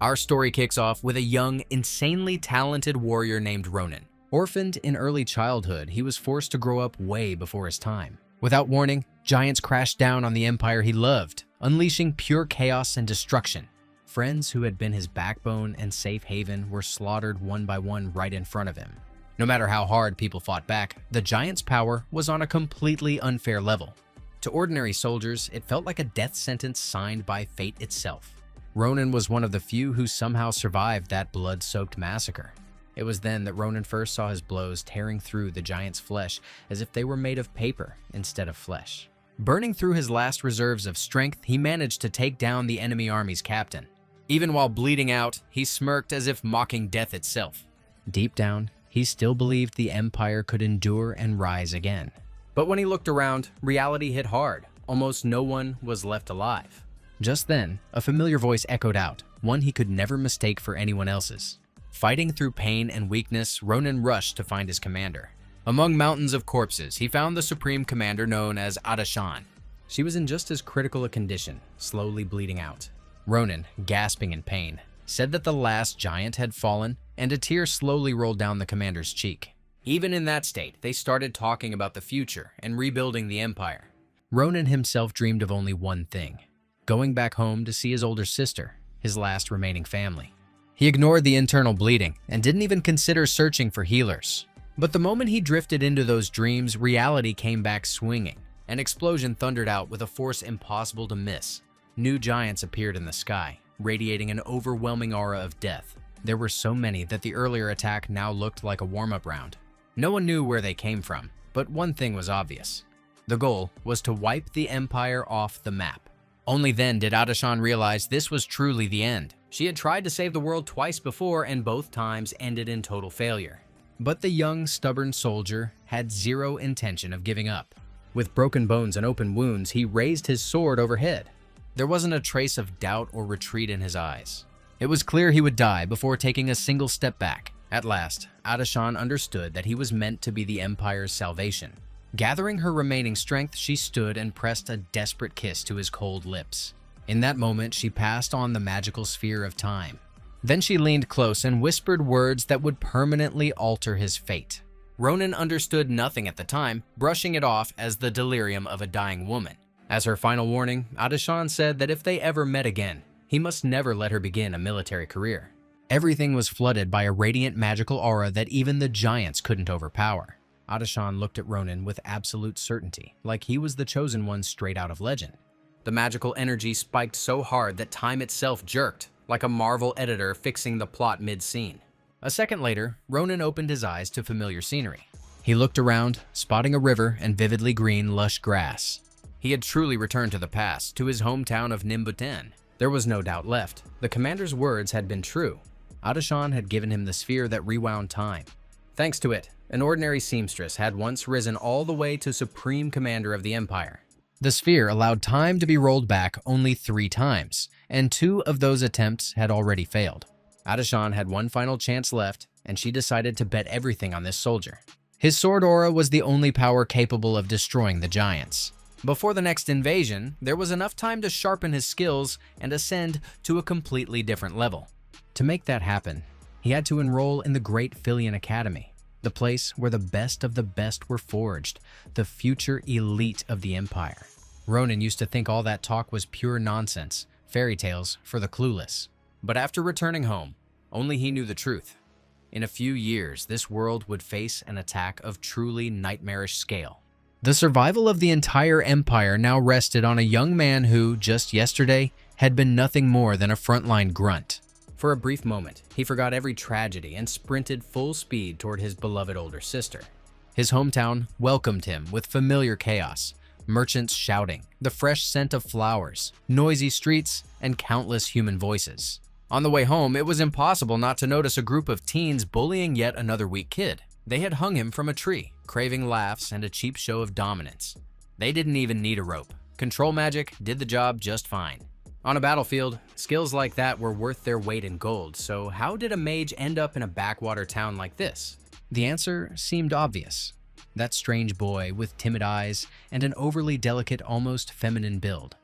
Our story kicks off with a young, insanely talented warrior named Ronin. Orphaned in early childhood, he was forced to grow up way before his time. Without warning, giants crashed down on the empire he loved, unleashing pure chaos and destruction. Friends who had been his backbone and safe haven were slaughtered one by one right in front of him. No matter how hard people fought back, the giant's power was on a completely unfair level. To ordinary soldiers, it felt like a death sentence signed by fate itself. Ronin was one of the few who somehow survived that blood-soaked massacre. It was then that Ronin first saw his blows tearing through the giant's flesh as if they were made of paper instead of flesh. Burning through his last reserves of strength, he managed to take down the enemy army's captain. Even while bleeding out, he smirked as if mocking death itself. Deep down, he still believed the empire could endure and rise again. But when he looked around, reality hit hard. Almost no one was left alive. Just then, a familiar voice echoed out, one he could never mistake for anyone else's. Fighting through pain and weakness, Ronin rushed to find his commander. Among mountains of corpses, he found the supreme commander known as Adashan. She was in just as critical a condition, slowly bleeding out. Ronin, gasping in pain, said that the last giant had fallen, and a tear slowly rolled down the commander's cheek. Even in that state, they started talking about the future and rebuilding the empire. Ronin himself dreamed of only one thing: going back home to see his older sister, his last remaining family. He ignored the internal bleeding and didn't even consider searching for healers. But the moment he drifted into those dreams, reality came back swinging. An explosion thundered out with a force impossible to miss. New giants appeared in the sky, radiating an overwhelming aura of death. There were so many that the earlier attack now looked like a warm-up round. No one knew where they came from, but one thing was obvious. The goal was to wipe the empire off the map. Only then did Adashan realize this was truly the end. She had tried to save the world twice before, and both times ended in total failure. But the young, stubborn soldier had zero intention of giving up. With broken bones and open wounds, he raised his sword overhead. There wasn't a trace of doubt or retreat in his eyes. It was clear he would die before taking a single step back. At last, Adashan understood that he was meant to be the Empire's salvation. Gathering her remaining strength, she stood and pressed a desperate kiss to his cold lips. In that moment, she passed on the magical sphere of time. Then she leaned close and whispered words that would permanently alter his fate. Ronin understood nothing at the time, brushing it off as the delirium of a dying woman. As her final warning, Adashan said that if they ever met again, he must never let her begin a military career. Everything was flooded by a radiant magical aura that even the giants couldn't overpower. Adashan looked at Ronin with absolute certainty, like he was the chosen one straight out of legend. The magical energy spiked so hard that time itself jerked, like a Marvel editor fixing the plot mid-scene. A second later, Ronin opened his eyes to familiar scenery. He looked around, spotting a river and vividly green, lush grass. He had truly returned to the past, to his hometown of Nimbuten. There was no doubt left. The commander's words had been true. Adashan had given him the sphere that rewound time. Thanks to it, an ordinary seamstress had once risen all the way to supreme commander of the empire. The sphere allowed time to be rolled back only 3 times, and 2 of those attempts had already failed. Adashan had one final chance left, and she decided to bet everything on this soldier. His sword aura was the only power capable of destroying the giants. Before the next invasion, there was enough time to sharpen his skills and ascend to a completely different level. To make that happen, he had to enroll in the Great Filian Academy, the place where the best of the best were forged, the future elite of the empire. Ronin used to think all that talk was pure nonsense, fairy tales for the clueless. But after returning home, only he knew the truth. In a few years, this world would face an attack of truly nightmarish scale. The survival of the entire empire now rested on a young man who, just yesterday, had been nothing more than a frontline grunt. For a brief moment, he forgot every tragedy and sprinted full speed toward his beloved older sister. His hometown welcomed him with familiar chaos, merchants shouting, the fresh scent of flowers, noisy streets, and countless human voices. On the way home, it was impossible not to notice a group of teens bullying yet another weak kid. They had hung him from a tree, craving laughs and a cheap show of dominance. They didn't even need a rope. Control magic did the job just fine. On a battlefield, skills like that were worth their weight in gold, so how did a mage end up in a backwater town like this? The answer seemed obvious. That strange boy with timid eyes and an overly delicate, almost feminine build.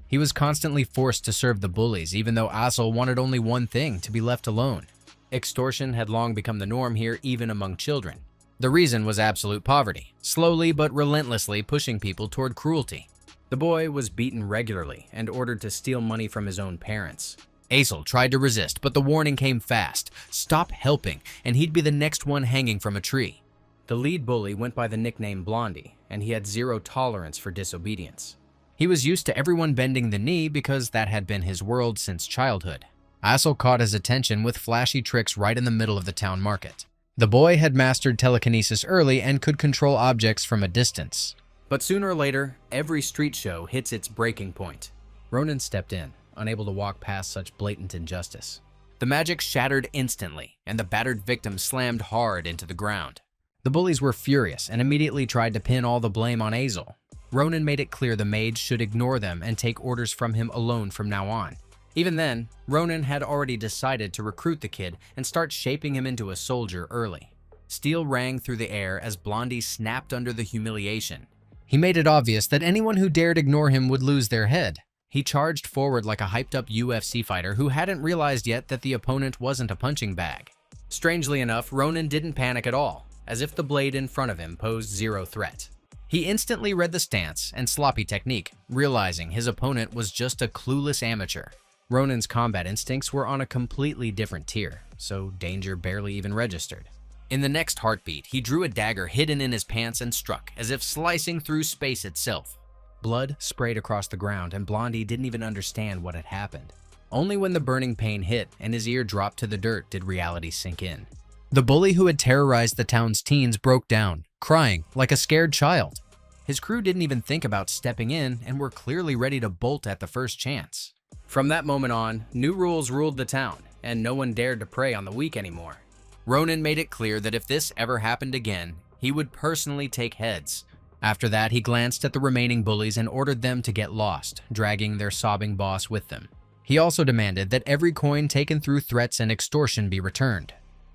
He was constantly forced to serve the bullies, even though Asel wanted only one thing: to be left alone. Extortion had long become the norm here, even among children. The reason was absolute poverty, slowly but relentlessly pushing people toward cruelty. The boy was beaten regularly and ordered to steal money from his own parents. Asel tried to resist, but the warning came fast: stop helping, and he'd be the next one hanging from a tree. The lead bully went by the nickname Blondie, and he had zero tolerance for disobedience. He was used to everyone bending the knee because that had been his world since childhood. Asel caught his attention with flashy tricks right in the middle of the town market. The boy had mastered telekinesis early and could control objects from a distance. But sooner or later, every street show hits its breaking point. Ronan stepped in, unable to walk past such blatant injustice. The magic shattered instantly, and the battered victim slammed hard into the ground. The bullies were furious and immediately tried to pin all the blame on Asel. Ronan made it clear the mage should ignore them and take orders from him alone from now on. Even then, Ronan had already decided to recruit the kid and start shaping him into a soldier early. Steel rang through the air as Blondie snapped under the humiliation. He made it obvious that anyone who dared ignore him would lose their head. He charged forward like a hyped-up UFC fighter who hadn't realized yet that the opponent wasn't a punching bag. Strangely enough, Ronan didn't panic at all, as if the blade in front of him posed zero threat. He instantly read the stance and sloppy technique, realizing his opponent was just a clueless amateur. Ronan's combat instincts were on a completely different tier, so danger barely even registered. In the next heartbeat, he drew a dagger hidden in his pants and struck, as if slicing through space itself. Blood sprayed across the ground, and Blondie didn't even understand what had happened. Only when the burning pain hit and his ear dropped to the dirt did reality sink in. The bully who had terrorized the town's teens broke down, crying like a scared child. His crew didn't even think about stepping in and were clearly ready to bolt at the first chance. From that moment on, new rules ruled the town, and no one dared to prey on the weak anymore. Ronan made it clear that if this ever happened again, he would personally take heads. After that, he glanced at the remaining bullies and ordered them to get lost, dragging their sobbing boss with them. He also demanded that every coin taken through threats and extortion be returned.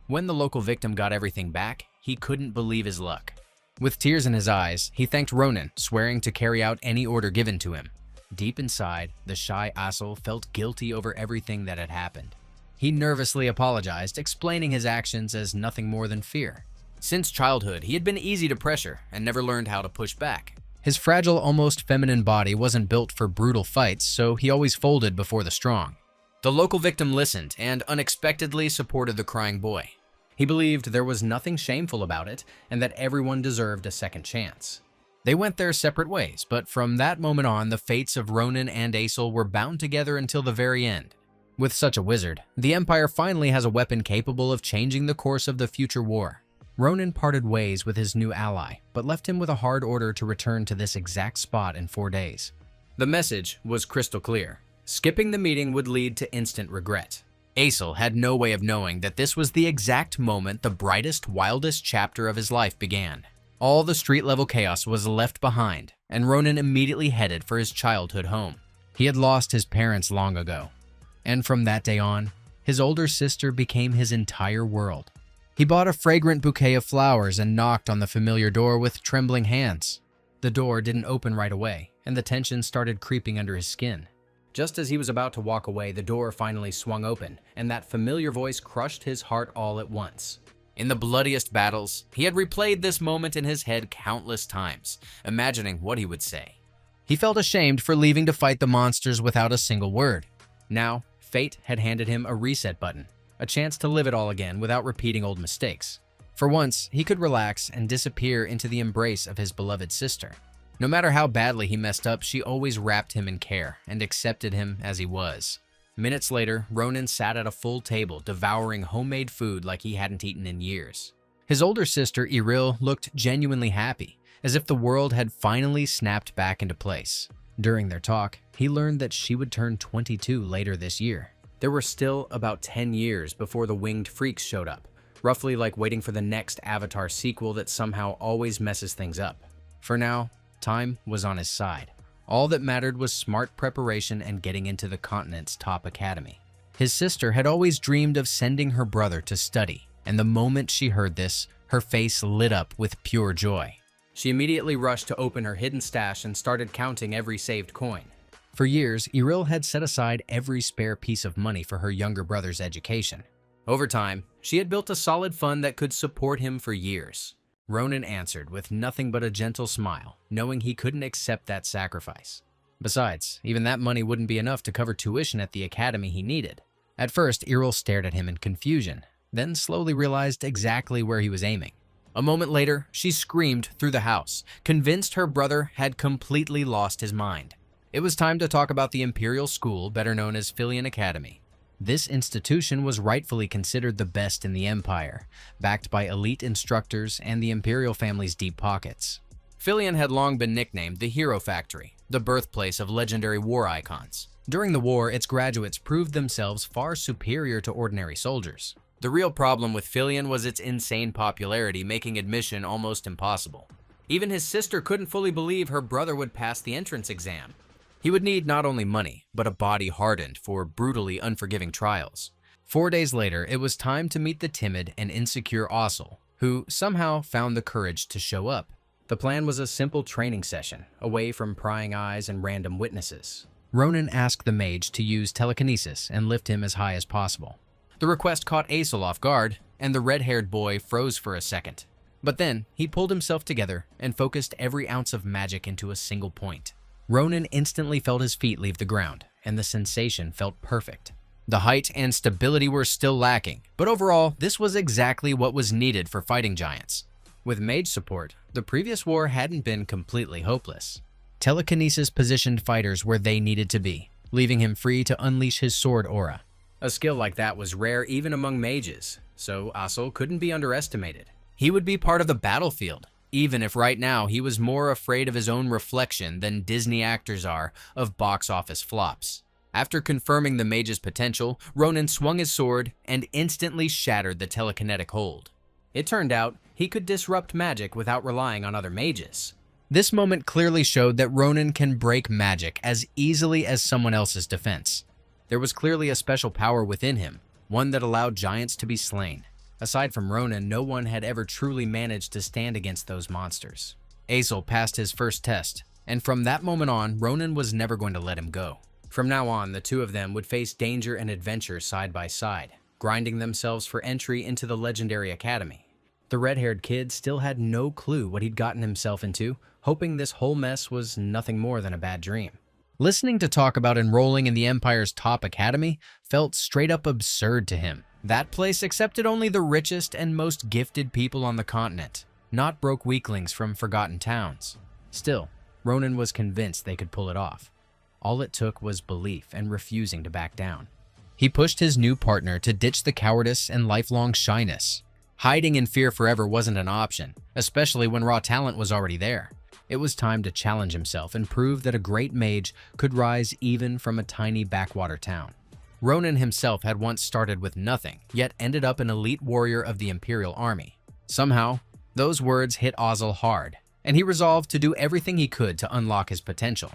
When the local victim got everything back, he couldn't believe his luck. With tears in his eyes, he thanked Ronan, swearing to carry out any order given to him. Deep inside, the shy Asel felt guilty over everything that had happened. He nervously apologized, explaining his actions as nothing more than fear. Since childhood, he had been easy to pressure and never learned how to push back. His fragile, almost feminine body wasn't built for brutal fights, so he always folded before the strong. The local victim listened and unexpectedly supported the crying boy. He believed there was nothing shameful about it and that everyone deserved a second chance. They went their separate ways, but from that moment on, the fates of Ronan and Asel were bound together until the very end. With such a wizard, the Empire finally has a weapon capable of changing the course of the future war. Ronan parted ways with his new ally, but left him with a hard order to return to this exact spot in 4 days. The message was crystal clear. Skipping the meeting would lead to instant regret. Asel had no way of knowing that this was the exact moment the brightest, wildest chapter of his life began. All the street-level chaos was left behind, and Ronan immediately headed for his childhood home. He had lost his parents long ago, and from that day on, his older sister became his entire world. He bought a fragrant bouquet of flowers and knocked on the familiar door with trembling hands. The door didn't open right away, and the tension started creeping under his skin. Just as he was about to walk away, the door finally swung open, and that familiar voice crushed his heart all at once. In the bloodiest battles, he had replayed this moment in his head countless times, imagining what he would say. He felt ashamed for leaving to fight the monsters without a single word. Now, fate had handed him a reset button, a chance to live it all again without repeating old mistakes. For once, he could relax and disappear into the embrace of his beloved sister. No matter how badly he messed up, she always wrapped him in care and accepted him as he was. Minutes later, Ronan sat at a full table, devouring homemade food like he hadn't eaten in years. His older sister, Iril, looked genuinely happy, as if the world had finally snapped back into place. During their talk, he learned that she would turn 22 later this year. There were still about 10 years before the winged freaks showed up, roughly like waiting for the next Avatar sequel that somehow always messes things up. For now, time was on his side. All that mattered was smart preparation and getting into the continent's top academy. His sister had always dreamed of sending her brother to study, and the moment she heard this, her face lit up with pure joy. She immediately rushed to open her hidden stash and started counting every saved coin. For years, Iril had set aside every spare piece of money for her younger brother's education. Over time, she had built a solid fund that could support him for years. Ronan answered with nothing but a gentle smile, knowing he couldn't accept that sacrifice. Besides, even that money wouldn't be enough to cover tuition at the academy he needed. At first, Iril stared at him in confusion, then slowly realized exactly where he was aiming. A moment later, she screamed through the house, convinced her brother had completely lost his mind. It was time to talk about the Imperial School, better known as Filian Academy. This institution was rightfully considered the best in the Empire, backed by elite instructors and the Imperial family's deep pockets. Filian had long been nicknamed the Hero Factory, the birthplace of legendary war icons. During the war, its graduates proved themselves far superior to ordinary soldiers. The real problem with Filian was its insane popularity, making admission almost impossible. Even his sister couldn't fully believe her brother would pass the entrance exam. He would need not only money, but a body hardened for brutally unforgiving trials. 4 days later, it was time to meet the timid and insecure Ossel, who somehow found the courage to show up. The plan was a simple training session, away from prying eyes and random witnesses. Ronan asked the mage to use telekinesis and lift him as high as possible. The request caught Asel off guard, and the red-haired boy froze for a second. But then, he pulled himself together and focused every ounce of magic into a single point. Ronan instantly felt his feet leave the ground, and the sensation felt perfect. The height and stability were still lacking, but overall, this was exactly what was needed for fighting giants. With mage support, the previous war hadn't been completely hopeless. Telekinesis positioned fighters where they needed to be, leaving him free to unleash his sword aura. A skill like that was rare even among mages, so Ossel couldn't be underestimated. He would be part of the battlefield, even if right now he was more afraid of his own reflection than Disney actors are of box office flops. After confirming the mage's potential, Ronan swung his sword and instantly shattered the telekinetic hold. It turned out he could disrupt magic without relying on other mages. This moment clearly showed that Ronan can break magic as easily as someone else's defense. There was clearly a special power within him, one that allowed giants to be slain. Aside from Ronan, no one had ever truly managed to stand against those monsters. Asel passed his first test, and from that moment on, Ronan was never going to let him go. From now on, the two of them would face danger and adventure side by side, grinding themselves for entry into the legendary academy. The red-haired kid still had no clue what he'd gotten himself into, hoping this whole mess was nothing more than a bad dream. Listening to talk about enrolling in the Empire's top academy felt straight up absurd to him. That place accepted only the richest and most gifted people on the continent, not broke weaklings from forgotten towns. Still, Ronan was convinced they could pull it off. All it took was belief and refusing to back down. He pushed his new partner to ditch the cowardice and lifelong shyness. Hiding in fear forever wasn't an option, especially when raw talent was already there. It was time to challenge himself and prove that a great mage could rise even from a tiny backwater town. Ronan himself had once started with nothing, yet ended up an elite warrior of the Imperial Army. Somehow, those words hit Ossel hard, and he resolved to do everything he could to unlock his potential.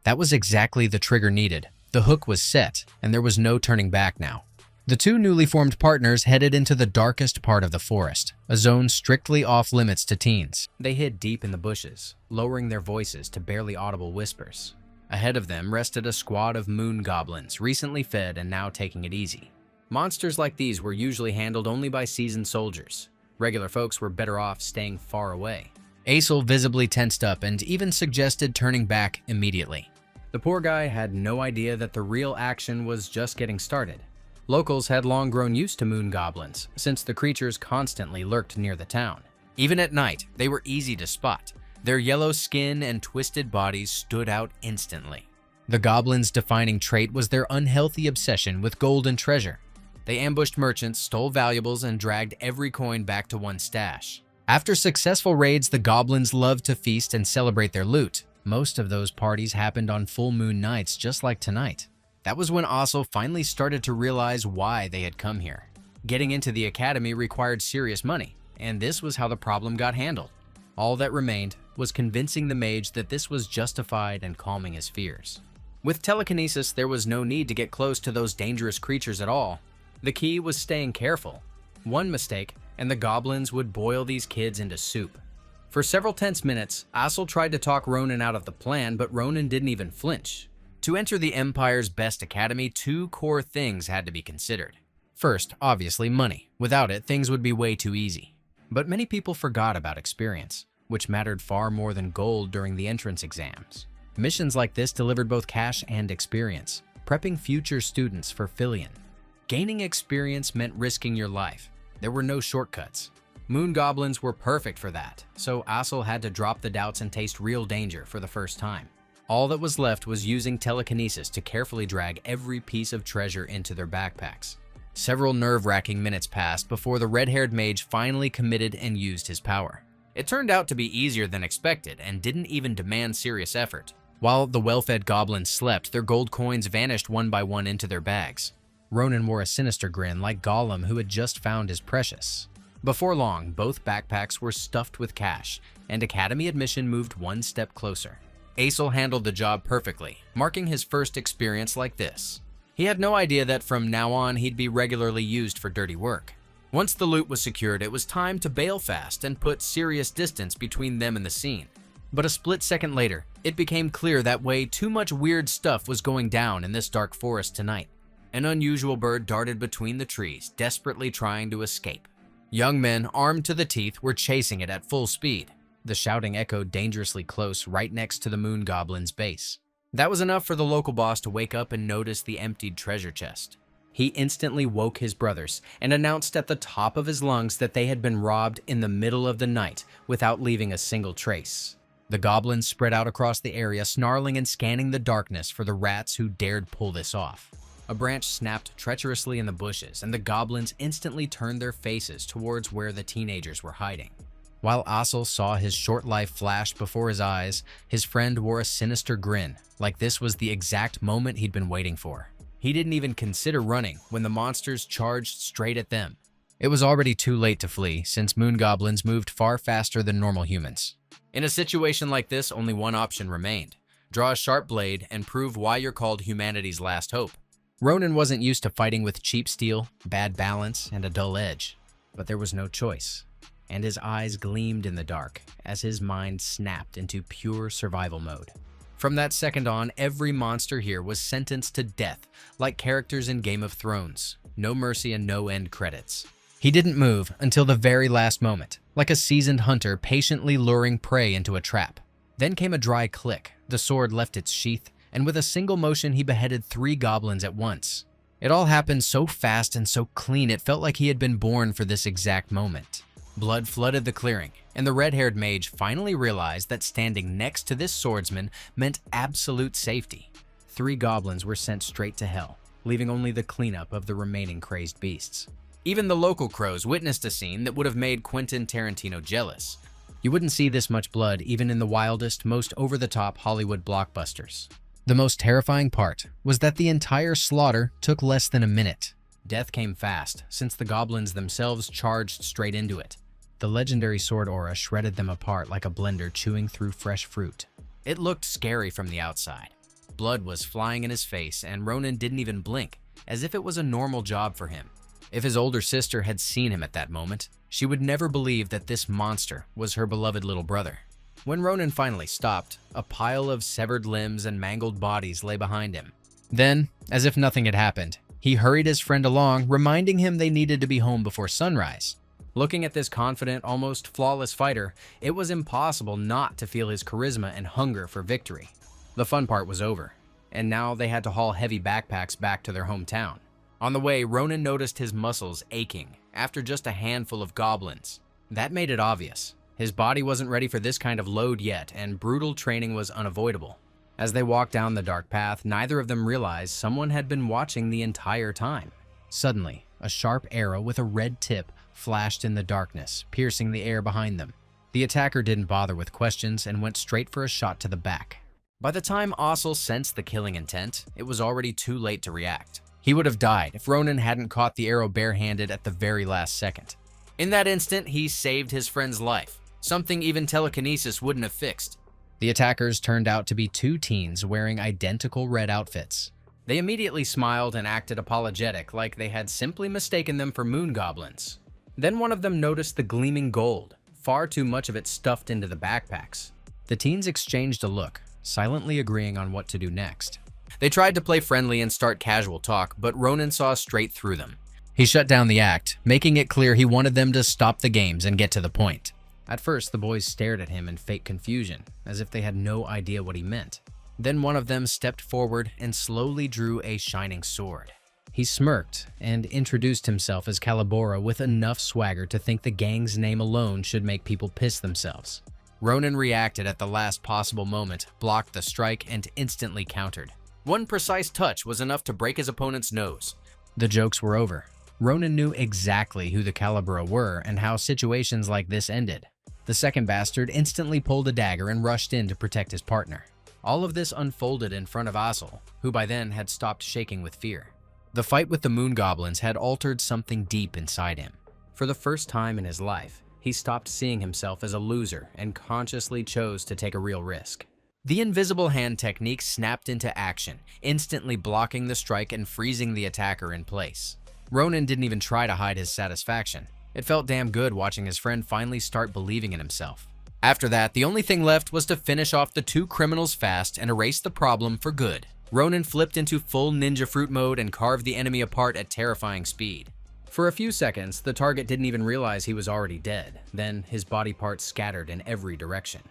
That was exactly the trigger needed. The hook was set, and there was no turning back now. The two newly formed partners headed into the darkest part of the forest, a zone strictly off limits to teens. They hid deep in the bushes, lowering their voices to barely audible whispers. Ahead of them rested a squad of moon goblins, recently fed and now taking it easy. Monsters like these were usually handled only by seasoned soldiers. Regular folks were better off staying far away. Asel visibly tensed up and even suggested turning back immediately. The poor guy had no idea that the real action was just getting started. Locals had long grown used to moon goblins, since the creatures constantly lurked near the town. Even at night, they were easy to spot. Their yellow skin and twisted bodies stood out instantly. The goblins' defining trait was their unhealthy obsession with gold and treasure. They ambushed merchants, stole valuables, and dragged every coin back to one stash. After successful raids, the goblins loved to feast and celebrate their loot. Most of those parties happened on full moon nights, just like tonight. That was when Ossel finally started to realize why they had come here. Getting into the academy required serious money, and this was how the problem got handled. All that remained was convincing the mage that this was justified and calming his fears. With telekinesis, there was no need to get close to those dangerous creatures at all. The key was staying careful. One mistake, and the goblins would boil these kids into soup. For several tense minutes, Ossel tried to talk Ronan out of the plan, but Ronan didn't even flinch. To enter the Empire's best academy, two core things had to be considered. First, obviously, money. Without it, things would be way too easy. But many people forgot about experience, which mattered far more than gold during the entrance exams. Missions like this delivered both cash and experience, prepping future students for Filion. Gaining experience meant risking your life. There were no shortcuts. Moon goblins were perfect for that, so Assel had to drop the doubts and taste real danger for the first time. All that was left was using telekinesis to carefully drag every piece of treasure into their backpacks. Several nerve-wracking minutes passed before the red-haired mage finally committed and used his power. It turned out to be easier than expected and didn't even demand serious effort. While the well-fed goblins slept, their gold coins vanished one by one into their bags. Ronan wore a sinister grin like Gollum who had just found his precious. Before long, both backpacks were stuffed with cash, and academy admission moved one step closer. Asel handled the job perfectly, marking his first experience like this. He had no idea that from now on he'd be regularly used for dirty work. Once the loot was secured, it was time to bail fast and put serious distance between them and the scene. But a split second later, it became clear that way too much weird stuff was going down in this dark forest tonight. An unusual bird darted between the trees, desperately trying to escape. Young men, armed to the teeth, were chasing it at full speed. The shouting echoed dangerously close right next to the moon goblin's base. That was enough for the local boss to wake up and notice the emptied treasure chest. He instantly woke his brothers and announced at the top of his lungs that they had been robbed in the middle of the night without leaving a single trace. The goblins spread out across the area, snarling and scanning the darkness for the rats who dared pull this off. A branch snapped treacherously in the bushes, and the goblins instantly turned their faces towards where the teenagers were hiding. While Assel saw his short life flash before his eyes, his friend wore a sinister grin, like this was the exact moment he'd been waiting for. He didn't even consider running when the monsters charged straight at them. It was already too late to flee, since moon goblins moved far faster than normal humans. In a situation like this, only one option remained. Draw a sharp blade and prove why you're called humanity's last hope. Ronan wasn't used to fighting with cheap steel, bad balance, and a dull edge, but there was no choice. And his eyes gleamed in the dark as his mind snapped into pure survival mode. From that second on, every monster here was sentenced to death, like characters in Game of Thrones. No mercy and no end credits. He didn't move until the very last moment, like a seasoned hunter patiently luring prey into a trap. Then came a dry click, the sword left its sheath, and with a single motion he beheaded 3 goblins at once. It all happened so fast and so clean it felt like he had been born for this exact moment. Blood flooded the clearing, and the red-haired mage finally realized that standing next to this swordsman meant absolute safety. 3 goblins were sent straight to hell, leaving only the cleanup of the remaining crazed beasts. Even the local crows witnessed a scene that would have made Quentin Tarantino jealous. You wouldn't see this much blood even in the wildest, most over-the-top Hollywood blockbusters. The most terrifying part was that the entire slaughter took less than a minute. Death came fast, since the goblins themselves charged straight into it. The legendary sword aura shredded them apart like a blender chewing through fresh fruit. It looked scary from the outside. Blood was flying in his face, and Ronan didn't even blink, as if it was a normal job for him. If his older sister had seen him at that moment, she would never believe that this monster was her beloved little brother. When Ronan finally stopped, a pile of severed limbs and mangled bodies lay behind him. Then, as if nothing had happened, he hurried his friend along, reminding him they needed to be home before sunrise. Looking at this confident, almost flawless fighter, it was impossible not to feel his charisma and hunger for victory. The fun part was over, and now they had to haul heavy backpacks back to their hometown. On the way, Ronan noticed his muscles aching after just a handful of goblins. That made it obvious. His body wasn't ready for this kind of load yet, and brutal training was unavoidable. As they walked down the dark path, neither of them realized someone had been watching the entire time. Suddenly, a sharp arrow with a red tip flashed in the darkness, piercing the air behind them. The attacker didn't bother with questions and went straight for a shot to the back. By the time Assel sensed the killing intent, it was already too late to react. He would have died if Ronan hadn't caught the arrow barehanded at the very last second. In that instant, he saved his friend's life, something even telekinesis wouldn't have fixed. The attackers turned out to be 2 teens wearing identical red outfits. They immediately smiled and acted apologetic, like they had simply mistaken them for moon goblins. Then one of them noticed the gleaming gold, far too much of it stuffed into the backpacks. The teens exchanged a look, silently agreeing on what to do next. They tried to play friendly and start casual talk, but Ronan saw straight through them. He shut down the act, making it clear he wanted them to stop the games and get to the point. At first, the boys stared at him in fake confusion, as if they had no idea what he meant. Then one of them stepped forward and slowly drew a shining sword. He smirked and introduced himself as Calibora with enough swagger to think the gang's name alone should make people piss themselves. Ronan reacted at the last possible moment, blocked the strike, and instantly countered. One precise touch was enough to break his opponent's nose. The jokes were over. Ronan knew exactly who the Calibora were and how situations like this ended. The second bastard instantly pulled a dagger and rushed in to protect his partner. All of this unfolded in front of Asel, who by then had stopped shaking with fear. The fight with the moon goblins had altered something deep inside him. For the first time in his life, he stopped seeing himself as a loser and consciously chose to take a real risk. The invisible hand technique snapped into action, instantly blocking the strike and freezing the attacker in place. Ronan didn't even try to hide his satisfaction. It felt damn good watching his friend finally start believing in himself. After that, the only thing left was to finish off the two criminals fast and erase the problem for good. Ronan flipped into full ninja fruit mode and carved the enemy apart at terrifying speed. For a few seconds, the target didn't even realize he was already dead. Then his body parts scattered in every direction.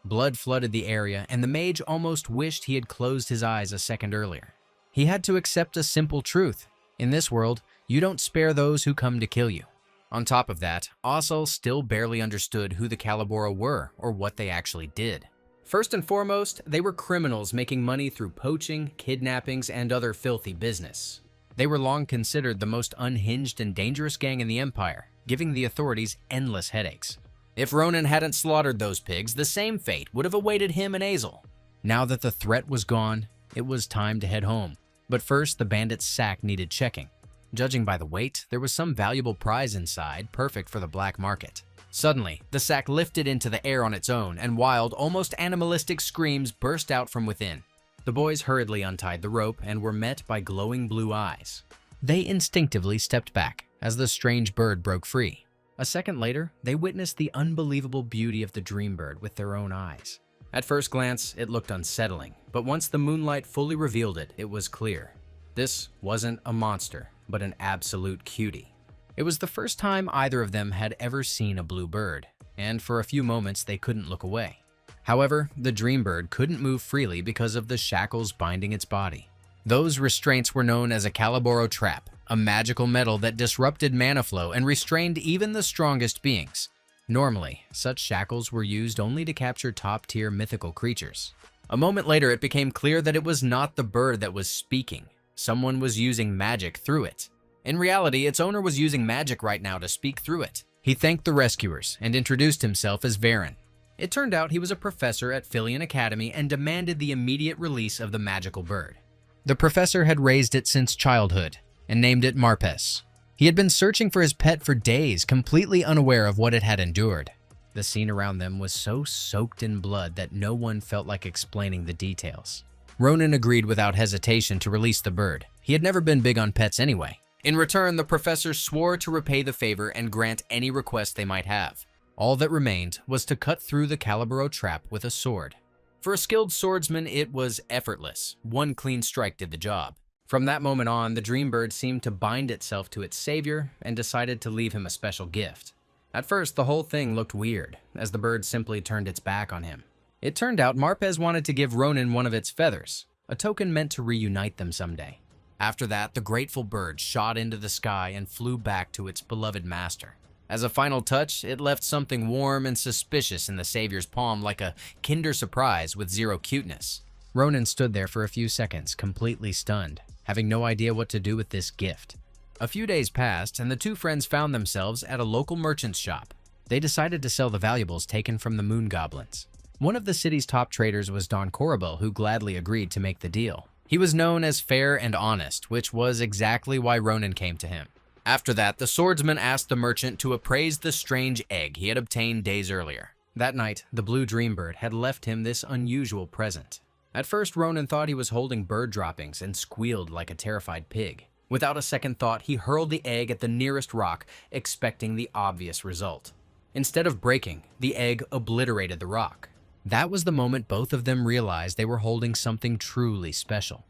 Blood flooded the area, and the mage almost wished he had closed his eyes a second earlier. He had to accept a simple truth. In this world, you don't spare those who come to kill you. On top of that, Asel still barely understood who the Calibora were or what they actually did. First and foremost, they were criminals making money through poaching, kidnappings, and other filthy business. They were long considered the most unhinged and dangerous gang in the Empire, giving the authorities endless headaches. If Ronan hadn't slaughtered those pigs, the same fate would have awaited him and Asel. Now that the threat was gone, it was time to head home. But first, the bandit's sack needed checking. Judging by the weight, there was some valuable prize inside, perfect for the black market. Suddenly, the sack lifted into the air on its own, and wild, almost animalistic screams burst out from within. The boys hurriedly untied the rope and were met by glowing blue eyes. They instinctively stepped back as the strange bird broke free. A second later, they witnessed the unbelievable beauty of the dream bird with their own eyes. At first glance, it looked unsettling, but once the moonlight fully revealed it, it was clear. This wasn't a monster, but an absolute cutie. It was the first time either of them had ever seen a blue bird, and for a few moments they couldn't look away. However, the dream bird couldn't move freely because of the shackles binding its body. Those restraints were known as a Calibora trap, a magical metal that disrupted mana flow and restrained even the strongest beings. Normally, such shackles were used only to capture top-tier mythical creatures. A moment later, it became clear that it was not the bird that was speaking. Someone was using magic through it. In reality, its owner was using magic right now to speak through it. He thanked the rescuers and introduced himself as Varen. It turned out he was a professor at Filian Academy and demanded the immediate release of the magical bird. The professor had raised it since childhood and named it Marpes. He had been searching for his pet for days, completely unaware of what it had endured. The scene around them was so soaked in blood that no one felt like explaining the details. Ronan agreed without hesitation to release the bird. He had never been big on pets anyway. In return, the professor swore to repay the favor and grant any request they might have. All that remained was to cut through the Calibora trap with a sword. For a skilled swordsman, it was effortless. One clean strike did the job. From that moment on, the dream bird seemed to bind itself to its savior and decided to leave him a special gift. At first, the whole thing looked weird, as the bird simply turned its back on him. It turned out Marpes wanted to give Ronan one of its feathers, a token meant to reunite them someday. After that, the grateful bird shot into the sky and flew back to its beloved master. As a final touch, it left something warm and suspicious in the savior's palm, like a Kinder Surprise with zero cuteness. Ronan stood there for a few seconds, completely stunned, having no idea what to do with this gift. A few days passed, and the two friends found themselves at a local merchant's shop. They decided to sell the valuables taken from the moon goblins. One of the city's top traders was Don Corabel, who gladly agreed to make the deal. He was known as fair and honest, which was exactly why Ronan came to him. After that, the swordsman asked the merchant to appraise the strange egg he had obtained days earlier. That night, the blue dream bird had left him this unusual present. At first, Ronan thought he was holding bird droppings and squealed like a terrified pig. Without a second thought, he hurled the egg at the nearest rock, expecting the obvious result. Instead of breaking, the egg obliterated the rock. That was the moment both of them realized they were holding something truly special.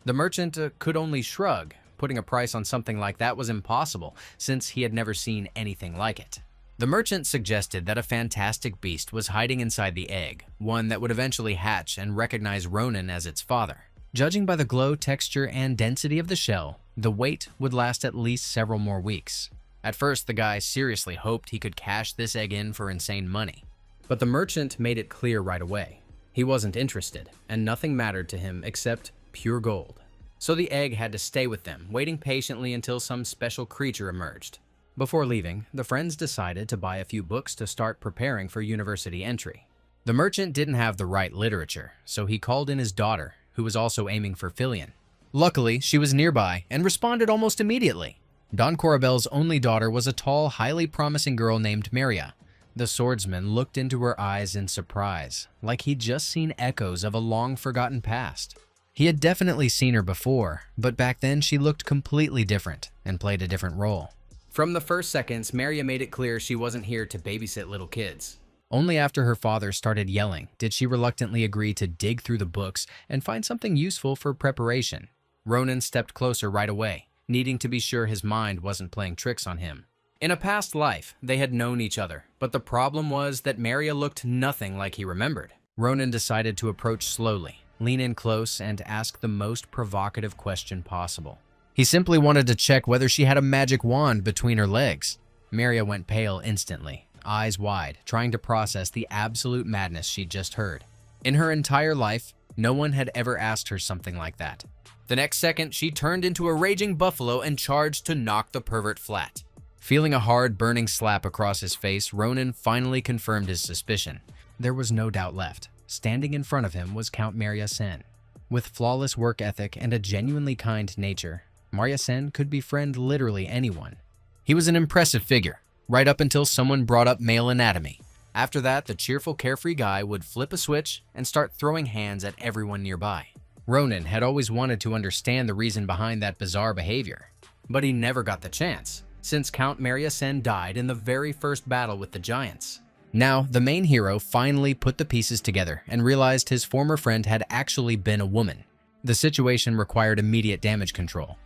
The merchant could only shrug. Putting a price on something like that was impossible, since he had never seen anything like it. The merchant suggested that a fantastic beast was hiding inside the egg, one that would eventually hatch and recognize Ronan as its father. Judging by the glow, texture, and density of the shell, the wait would last at least several more weeks. At first, the guy seriously hoped he could cash this egg in for insane money. But the merchant made it clear right away. He wasn't interested, and nothing mattered to him except pure gold. So the egg had to stay with them, waiting patiently until some special creature emerged. Before leaving, the friends decided to buy a few books to start preparing for university entry. The merchant didn't have the right literature, so he called in his daughter, who was also aiming for Filion. Luckily, she was nearby and responded almost immediately. Don Corabel's only daughter was a tall, highly promising girl named Maria. The swordsman looked into her eyes in surprise, like he'd just seen echoes of a long-forgotten past. He had definitely seen her before, but back then she looked completely different and played a different role. From the first seconds, Maria made it clear she wasn't here to babysit little kids. Only after her father started yelling did she reluctantly agree to dig through the books and find something useful for preparation. Ronan stepped closer right away, needing to be sure his mind wasn't playing tricks on him. In a past life, they had known each other, but the problem was that Maria looked nothing like he remembered. Ronan decided to approach slowly, lean in close, and ask the most provocative question possible. He simply wanted to check whether she had a magic wand between her legs. Maria went pale instantly, eyes wide, trying to process the absolute madness she'd just heard. In her entire life, no one had ever asked her something like that. The next second, she turned into a raging buffalo and charged to knock the pervert flat. Feeling a hard, burning slap across his face, Ronan finally confirmed his suspicion. There was no doubt left. Standing in front of him was Count Maria Sen. With flawless work ethic and a genuinely kind nature, Maria Sen could befriend literally anyone. He was an impressive figure, right up until someone brought up male anatomy. After that, the cheerful, carefree guy would flip a switch and start throwing hands at everyone nearby. Ronan had always wanted to understand the reason behind that bizarre behavior, but he never got the chance, since Count Maria Sen died in the very first battle with the giants. Now, the main hero finally put the pieces together and realized his former friend had actually been a woman. The situation required immediate damage control.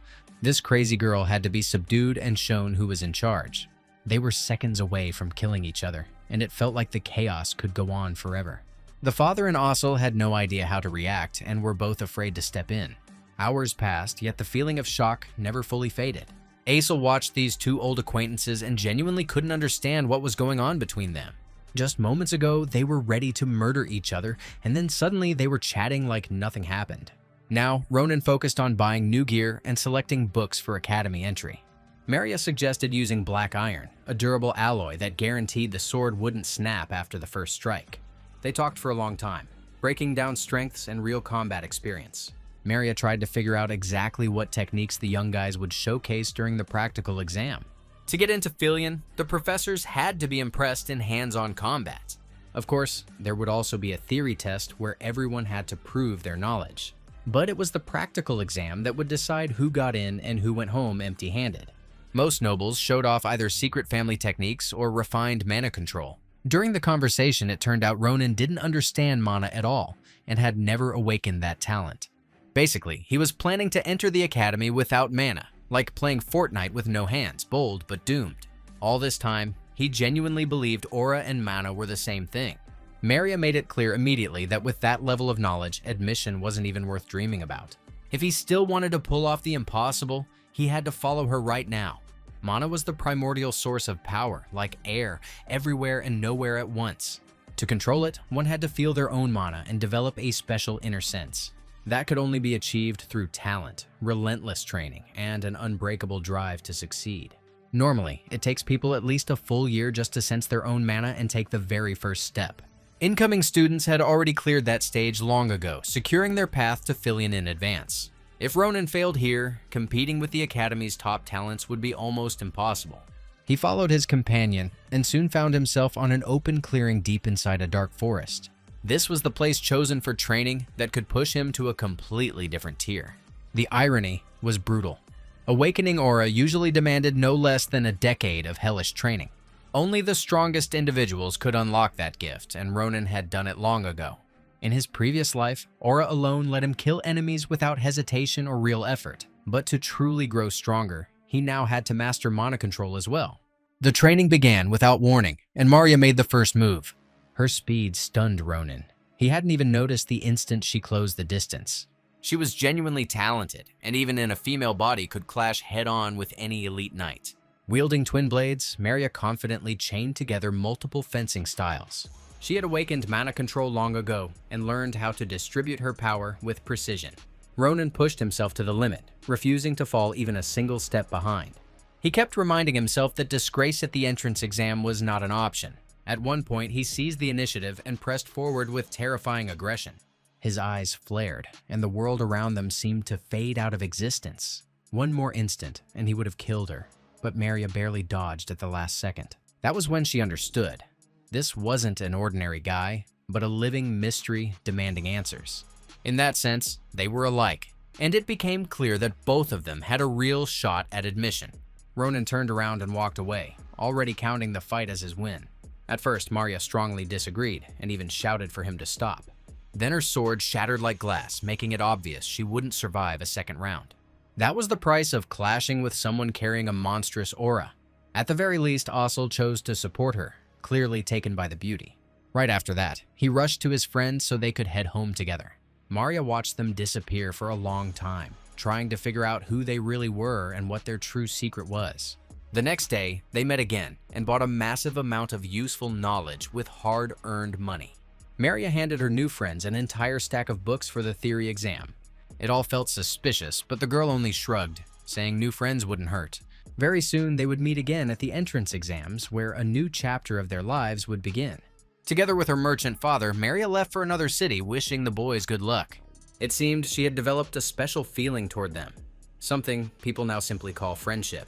This crazy girl had to be subdued and shown who was in charge. They were seconds away from killing each other, and it felt like the chaos could go on forever. The father and Ossel had no idea how to react and were both afraid to step in. Hours passed, yet the feeling of shock never fully faded. Aesel watched these two old acquaintances and genuinely couldn't understand what was going on between them. Just moments ago, they were ready to murder each other, and then suddenly they were chatting like nothing happened. Now, Ronan focused on buying new gear and selecting books for academy entry. Maria suggested using black iron, a durable alloy that guaranteed the sword wouldn't snap after the first strike. They talked for a long time, breaking down strengths and real combat experience. Maria tried to figure out exactly what techniques the young guys would showcase during the practical exam. To get into Filion, the professors had to be impressed in hands-on combat. Of course, there would also be a theory test where everyone had to prove their knowledge. But it was the practical exam that would decide who got in and who went home empty-handed. Most nobles showed off either secret family techniques or refined mana control. During the conversation, it turned out Ronan didn't understand mana at all and had never awakened that talent. Basically, he was planning to enter the academy without mana, like playing Fortnite with no hands, bold but doomed. All this time, he genuinely believed aura and mana were the same thing. Maria made it clear immediately that with that level of knowledge, admission wasn't even worth dreaming about. If he still wanted to pull off the impossible, he had to follow her right now. Mana was the primordial source of power, like air, everywhere and nowhere at once. To control it, one had to feel their own mana and develop a special inner sense. That could only be achieved through talent, relentless training, and an unbreakable drive to succeed. Normally, it takes people at least a full year just to sense their own mana and take the very first step. Incoming students had already cleared that stage long ago, securing their path to Filion in advance. If Ronan failed here, competing with the Academy's top talents would be almost impossible. He followed his companion and soon found himself on an open clearing deep inside a dark forest. This was the place chosen for training that could push him to a completely different tier. The irony was brutal. Awakening aura usually demanded no less than a decade of hellish training. Only the strongest individuals could unlock that gift, and Ronan had done it long ago. In his previous life, aura alone let him kill enemies without hesitation or real effort. But to truly grow stronger, he now had to master mana control as well. The training began without warning, and Maria made the first move. Her speed stunned Ronan. He hadn't even noticed the instant she closed the distance. She was genuinely talented, and even in a female body could clash head-on with any elite knight. Wielding twin blades, Maria confidently chained together multiple fencing styles. She had awakened mana control long ago and learned how to distribute her power with precision. Ronan pushed himself to the limit, refusing to fall even a single step behind. He kept reminding himself that disgrace at the entrance exam was not an option. At one point, he seized the initiative and pressed forward with terrifying aggression. His eyes flared, and the world around them seemed to fade out of existence. One more instant, and he would have killed her, but Maria barely dodged at the last second. That was when she understood. This wasn't an ordinary guy, but a living mystery demanding answers. In that sense, they were alike, and it became clear that both of them had a real shot at admission. Ronan turned around and walked away, already counting the fight as his win. At first, Maria strongly disagreed and even shouted for him to stop. Then her sword shattered like glass, making it obvious she wouldn't survive a second round. That was the price of clashing with someone carrying a monstrous aura. At the very least, Ossel chose to support her, clearly taken by the beauty. Right after that, he rushed to his friends so they could head home together. Maria watched them disappear for a long time, trying to figure out who they really were and what their true secret was. The next day, they met again and bought a massive amount of useful knowledge with hard-earned money. Maria handed her new friends an entire stack of books for the theory exam. It all felt suspicious, but the girl only shrugged, saying new friends wouldn't hurt. Very soon, they would meet again at the entrance exams, where a new chapter of their lives would begin. Together with her merchant father, Maria left for another city, wishing the boys good luck. It seemed she had developed a special feeling toward them, something people now simply call friendship.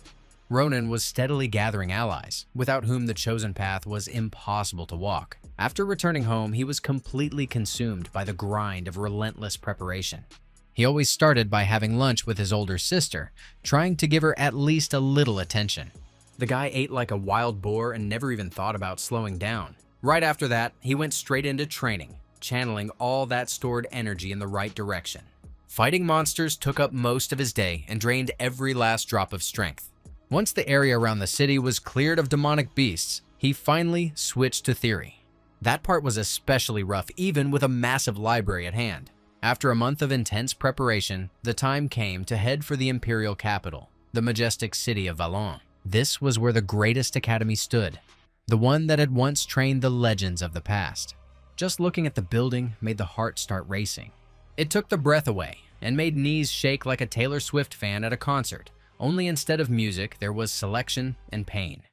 Ronan was steadily gathering allies, without whom the chosen path was impossible to walk. After returning home, he was completely consumed by the grind of relentless preparation. He always started by having lunch with his older sister, trying to give her at least a little attention. The guy ate like a wild boar and never even thought about slowing down. Right after that, he went straight into training, channeling all that stored energy in the right direction. Fighting monsters took up most of his day and drained every last drop of strength. Once the area around the city was cleared of demonic beasts, he finally switched to theory. That part was especially rough, even with a massive library at hand. After a month of intense preparation, the time came to head for the imperial capital, the majestic city of Vallon. This was where the greatest academy stood, the one that had once trained the legends of the past. Just looking at the building made the heart start racing. It took the breath away and made knees shake like a Taylor Swift fan at a concert. Only instead of music, there was selection and pain.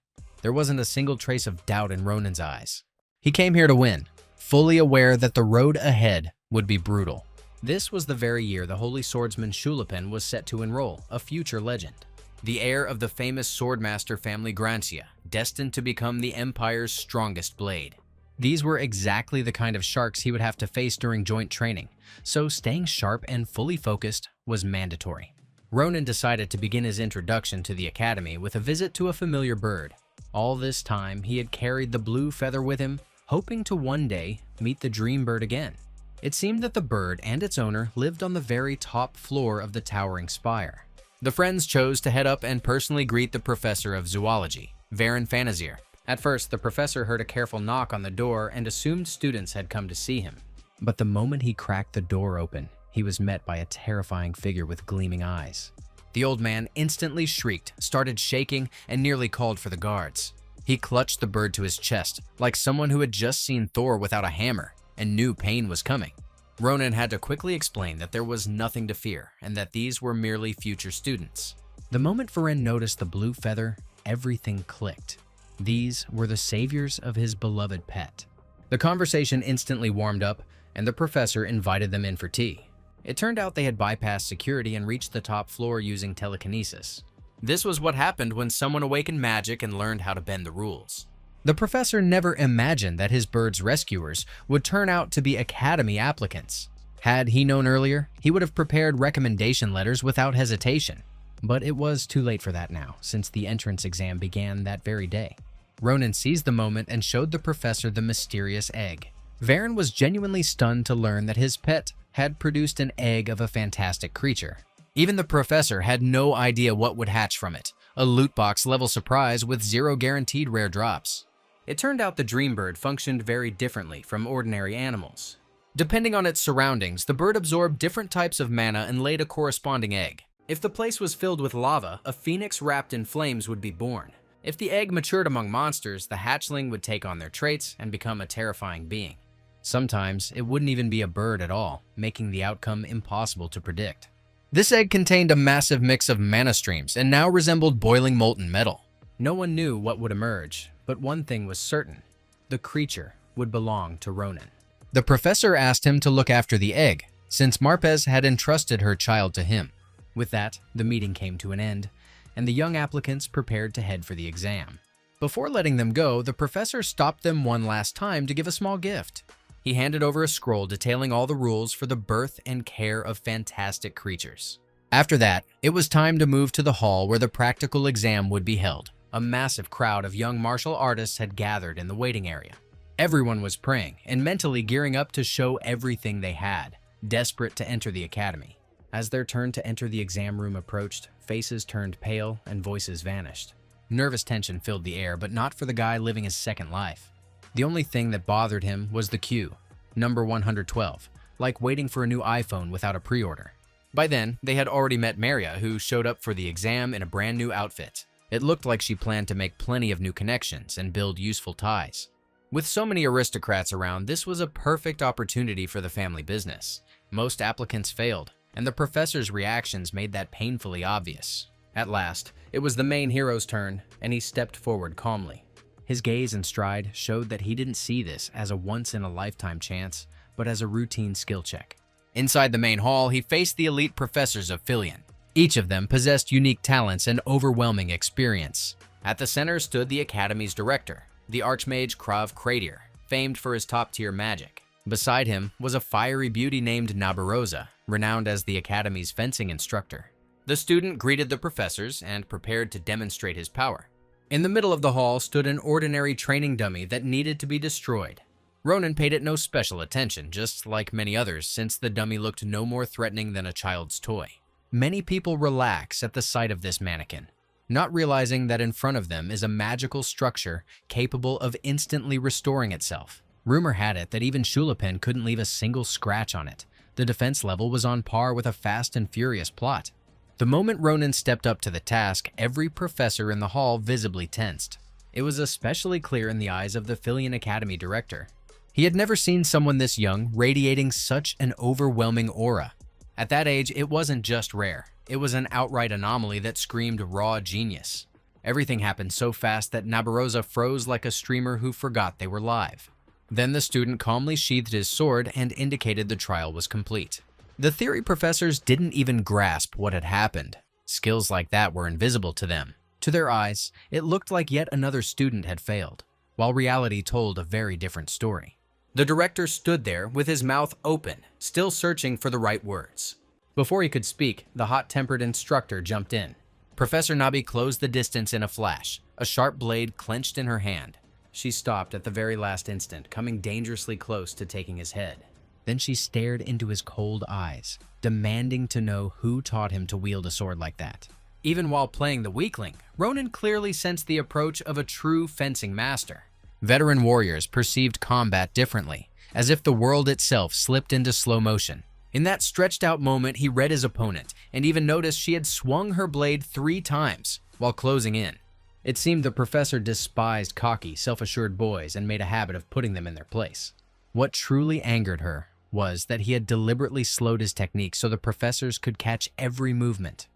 There wasn't a single trace of doubt in Ronan's eyes. He came here to win, fully aware that the road ahead would be brutal. This was the very year the holy swordsman Schulipin was set to enroll, a future legend. The heir of the famous swordmaster family Grancia, destined to become the Empire's strongest blade. These were exactly the kind of sharks he would have to face during joint training, so staying sharp and fully focused was mandatory. Ronan decided to begin his introduction to the academy with a visit to a familiar bird. All this time, he had carried the blue feather with him, hoping to one day meet the dream bird again. It seemed that the bird and its owner lived on the very top floor of the towering spire. The friends chose to head up and personally greet the professor of zoology, Varen Fanazir. At first, the professor heard a careful knock on the door and assumed students had come to see him. But the moment he cracked the door open, he was met by a terrifying figure with gleaming eyes. The old man instantly shrieked, started shaking, and nearly called for the guards. He clutched the bird to his chest, like someone who had just seen Thor without a hammer and knew pain was coming. Ronan had to quickly explain that there was nothing to fear and that these were merely future students. The moment Varen noticed the blue feather, everything clicked. These were the saviors of his beloved pet. The conversation instantly warmed up, and the professor invited them in for tea. It turned out they had bypassed security and reached the top floor using telekinesis. This was what happened when someone awakened magic and learned how to bend the rules. The professor never imagined that his bird's rescuers would turn out to be academy applicants. Had he known earlier, he would have prepared recommendation letters without hesitation. But it was too late for that now, since the entrance exam began that very day. Ronan seized the moment and showed the professor the mysterious egg. Varen was genuinely stunned to learn that his pet had produced an egg of a fantastic creature. Even the professor had no idea what would hatch from it, a loot box level surprise with 0 guaranteed rare drops. It turned out the dream bird functioned very differently from ordinary animals. Depending on its surroundings, the bird absorbed different types of mana and laid a corresponding egg. If the place was filled with lava, a phoenix wrapped in flames would be born. If the egg matured among monsters, the hatchling would take on their traits and become a terrifying being. Sometimes, it wouldn't even be a bird at all, making the outcome impossible to predict. This egg contained a massive mix of mana streams and now resembled boiling molten metal. No one knew what would emerge, but one thing was certain. The creature would belong to Ronan. The professor asked him to look after the egg, since Marpez had entrusted her child to him. With that, the meeting came to an end, and the young applicants prepared to head for the exam. Before letting them go, the professor stopped them one last time to give a small gift. He handed over a scroll detailing all the rules for the birth and care of fantastic creatures. After that, it was time to move to the hall where the practical exam would be held. A massive crowd of young martial artists had gathered in the waiting area. Everyone was praying and mentally gearing up to show everything they had, desperate to enter the academy. As their turn to enter the exam room approached, faces turned pale and voices vanished. Nervous tension filled the air, but not for the guy living his second life. The only thing that bothered him was the queue, number 112, like waiting for a new iPhone without a pre-order. By then, they had already met Maria, who showed up for the exam in a brand new outfit. It looked like she planned to make plenty of new connections and build useful ties. With so many aristocrats around, this was a perfect opportunity for the family business. Most applicants failed, and the professor's reactions made that painfully obvious. At last, it was the main hero's turn, and he stepped forward calmly. His gaze and stride showed that he didn't see this as a once-in-a-lifetime chance, but as a routine skill check. Inside the main hall, he faced the elite professors of Filion. Each of them possessed unique talents and overwhelming experience. At the center stood the academy's director, the archmage Krav Kradir, famed for his top-tier magic. Beside him was a fiery beauty named Nabarosa, renowned as the academy's fencing instructor. The student greeted the professors and prepared to demonstrate his power. In the middle of the hall stood an ordinary training dummy that needed to be destroyed. Ronan paid it no special attention, just like many others, since the dummy looked no more threatening than a child's toy. Many people relax at the sight of this mannequin, not realizing that in front of them is a magical structure capable of instantly restoring itself. Rumor had it that even Schulipin couldn't leave a single scratch on it. The defense level was on par with a Fast and Furious plot. The moment Ronan stepped up to the task, every professor in the hall visibly tensed. It was especially clear in the eyes of the Filion Academy director. He had never seen someone this young radiating such an overwhelming aura. At that age, it wasn't just rare. It was an outright anomaly that screamed raw genius. Everything happened so fast that Nabarosa froze like a streamer who forgot they were live. Then the student calmly sheathed his sword and indicated the trial was complete. The theory professors didn't even grasp what had happened. Skills like that were invisible to them. To their eyes, it looked like yet another student had failed, while reality told a very different story. The director stood there with his mouth open, still searching for the right words. Before he could speak, the hot-tempered instructor jumped in. Professor Nabi closed the distance in a flash, a sharp blade clenched in her hand. She stopped at the very last instant, coming dangerously close to taking his head. Then she stared into his cold eyes, demanding to know who taught him to wield a sword like that. Even while playing the weakling, Ronan clearly sensed the approach of a true fencing master. Veteran warriors perceived combat differently, as if the world itself slipped into slow motion. In that stretched-out moment, he read his opponent, and even noticed she had swung her blade 3 times while closing in. It seemed the professor despised cocky, self-assured boys and made a habit of putting them in their place. What truly angered her was that he had deliberately slowed his technique so the professors could catch every movement.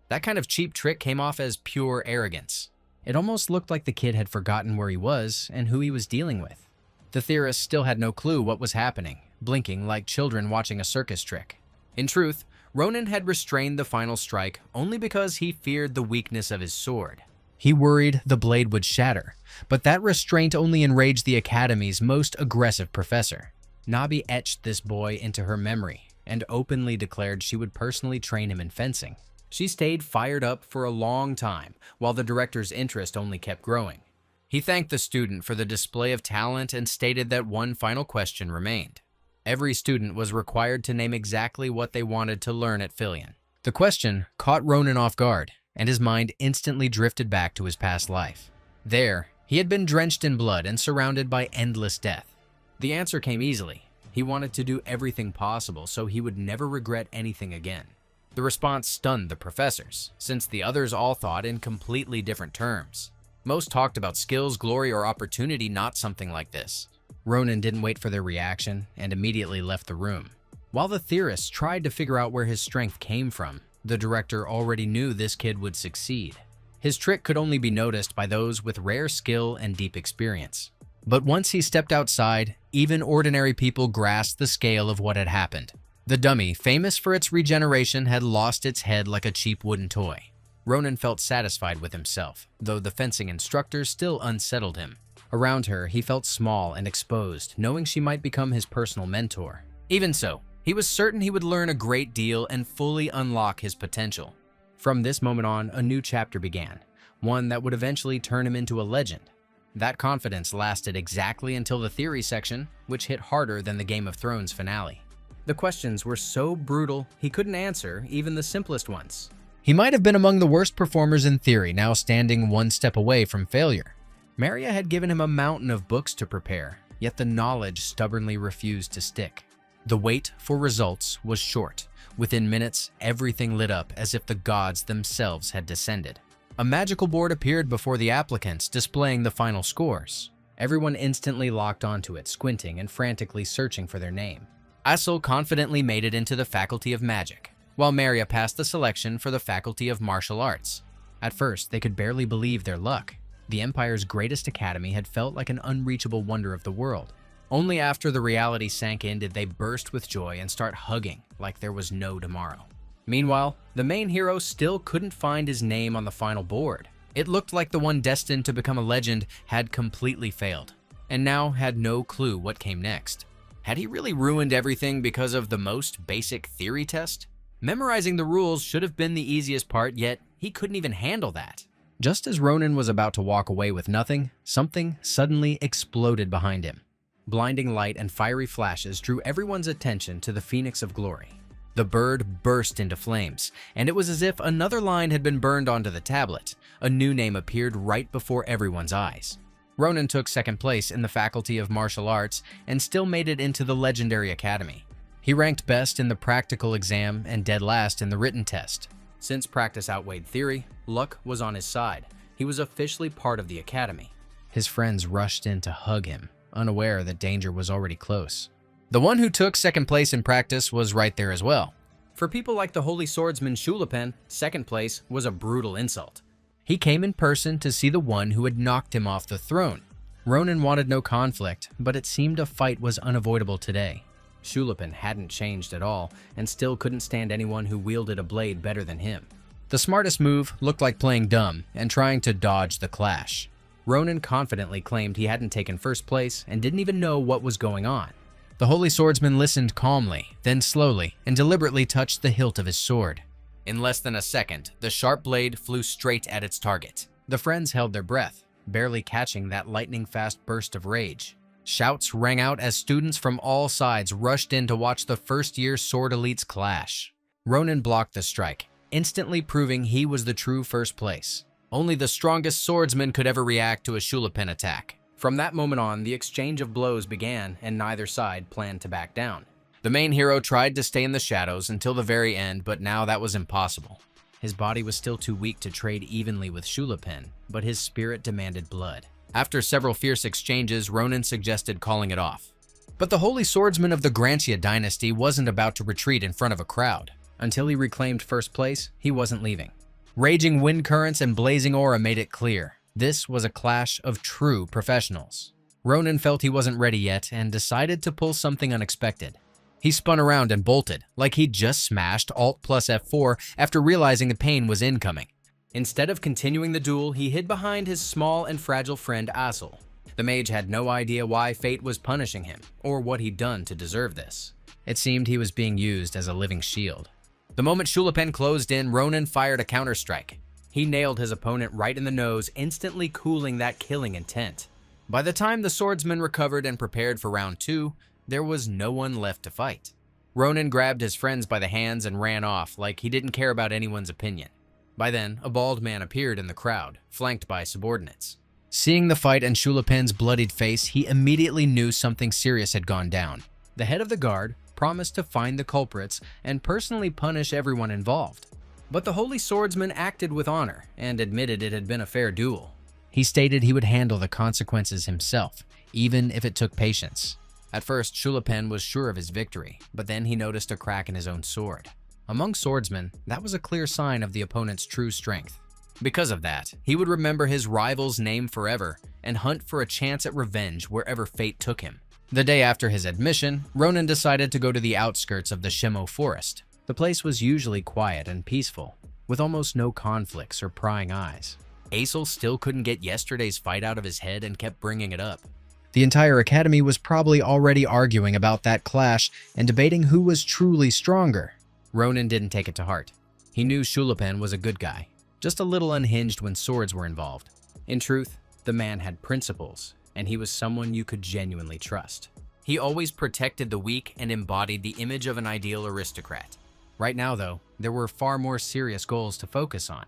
That kind of cheap trick came off as pure arrogance. It almost looked like the kid had forgotten where he was and who he was dealing with. The theorists still had no clue what was happening, blinking like children watching a circus trick. In truth, Ronan had restrained the final strike only because he feared the weakness of his sword. He worried the blade would shatter, but that restraint only enraged the Academy's most aggressive professor. Nabi etched this boy into her memory and openly declared she would personally train him in fencing. She stayed fired up for a long time, while the director's interest only kept growing. He thanked the student for the display of talent and stated that one final question remained. Every student was required to name exactly what they wanted to learn at Filion. The question caught Ronan off guard, and his mind instantly drifted back to his past life. There, he had been drenched in blood and surrounded by endless death. The answer came easily. He wanted to do everything possible so he would never regret anything again. The response stunned the professors, since the others all thought in completely different terms. Most talked about skills, glory, or opportunity, not something like this. Ronan didn't wait for their reaction and immediately left the room. While the theorists tried to figure out where his strength came from, the director already knew this kid would succeed. His trick could only be noticed by those with rare skill and deep experience. But once he stepped outside, even ordinary people grasped the scale of what had happened. The dummy, famous for its regeneration, had lost its head like a cheap wooden toy. Ronan felt satisfied with himself, though the fencing instructor still unsettled him. Around her, he felt small and exposed, knowing she might become his personal mentor. Even so, he was certain he would learn a great deal and fully unlock his potential. From this moment on, a new chapter began, one that would eventually turn him into a legend. That confidence lasted exactly until the theory section, which hit harder than the Game of Thrones finale. The questions were so brutal, he couldn't answer even the simplest ones. He might have been among the worst performers in theory, now standing one step away from failure. Maria had given him a mountain of books to prepare, yet the knowledge stubbornly refused to stick. The wait for results was short. Within minutes, everything lit up as if the gods themselves had descended. A magical board appeared before the applicants, displaying the final scores. Everyone instantly locked onto it, squinting and frantically searching for their name. Assel confidently made it into the Faculty of Magic, while Maria passed the selection for the Faculty of Martial Arts. At first, they could barely believe their luck. The Empire's greatest academy had felt like an unreachable wonder of the world. Only after the reality sank in did they burst with joy and start hugging like there was no tomorrow. Meanwhile, the main hero still couldn't find his name on the final board. It looked like the one destined to become a legend had completely failed, and now had no clue what came next. Had he really ruined everything because of the most basic theory test? Memorizing the rules should have been the easiest part, yet he couldn't even handle that. Just as Ronan was about to walk away with nothing, something suddenly exploded behind him. Blinding light and fiery flashes drew everyone's attention to the Phoenix of Glory. The bird burst into flames, and it was as if another line had been burned onto the tablet. A new name appeared right before everyone's eyes. Ronan took second place in the Faculty of Martial Arts and still made it into the Legendary Academy. He ranked best in the practical exam and dead last in the written test. Since practice outweighed theory, luck was on his side. He was officially part of the academy. His friends rushed in to hug him, unaware that danger was already close. The one who took second place in practice was right there as well. For people like the holy swordsman Schulipin, second place was a brutal insult. He came in person to see the one who had knocked him off the throne. Ronan wanted no conflict, but it seemed a fight was unavoidable today. Schulipin hadn't changed at all, and still couldn't stand anyone who wielded a blade better than him. The smartest move looked like playing dumb and trying to dodge the clash. Ronan confidently claimed he hadn't taken first place and didn't even know what was going on. The holy swordsman listened calmly, then slowly and deliberately touched the hilt of his sword. In less than a second, the sharp blade flew straight at its target. The friends held their breath, barely catching that lightning-fast burst of rage. Shouts rang out as students from all sides rushed in to watch the first-year sword elites clash. Ronan blocked the strike, instantly proving he was the true first place. Only the strongest swordsman could ever react to a Schulipin attack. From that moment on, the exchange of blows began, and neither side planned to back down. The main hero tried to stay in the shadows until the very end, but now that was impossible. His body was still too weak to trade evenly with Schulipin, but his spirit demanded blood. After several fierce exchanges, Ronan suggested calling it off. But the holy swordsman of the Grantia dynasty wasn't about to retreat in front of a crowd. Until he reclaimed first place, he wasn't leaving. Raging wind currents and blazing aura made it clear. This was a clash of true professionals. Ronan felt he wasn't ready yet and decided to pull something unexpected. He spun around and bolted, like he'd just smashed Alt plus F4 after realizing the pain was incoming. Instead of continuing the duel, he hid behind his small and fragile friend Assel. The mage had no idea why fate was punishing him, or what he'd done to deserve this. It seemed he was being used as a living shield. The moment Schulipin closed in, Ronan fired a counter-strike. He nailed his opponent right in the nose, instantly cooling that killing intent. By the time the swordsman recovered and prepared for round 2, there was no one left to fight. Ronan grabbed his friends by the hands and ran off like he didn't care about anyone's opinion. By then, a bald man appeared in the crowd, flanked by subordinates. Seeing the fight and Schulipin's bloodied face, he immediately knew something serious had gone down. The head of the guard promised to find the culprits and personally punish everyone involved. But the holy swordsman acted with honor and admitted it had been a fair duel. He stated he would handle the consequences himself, even if it took patience. At first, Schulipin was sure of his victory, but then he noticed a crack in his own sword. Among swordsmen, that was a clear sign of the opponent's true strength. Because of that, he would remember his rival's name forever and hunt for a chance at revenge wherever fate took him. The day after his admission, Ronan decided to go to the outskirts of the Shimo forest. The place was usually quiet and peaceful, with almost no conflicts or prying eyes. Aesel still couldn't get yesterday's fight out of his head and kept bringing it up. The entire academy was probably already arguing about that clash and debating who was truly stronger. Ronan didn't take it to heart. He knew Schulipin was a good guy, just a little unhinged when swords were involved. In truth, the man had principles, and he was someone you could genuinely trust. He always protected the weak and embodied the image of an ideal aristocrat. Right now, though, there were far more serious goals to focus on.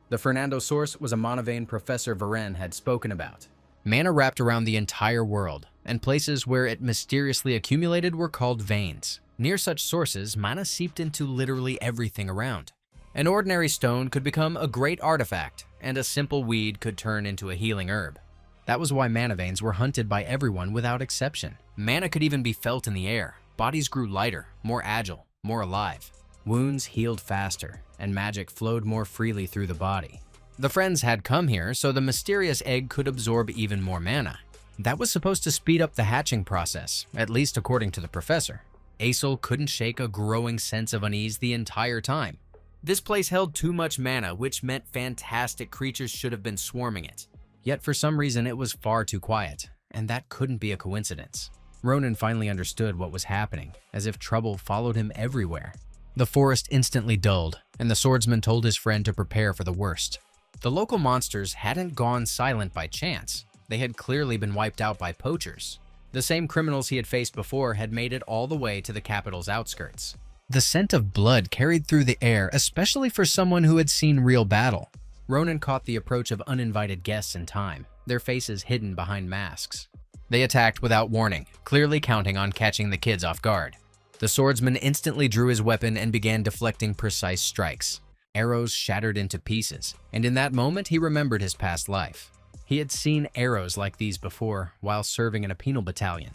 The Fernando source was a mana vein Professor Varen had spoken about. Mana wrapped around the entire world, and places where it mysteriously accumulated were called veins. Near such sources, mana seeped into literally everything around. An ordinary stone could become a great artifact, and a simple weed could turn into a healing herb. That was why mana veins were hunted by everyone without exception. Mana could even be felt in the air. Bodies grew lighter, more agile, more alive. Wounds healed faster, and magic flowed more freely through the body. The friends had come here so the mysterious egg could absorb even more mana. That was supposed to speed up the hatching process, at least according to the professor. Aesel couldn't shake a growing sense of unease the entire time. This place held too much mana, which meant fantastic creatures should have been swarming it. Yet for some reason it was far too quiet, and that couldn't be a coincidence. Ronan finally understood what was happening, as if trouble followed him everywhere. The forest instantly dulled, and the swordsman told his friend to prepare for the worst. The local monsters hadn't gone silent by chance. They had clearly been wiped out by poachers. The same criminals he had faced before had made it all the way to the capital's outskirts. The scent of blood carried through the air, especially for someone who had seen real battle. Ronan caught the approach of uninvited guests in time, their faces hidden behind masks. They attacked without warning, clearly counting on catching the kids off guard. The swordsman instantly drew his weapon and began deflecting precise strikes. Arrows shattered into pieces, and in that moment he remembered his past life. He had seen arrows like these before while serving in a penal battalion.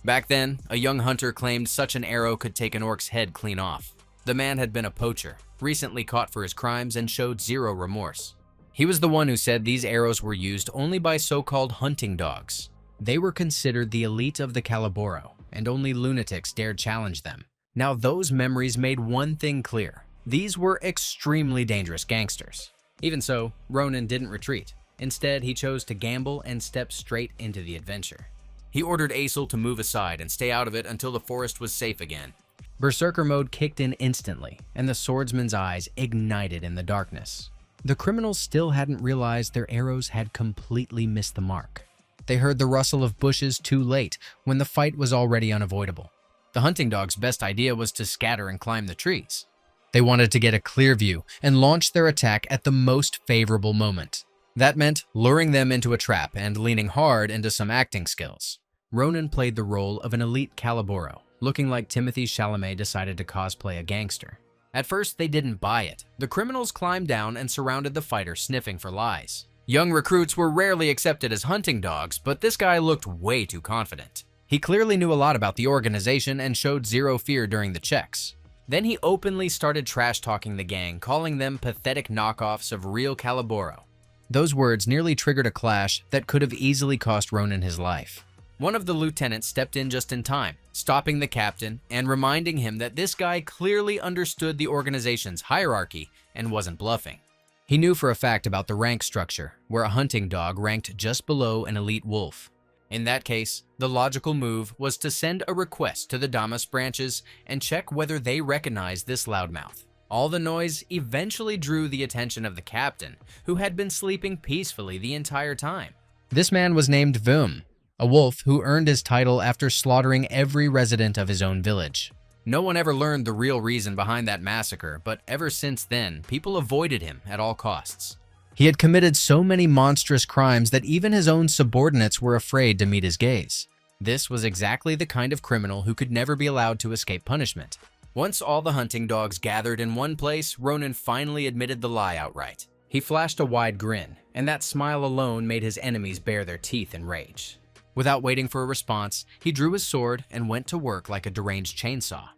Back then, a young hunter claimed such an arrow could take an orc's head clean off. The man had been a poacher, recently caught for his crimes, and showed zero remorse. He was the one who said these arrows were used only by so-called hunting dogs. They were considered the elite of the Calaboro, and only lunatics dared challenge them. Now those memories made one thing clear. These were extremely dangerous gangsters. Even so, Ronan didn't retreat. Instead, he chose to gamble and step straight into the adventure. He ordered Aesel to move aside and stay out of it until the forest was safe again. Berserker mode kicked in instantly, and the swordsman's eyes ignited in the darkness. The criminals still hadn't realized their arrows had completely missed the mark. They heard the rustle of bushes too late, when the fight was already unavoidable. The hunting dog's best idea was to scatter and climb the trees. They wanted to get a clear view and launch their attack at the most favorable moment. That meant luring them into a trap and leaning hard into some acting skills. Ronan played the role of an elite Calaboro, looking like Timothée Chalamet decided to cosplay a gangster. At first, they didn't buy it. The criminals climbed down and surrounded the fighter, sniffing for lies. Young recruits were rarely accepted as hunting dogs, but this guy looked way too confident. He clearly knew a lot about the organization and showed zero fear during the checks. Then he openly started trash-talking the gang, calling them pathetic knockoffs of real Calaboro. Those words nearly triggered a clash that could have easily cost Ronan his life. One of the lieutenants stepped in just in time, stopping the captain and reminding him that this guy clearly understood the organization's hierarchy and wasn't bluffing. He knew for a fact about the rank structure, where a hunting dog ranked just below an elite wolf. In that case, the logical move was to send a request to the Damas branches and check whether they recognized this loudmouth. All the noise eventually drew the attention of the captain, who had been sleeping peacefully the entire time. This man was named Vum, a wolf who earned his title after slaughtering every resident of his own village. No one ever learned the real reason behind that massacre, but ever since then, people avoided him at all costs. He had committed so many monstrous crimes that even his own subordinates were afraid to meet his gaze. This was exactly the kind of criminal who could never be allowed to escape punishment. Once all the hunting dogs gathered in one place, Ronan finally admitted the lie outright. He flashed a wide grin, and that smile alone made his enemies bare their teeth in rage. Without waiting for a response, he drew his sword and went to work like a deranged chainsaw.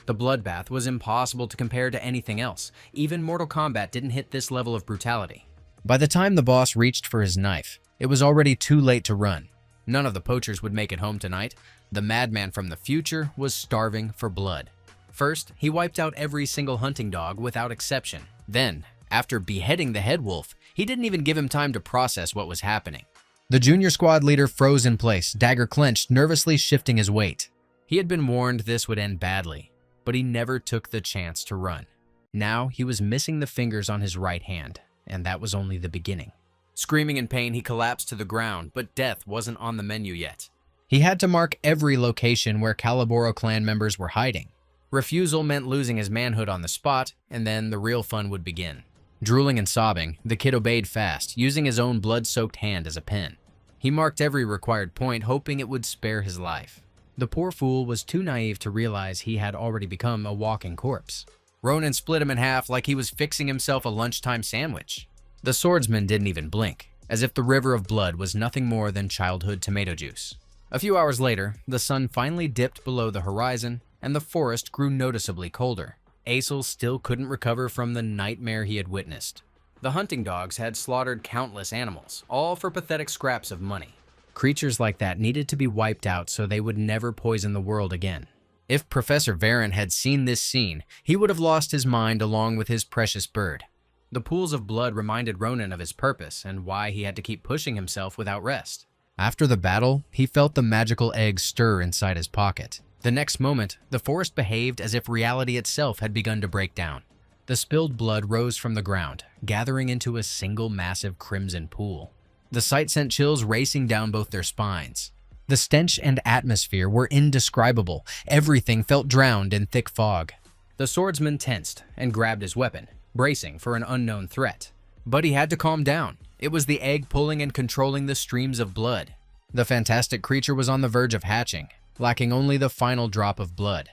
The bloodbath was impossible to compare to anything else. Even Mortal Kombat didn't hit this level of brutality. By the time the boss reached for his knife, it was already too late to run. None of the poachers would make it home tonight. The madman from the future was starving for blood. First, he wiped out every single hunting dog without exception. Then, after beheading the head wolf, he didn't even give him time to process what was happening. The junior squad leader froze in place, dagger clenched, nervously shifting his weight. He had been warned this would end badly, but he never took the chance to run. Now he was missing the fingers on his right hand, and that was only the beginning. Screaming in pain, he collapsed to the ground, but death wasn't on the menu yet. He had to mark every location where Calaboro clan members were hiding. Refusal meant losing his manhood on the spot, and then the real fun would begin. Drooling and sobbing, the kid obeyed fast, using his own blood-soaked hand as a pen. He marked every required point, hoping it would spare his life. The poor fool was too naive to realize he had already become a walking corpse. Ronan split him in half like he was fixing himself a lunchtime sandwich. The swordsman didn't even blink, as if the river of blood was nothing more than childhood tomato juice. A few hours later, the sun finally dipped below the horizon, and the forest grew noticeably colder. Aesel still couldn't recover from the nightmare he had witnessed. The hunting dogs had slaughtered countless animals, all for pathetic scraps of money. Creatures like that needed to be wiped out so they would never poison the world again. If Professor Varen had seen this scene, he would have lost his mind along with his precious bird. The pools of blood reminded Ronan of his purpose and why he had to keep pushing himself without rest. After the battle, he felt the magical egg stir inside his pocket. The next moment, the forest behaved as if reality itself had begun to break down. The spilled blood rose from the ground, gathering into a single massive crimson pool. The sight sent chills racing down both their spines. The stench and atmosphere were indescribable. Everything felt drowned in thick fog. The swordsman tensed and grabbed his weapon, bracing for an unknown threat. But he had to calm down. It was the egg pulling and controlling the streams of blood. The fantastic creature was on the verge of hatching, lacking only the final drop of blood.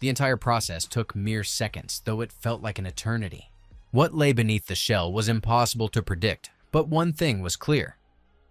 The entire process took mere seconds, though it felt like an eternity. What lay beneath the shell was impossible to predict, but one thing was clear.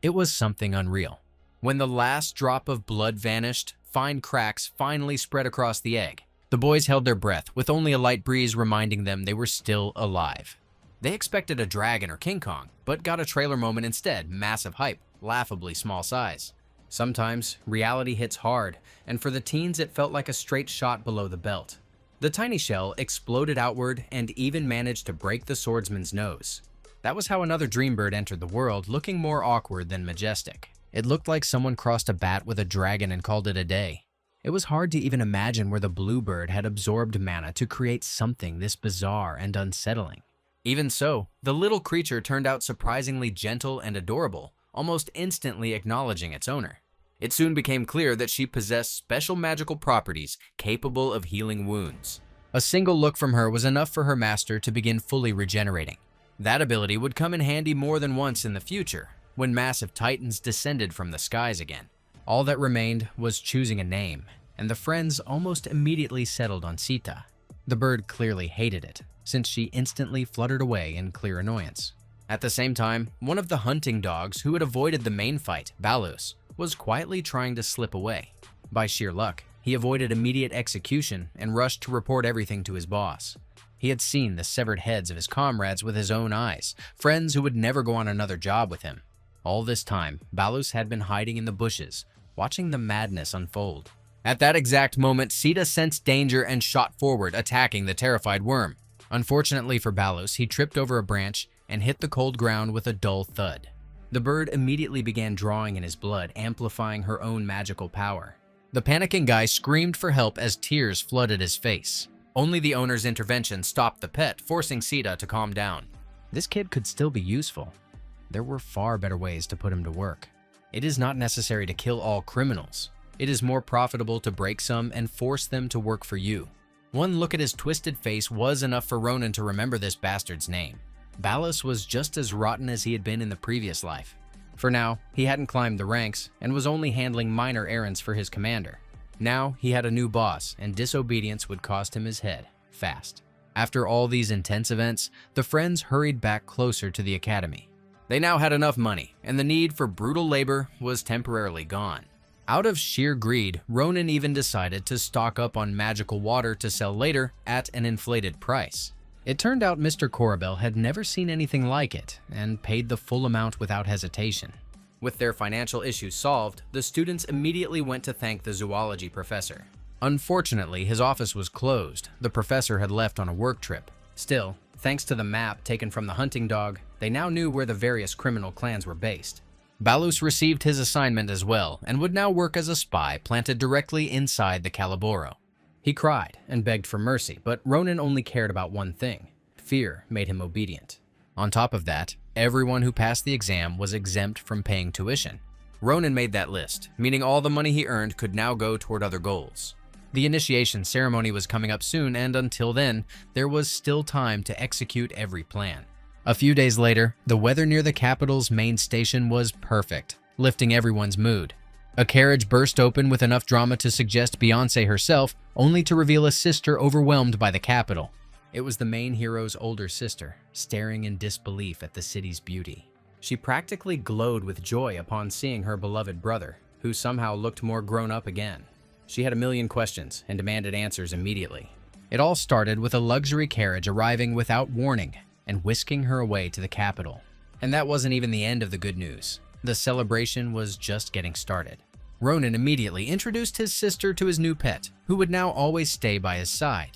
It was something unreal. When the last drop of blood vanished, fine cracks finally spread across the egg. The boys held their breath, with only a light breeze reminding them they were still alive. They expected a dragon or King Kong, but got a trailer moment instead, massive hype, laughably small size. Sometimes, reality hits hard, and for the teens it felt like a straight shot below the belt. The tiny shell exploded outward and even managed to break the swordsman's nose. That was how another dream bird entered the world, looking more awkward than majestic. It looked like someone crossed a bat with a dragon and called it a day. It was hard to even imagine where the bluebird had absorbed mana to create something this bizarre and unsettling. Even so, the little creature turned out surprisingly gentle and adorable, almost instantly acknowledging its owner. It soon became clear that she possessed special magical properties capable of healing wounds. A single look from her was enough for her master to begin fully regenerating. That ability would come in handy more than once in the future, when massive titans descended from the skies again. All that remained was choosing a name, and the friends almost immediately settled on Sita. The bird clearly hated it, since she instantly fluttered away in clear annoyance. At the same time, one of the hunting dogs who had avoided the main fight, Balus, was quietly trying to slip away. By sheer luck, he avoided immediate execution and rushed to report everything to his boss. He had seen the severed heads of his comrades with his own eyes, friends who would never go on another job with him. All this time, Balus had been hiding in the bushes, watching the madness unfold. At that exact moment, Sita sensed danger and shot forward, attacking the terrified worm. Unfortunately for Balus, he tripped over a branch and hit the cold ground with a dull thud. The bird immediately began drawing in his blood, amplifying her own magical power. The panicking guy screamed for help as tears flooded his face. Only the owner's intervention stopped the pet, forcing Sita to calm down. This kid could still be useful. There were far better ways to put him to work. It is not necessary to kill all criminals. It is more profitable to break some and force them to work for you. One look at his twisted face was enough for Ronan to remember this bastard's name. Ballas was just as rotten as he had been in the previous life. For now, he hadn't climbed the ranks and was only handling minor errands for his commander. Now he had a new boss, and disobedience would cost him his head, fast. After all these intense events, the friends hurried back closer to the academy. They now had enough money, and the need for brutal labor was temporarily gone. Out of sheer greed, Ronan even decided to stock up on magical water to sell later at an inflated price. It turned out Mr. Corabel had never seen anything like it and paid the full amount without hesitation. With their financial issues solved, the students immediately went to thank the zoology professor. Unfortunately, his office was closed. The professor had left on a work trip. Still, thanks to the map taken from the hunting dog, they now knew where the various criminal clans were based. Balus received his assignment as well and would now work as a spy planted directly inside the Calaboro. He cried and begged for mercy, but Ronan only cared about one thing. Fear made him obedient. On top of that, everyone who passed the exam was exempt from paying tuition. Ronan made that list, meaning all the money he earned could now go toward other goals. The initiation ceremony was coming up soon, and until then, there was still time to execute every plan. A few days later, the weather near the capital's main station was perfect, lifting everyone's mood. A carriage burst open with enough drama to suggest Beyoncé herself, only to reveal a sister overwhelmed by the capital. It was the main hero's older sister, staring in disbelief at the city's beauty. She practically glowed with joy upon seeing her beloved brother, who somehow looked more grown up again. She had a million questions and demanded answers immediately. It all started with a luxury carriage arriving without warning and whisking her away to the capital. And that wasn't even the end of the good news. The celebration was just getting started. Ronan immediately introduced his sister to his new pet, who would now always stay by his side.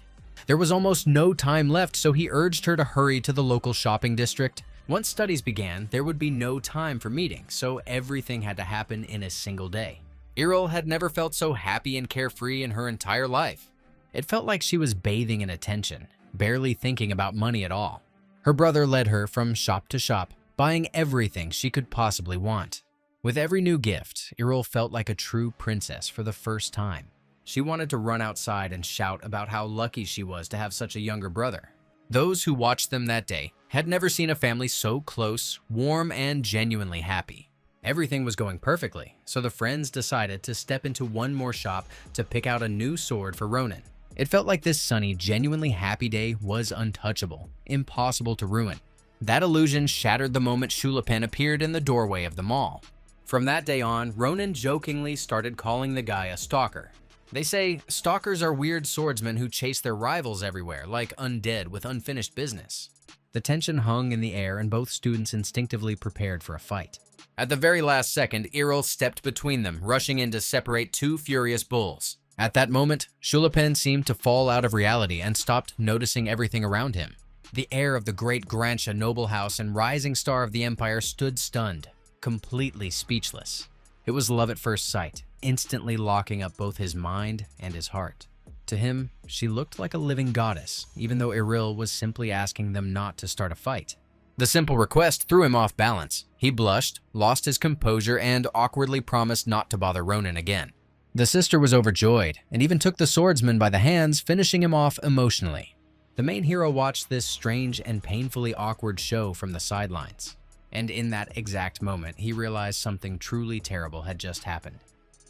There was almost no time left, so he urged her to hurry to the local shopping district. Once studies began, there would be no time for meetings, so everything had to happen in a single day. Errol had never felt so happy and carefree in her entire life. It felt like she was bathing in attention, barely thinking about money at all. Her brother led her from shop to shop, buying everything she could possibly want. With every new gift, Errol felt like a true princess for the first time. She wanted to run outside and shout about how lucky she was to have such a younger brother. Those who watched them that day had never seen a family so close, warm, and genuinely happy. Everything was going perfectly, so the friends decided to step into one more shop to pick out a new sword for Ronan. It felt like this sunny, genuinely happy day was untouchable, impossible to ruin. That illusion shattered the moment Schulipin appeared in the doorway of the mall. From that day on, Ronan jokingly started calling the guy a stalker. They say stalkers are weird swordsmen who chase their rivals everywhere, like undead with unfinished business. The tension hung in the air and both students instinctively prepared for a fight. At the very last second, Errol stepped between them, rushing in to separate two furious bulls. At that moment, Schulipin seemed to fall out of reality and stopped noticing everything around him. The heir of the great Grantia noble house and rising star of the empire stood stunned, completely speechless. It was love at first sight, instantly locking up both his mind and his heart. To him, she looked like a living goddess, even though Errol was simply asking them not to start a fight. The simple request threw him off balance. He blushed, lost his composure, and awkwardly promised not to bother Ronan again. The sister was overjoyed, and even took the swordsman by the hands, finishing him off emotionally. The main hero watched this strange and painfully awkward show from the sidelines. And in that exact moment, he realized something truly terrible had just happened.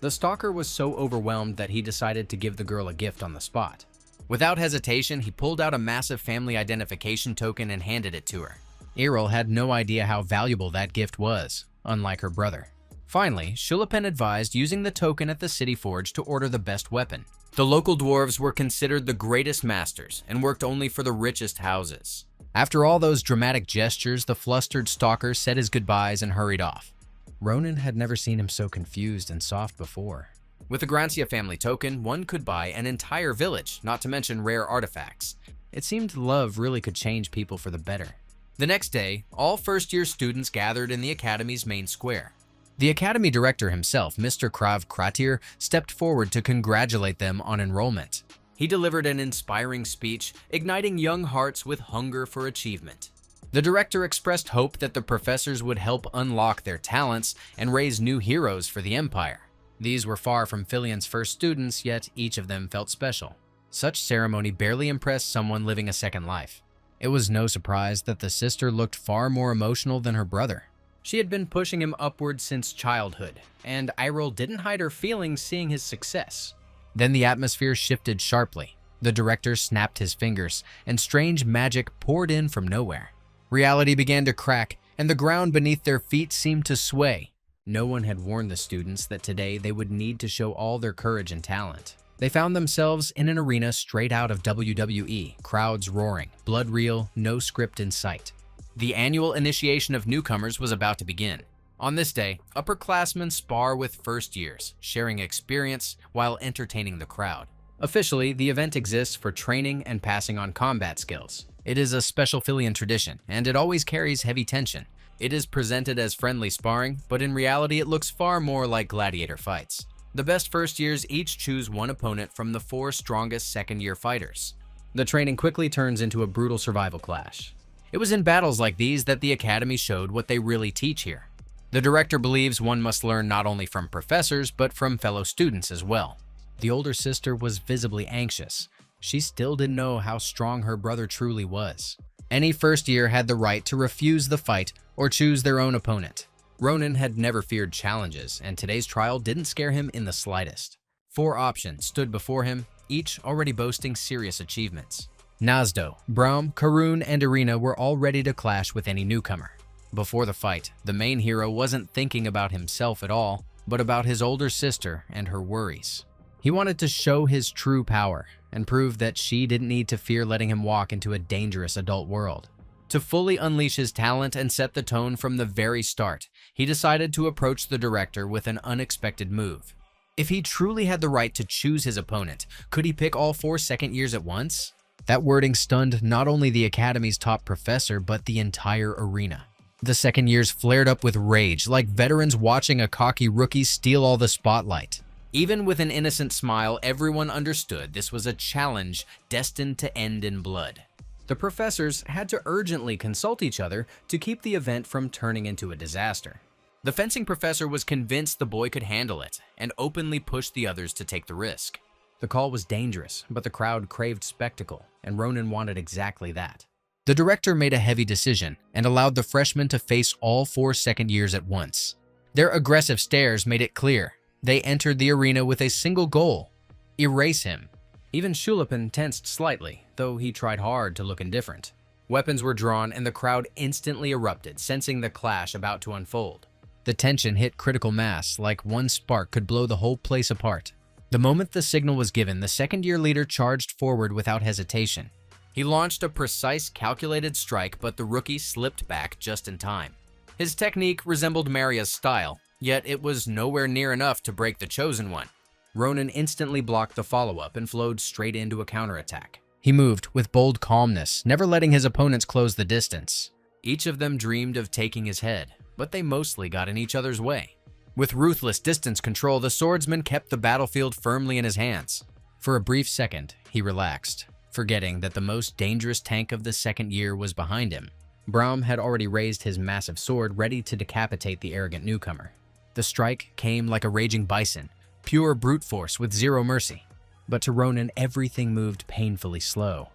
The stalker was so overwhelmed that he decided to give the girl a gift on the spot. Without hesitation, he pulled out a massive family identification token and handed it to her. Errol had no idea how valuable that gift was, unlike her brother. Finally, Schulipin advised using the token at the city forge to order the best weapon. The local dwarves were considered the greatest masters and worked only for the richest houses. After all those dramatic gestures, the flustered stalker said his goodbyes and hurried off. Ronan had never seen him so confused and soft before. With the Grantia family token, one could buy an entire village, not to mention rare artifacts. It seemed love really could change people for the better. The next day, all first-year students gathered in the academy's main square. The academy director himself, Mr. Krav Kratir, stepped forward to congratulate them on enrollment. He delivered an inspiring speech, igniting young hearts with hunger for achievement. The director expressed hope that the professors would help unlock their talents and raise new heroes for the Empire. These were far from Filian's first students, yet each of them felt special. Such ceremony barely impressed someone living a second life. It was no surprise that the sister looked far more emotional than her brother. She had been pushing him upward since childhood, and Iril didn't hide her feelings seeing his success. Then the atmosphere shifted sharply. The director snapped his fingers, and strange magic poured in from nowhere. Reality began to crack, and the ground beneath their feet seemed to sway. No one had warned the students that today they would need to show all their courage and talent. They found themselves in an arena straight out of WWE, crowds roaring, blood real, no script in sight. The annual initiation of newcomers was about to begin. On this day, upperclassmen spar with first years, sharing experience while entertaining the crowd. Officially, the event exists for training and passing on combat skills. It is a special Filian tradition, and it always carries heavy tension. It is presented as friendly sparring, but in reality it looks far more like gladiator fights. The best first years each choose one opponent from the 4 strongest second-year fighters. The training quickly turns into a brutal survival clash. It was in battles like these that the Academy showed what they really teach here. The director believes one must learn not only from professors, but from fellow students as well. The older sister was visibly anxious. She still didn't know how strong her brother truly was. Any first year had the right to refuse the fight or choose their own opponent. Ronan had never feared challenges, and today's trial didn't scare him in the slightest. 4 options stood before him, each already boasting serious achievements. Nazdo, Braum, Karun, and Irina were all ready to clash with any newcomer. Before the fight, the main hero wasn't thinking about himself at all, but about his older sister and her worries. He wanted to show his true power and prove that she didn't need to fear letting him walk into a dangerous adult world. To fully unleash his talent and set the tone from the very start, he decided to approach the director with an unexpected move. If he truly had the right to choose his opponent, could he pick all 4 second years at once? That wording stunned not only the Academy's top professor, but the entire arena. The second years flared up with rage, like veterans watching a cocky rookie steal all the spotlight. Even with an innocent smile, everyone understood this was a challenge destined to end in blood. The professors had to urgently consult each other to keep the event from turning into a disaster. The fencing professor was convinced the boy could handle it and openly pushed the others to take the risk. The call was dangerous, but the crowd craved spectacle, and Ronan wanted exactly that. The director made a heavy decision and allowed the freshmen to face all 4 second years at once. Their aggressive stares made it clear. They entered the arena with a single goal: erase him. Even Schulipin tensed slightly, though he tried hard to look indifferent. Weapons were drawn and the crowd instantly erupted, sensing the clash about to unfold. The tension hit critical mass, like one spark could blow the whole place apart. The moment the signal was given, the second-year leader charged forward without hesitation. He launched a precise, calculated strike, but the rookie slipped back just in time. His technique resembled Maria's style, yet it was nowhere near enough to break the chosen one. Ronan instantly blocked the follow-up and flowed straight into a counterattack. He moved with bold calmness, never letting his opponents close the distance. Each of them dreamed of taking his head, but they mostly got in each other's way. With ruthless distance control, the swordsman kept the battlefield firmly in his hands. For a brief second, he relaxed, forgetting that the most dangerous tank of the second year was behind him. Braum had already raised his massive sword, ready to decapitate the arrogant newcomer. The strike came like a raging bison, pure brute force with zero mercy. But to Ronan, everything moved painfully slow.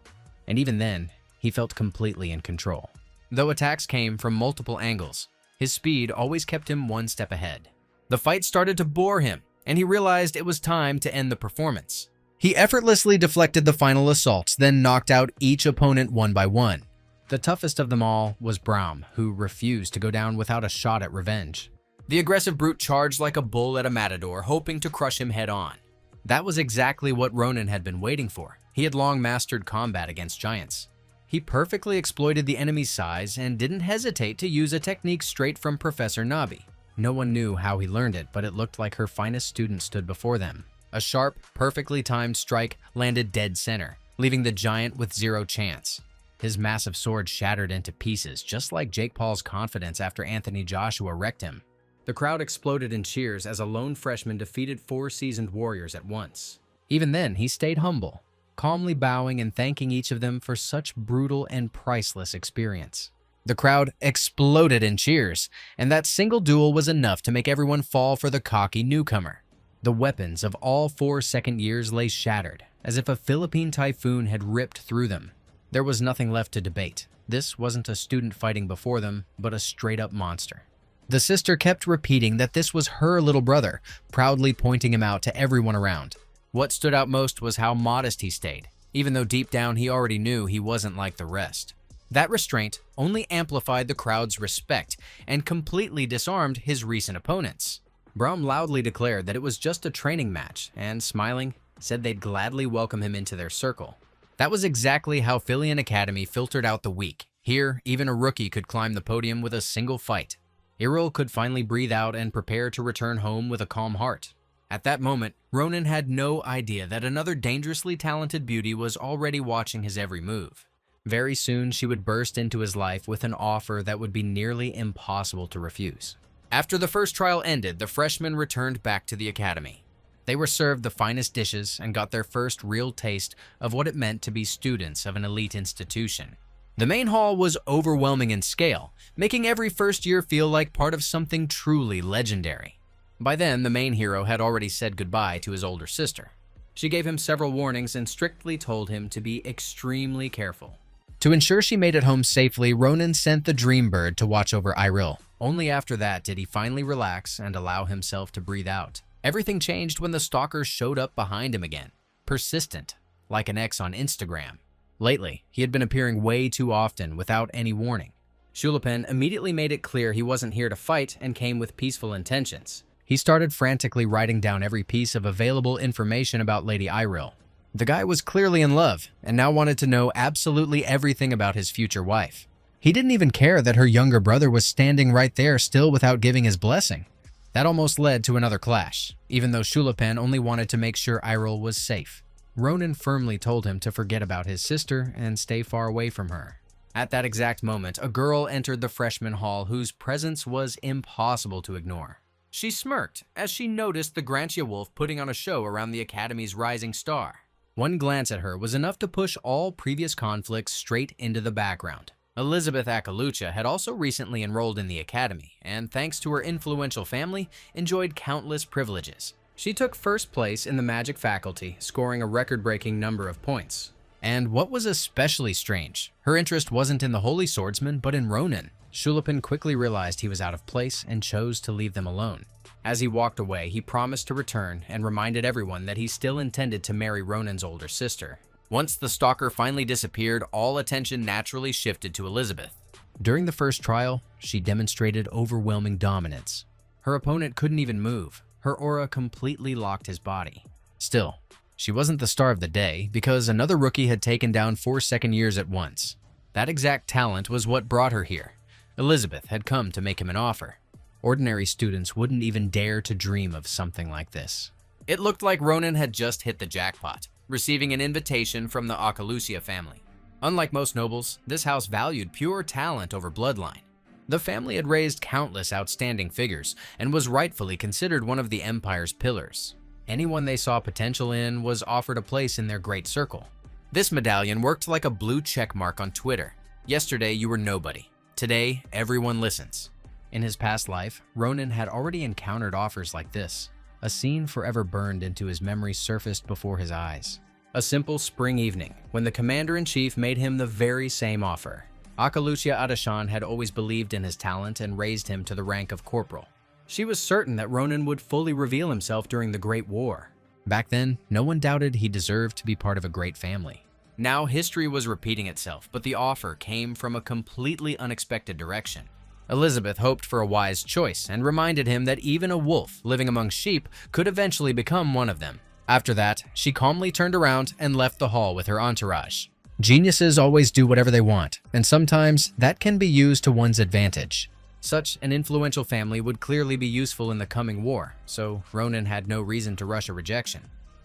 And even then, he felt completely in control. Though attacks came from multiple angles, his speed always kept him one step ahead. The fight started to bore him, and he realized it was time to end the performance. He effortlessly deflected the final assaults, then knocked out each opponent one by one. The toughest of them all was Braum, who refused to go down without a shot at revenge. The aggressive brute charged like a bull at a matador, hoping to crush him head-on. That was exactly what Ronan had been waiting for. He had long mastered combat against giants. He perfectly exploited the enemy's size and didn't hesitate to use a technique straight from Professor Nabi. No one knew how he learned it, but it looked like her finest student stood before them. A sharp, perfectly timed strike landed dead center, leaving the giant with zero chance. His massive sword shattered into pieces, just like Jake Paul's confidence after Anthony Joshua wrecked him. The crowd exploded in cheers as a lone freshman defeated 4 seasoned warriors at once. Even then, he stayed humble. calmly bowing and thanking each of them for such brutal and priceless experience. The crowd exploded in cheers, and that single duel was enough to make everyone fall for the cocky newcomer. The weapons of all 4 second years lay shattered, as if a Philippine typhoon had ripped through them. There was nothing left to debate. This wasn't a student fighting before them, but a straight-up monster. The sister kept repeating that this was her little brother, proudly pointing him out to everyone around. What stood out most was how modest he stayed, even though deep down he already knew he wasn't like the rest. That restraint only amplified the crowd's respect and completely disarmed his recent opponents. Brum loudly declared that it was just a training match and, smiling, said they'd gladly welcome him into their circle. That was exactly how Philian Academy filtered out the weak. Here, even a rookie could climb the podium with a single fight. Iril could finally breathe out and prepare to return home with a calm heart. At that moment, Ronan had no idea that another dangerously talented beauty was already watching his every move. Very soon, she would burst into his life with an offer that would be nearly impossible to refuse. After the first trial ended, the freshmen returned back to the academy. They were served the finest dishes and got their first real taste of what it meant to be students of an elite institution. The main hall was overwhelming in scale, making every first year feel like part of something truly legendary. By then, the main hero had already said goodbye to his older sister. She gave him several warnings and strictly told him to be extremely careful. To ensure she made it home safely, Ronan sent the dream bird to watch over Iril. Only after that did he finally relax and allow himself to breathe out. Everything changed when the stalker showed up behind him again, persistent, like an ex on Instagram. Lately, he had been appearing way too often without any warning. Schulipin immediately made it clear he wasn't here to fight and came with peaceful intentions. He started frantically writing down every piece of available information about Lady Iril. The guy was clearly in love and now wanted to know absolutely everything about his future wife. He didn't even care that her younger brother was standing right there still without giving his blessing. That almost led to another clash, even though Schulipin only wanted to make sure Iril was safe. Ronan firmly told him to forget about his sister and stay far away from her. At that exact moment, a girl entered the freshman hall whose presence was impossible to ignore. She smirked as she noticed the Grantia wolf putting on a show around the academy's rising star. One glance at her was enough to push all previous conflicts straight into the background. Elizabeth Akalucha had also recently enrolled in the academy, and thanks to her influential family, enjoyed countless privileges. She took first place in the magic faculty, scoring a record-breaking number of points. And what was especially strange, her interest wasn't in the Holy Swordsman, but in Ronan. Schulipin quickly realized he was out of place and chose to leave them alone. As he walked away, he promised to return and reminded everyone that he still intended to marry Ronan's older sister. Once the stalker finally disappeared, all attention naturally shifted to Elizabeth. During the first trial, she demonstrated overwhelming dominance. Her opponent couldn't even move. Her aura completely locked his body. Still, she wasn't the star of the day because another rookie had taken down 4 second years at once. That exact talent was what brought her here. Elizabeth had come to make him an offer. Ordinary students wouldn't even dare to dream of something like this. It looked like Ronan had just hit the jackpot, receiving an invitation from the Akalucia family. Unlike most nobles, this house valued pure talent over bloodline. The family had raised countless outstanding figures and was rightfully considered one of the empire's pillars. Anyone they saw potential in was offered a place in their great circle. This medallion worked like a blue check mark on Twitter. Yesterday, you were nobody. Today, everyone listens. In his past life, Ronan had already encountered offers like this. A scene forever burned into his memory surfaced before his eyes. A simple spring evening, when the commander-in-chief made him the very same offer. Akalucia Adashan had always believed in his talent and raised him to the rank of corporal. She was certain that Ronan would fully reveal himself during the Great War. Back then, no one doubted he deserved to be part of a great family. Now, history was repeating itself, but the offer came from a completely unexpected direction. Elizabeth hoped for a wise choice and reminded him that even a wolf living among sheep could eventually become one of them. After that, she calmly turned around and left the hall with her entourage. Geniuses always do whatever they want, and sometimes that can be used to one's advantage. Such an influential family would clearly be useful in the coming war, so Ronan had no reason to rush a rejection.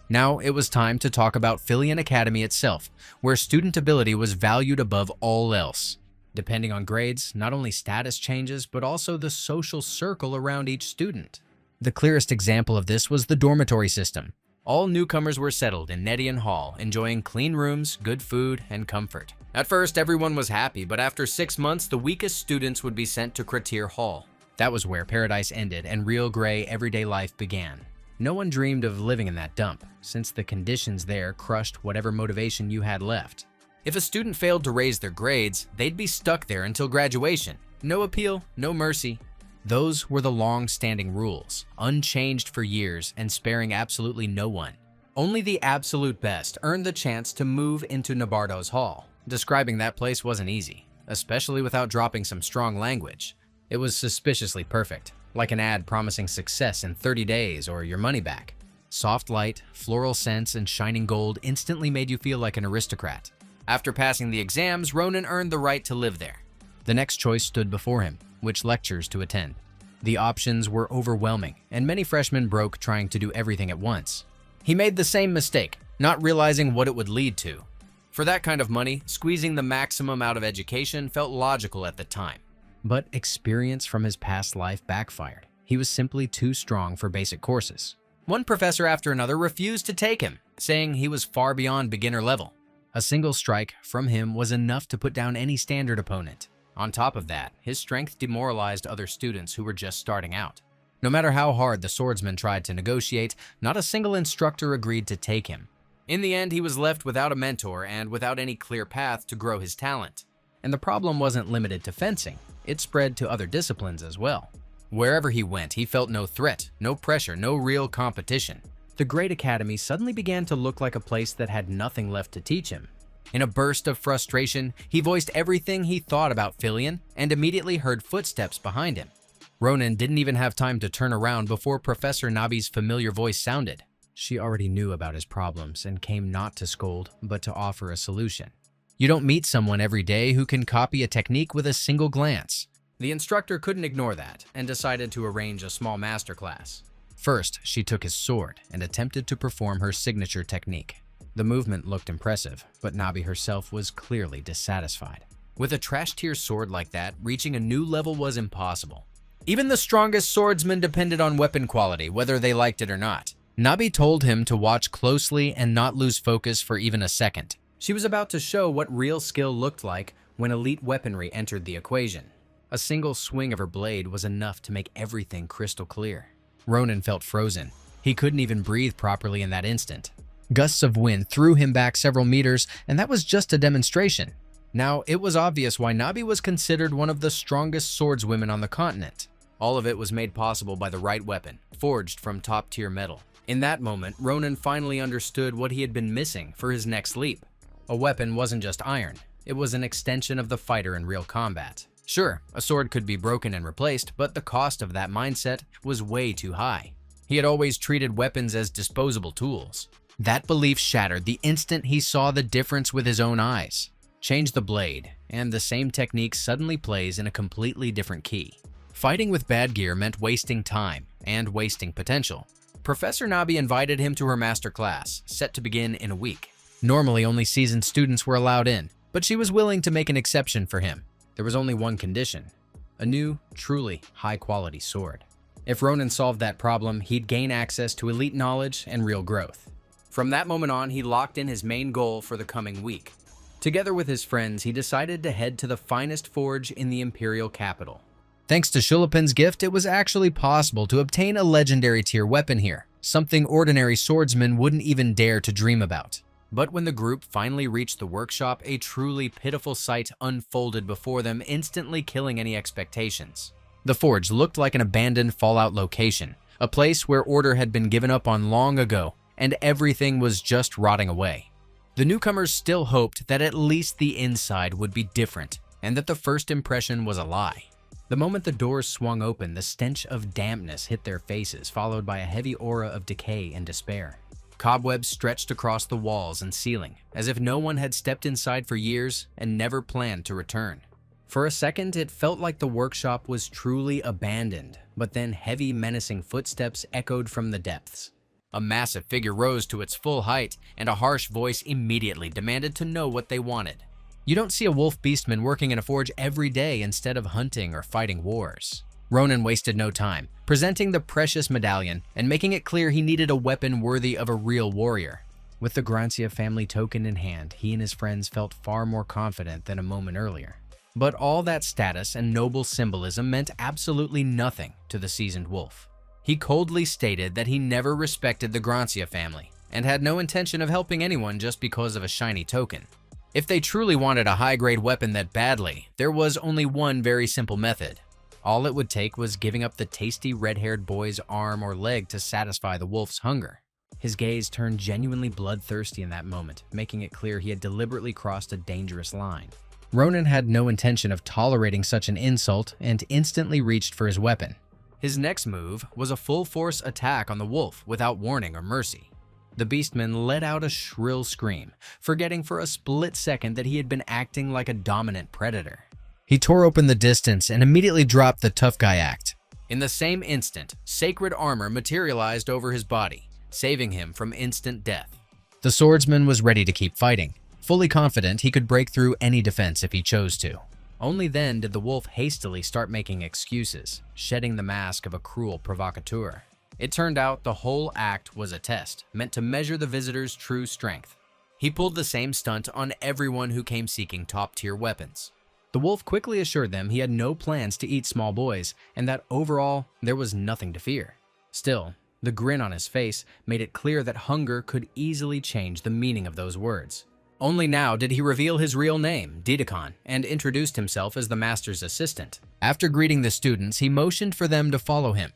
Now it was time to talk about Philian Academy itself, where student ability was valued above all else. Depending on grades, not only status changes, but also the social circle around each student. The clearest example of this was the dormitory system. All newcomers were settled in Nedian Hall, enjoying clean rooms, good food, and comfort. At first, everyone was happy, but after 6 months, the weakest students would be sent to Kratir Hall. That was where paradise ended and real gray everyday life began. No one dreamed of living in that dump, since the conditions there crushed whatever motivation you had left. If a student failed to raise their grades, they'd be stuck there until graduation. No appeal, no mercy. Those were the long-standing rules, unchanged for years and sparing absolutely no one. Only the absolute best earned the chance to move into Nabardo's Hall. Describing that place wasn't easy, especially without dropping some strong language. It was suspiciously perfect, like an ad promising success in 30 days or your money back. Soft light, floral scents, and shining gold instantly made you feel like an aristocrat. After passing the exams, Ronan earned the right to live there. The next choice stood before him, which lectures to attend. The options were overwhelming, and many freshmen broke trying to do everything at once. He made the same mistake, not realizing what it would lead to. For that kind of money, squeezing the maximum out of education felt logical at the time. But experience from his past life backfired. He was simply too strong for basic courses. One professor after another refused to take him, saying he was far beyond beginner level. A single strike from him was enough to put down any standard opponent. On top of that, his strength demoralized other students who were just starting out. No matter how hard the swordsman tried to negotiate, not a single instructor agreed to take him. In the end, he was left without a mentor and without any clear path to grow his talent. And the problem wasn't limited to fencing. It spread to other disciplines as well. Wherever he went, he felt no threat, no pressure, no real competition. The Great Academy suddenly began to look like a place that had nothing left to teach him. In a burst of frustration, he voiced everything he thought about Filion and immediately heard footsteps behind him. Ronan didn't even have time to turn around before Professor Nabi's familiar voice sounded. She already knew about his problems and came not to scold, but to offer a solution. You don't meet someone every day who can copy a technique with a single glance. The instructor couldn't ignore that and decided to arrange a small masterclass. First, she took his sword and attempted to perform her signature technique. The movement looked impressive, but Nabi herself was clearly dissatisfied. With a trash-tier sword like that, reaching a new level was impossible. Even the strongest swordsman depended on weapon quality, whether they liked it or not. Nabi told him to watch closely and not lose focus for even a second. She was about to show what real skill looked like when elite weaponry entered the equation. A single swing of her blade was enough to make everything crystal clear. Ronan felt frozen. He couldn't even breathe properly in that instant. Gusts of wind threw him back several meters, and that was just a demonstration. Now, it was obvious why Nabi was considered one of the strongest swordswomen on the continent. All of it was made possible by the right weapon, forged from top-tier metal. In that moment, Ronan finally understood what he had been missing for his next leap. A weapon wasn't just iron, it was an extension of the fighter in real combat. Sure, a sword could be broken and replaced, but the cost of that mindset was way too high. He had always treated weapons as disposable tools. That belief shattered the instant he saw the difference with his own eyes. Change the blade, and the same technique suddenly plays in a completely different key. Fighting with bad gear meant wasting time and wasting potential. Professor Nabi invited him to her master class, set to begin in a week. Normally, only seasoned students were allowed in, but she was willing to make an exception for him. There was only one condition: a new, truly high-quality sword. If Ronan solved that problem, he'd gain access to elite knowledge and real growth. From that moment on, he locked in his main goal for the coming week. Together with his friends, he decided to head to the finest forge in the Imperial capital. Thanks to Schulipin's gift, it was actually possible to obtain a legendary tier weapon here, something ordinary swordsmen wouldn't even dare to dream about. But when the group finally reached the workshop, a truly pitiful sight unfolded before them, instantly killing any expectations. The forge looked like an abandoned Fallout location, a place where order had been given up on long ago, and everything was just rotting away. The newcomers still hoped that at least the inside would be different, and that the first impression was a lie. The moment the doors swung open, the stench of dampness hit their faces, followed by a heavy aura of decay and despair. Cobwebs stretched across the walls and ceiling, as if no one had stepped inside for years and never planned to return. For a second, it felt like the workshop was truly abandoned, but then heavy, menacing footsteps echoed from the depths. A massive figure rose to its full height, and a harsh voice immediately demanded to know what they wanted. You don't see a wolf beastman working in a forge every day instead of hunting or fighting wars. Ronan wasted no time. presenting the precious medallion and making it clear he needed a weapon worthy of a real warrior. With the Grancia family token in hand, he and his friends felt far more confident than a moment earlier. But all that status and noble symbolism meant absolutely nothing to the seasoned wolf. He coldly stated that he never respected the Grancia family and had no intention of helping anyone just because of a shiny token. If they truly wanted a high-grade weapon that badly, there was only one very simple method. All it would take was giving up the tasty red-haired boy's arm or leg to satisfy the wolf's hunger. His gaze turned genuinely bloodthirsty in that moment, making it clear he had deliberately crossed a dangerous line. Ronan had no intention of tolerating such an insult and instantly reached for his weapon. His next move was a full-force attack on the wolf without warning or mercy. The beastman let out a shrill scream, forgetting for a split second that he had been acting like a dominant predator. He tore open the distance and immediately dropped the tough guy act. In the same instant, sacred armor materialized over his body, saving him from instant death. The swordsman was ready to keep fighting, fully confident he could break through any defense if he chose to. Only then did the wolf hastily start making excuses, shedding the mask of a cruel provocateur. It turned out the whole act was a test, meant to measure the visitor's true strength. He pulled the same stunt on everyone who came seeking top-tier weapons. The wolf quickly assured them he had no plans to eat small boys, and that overall, there was nothing to fear. Still, the grin on his face made it clear that hunger could easily change the meaning of those words. Only now did he reveal his real name, Didakon, and introduced himself as the master's assistant. After greeting the students, he motioned for them to follow him.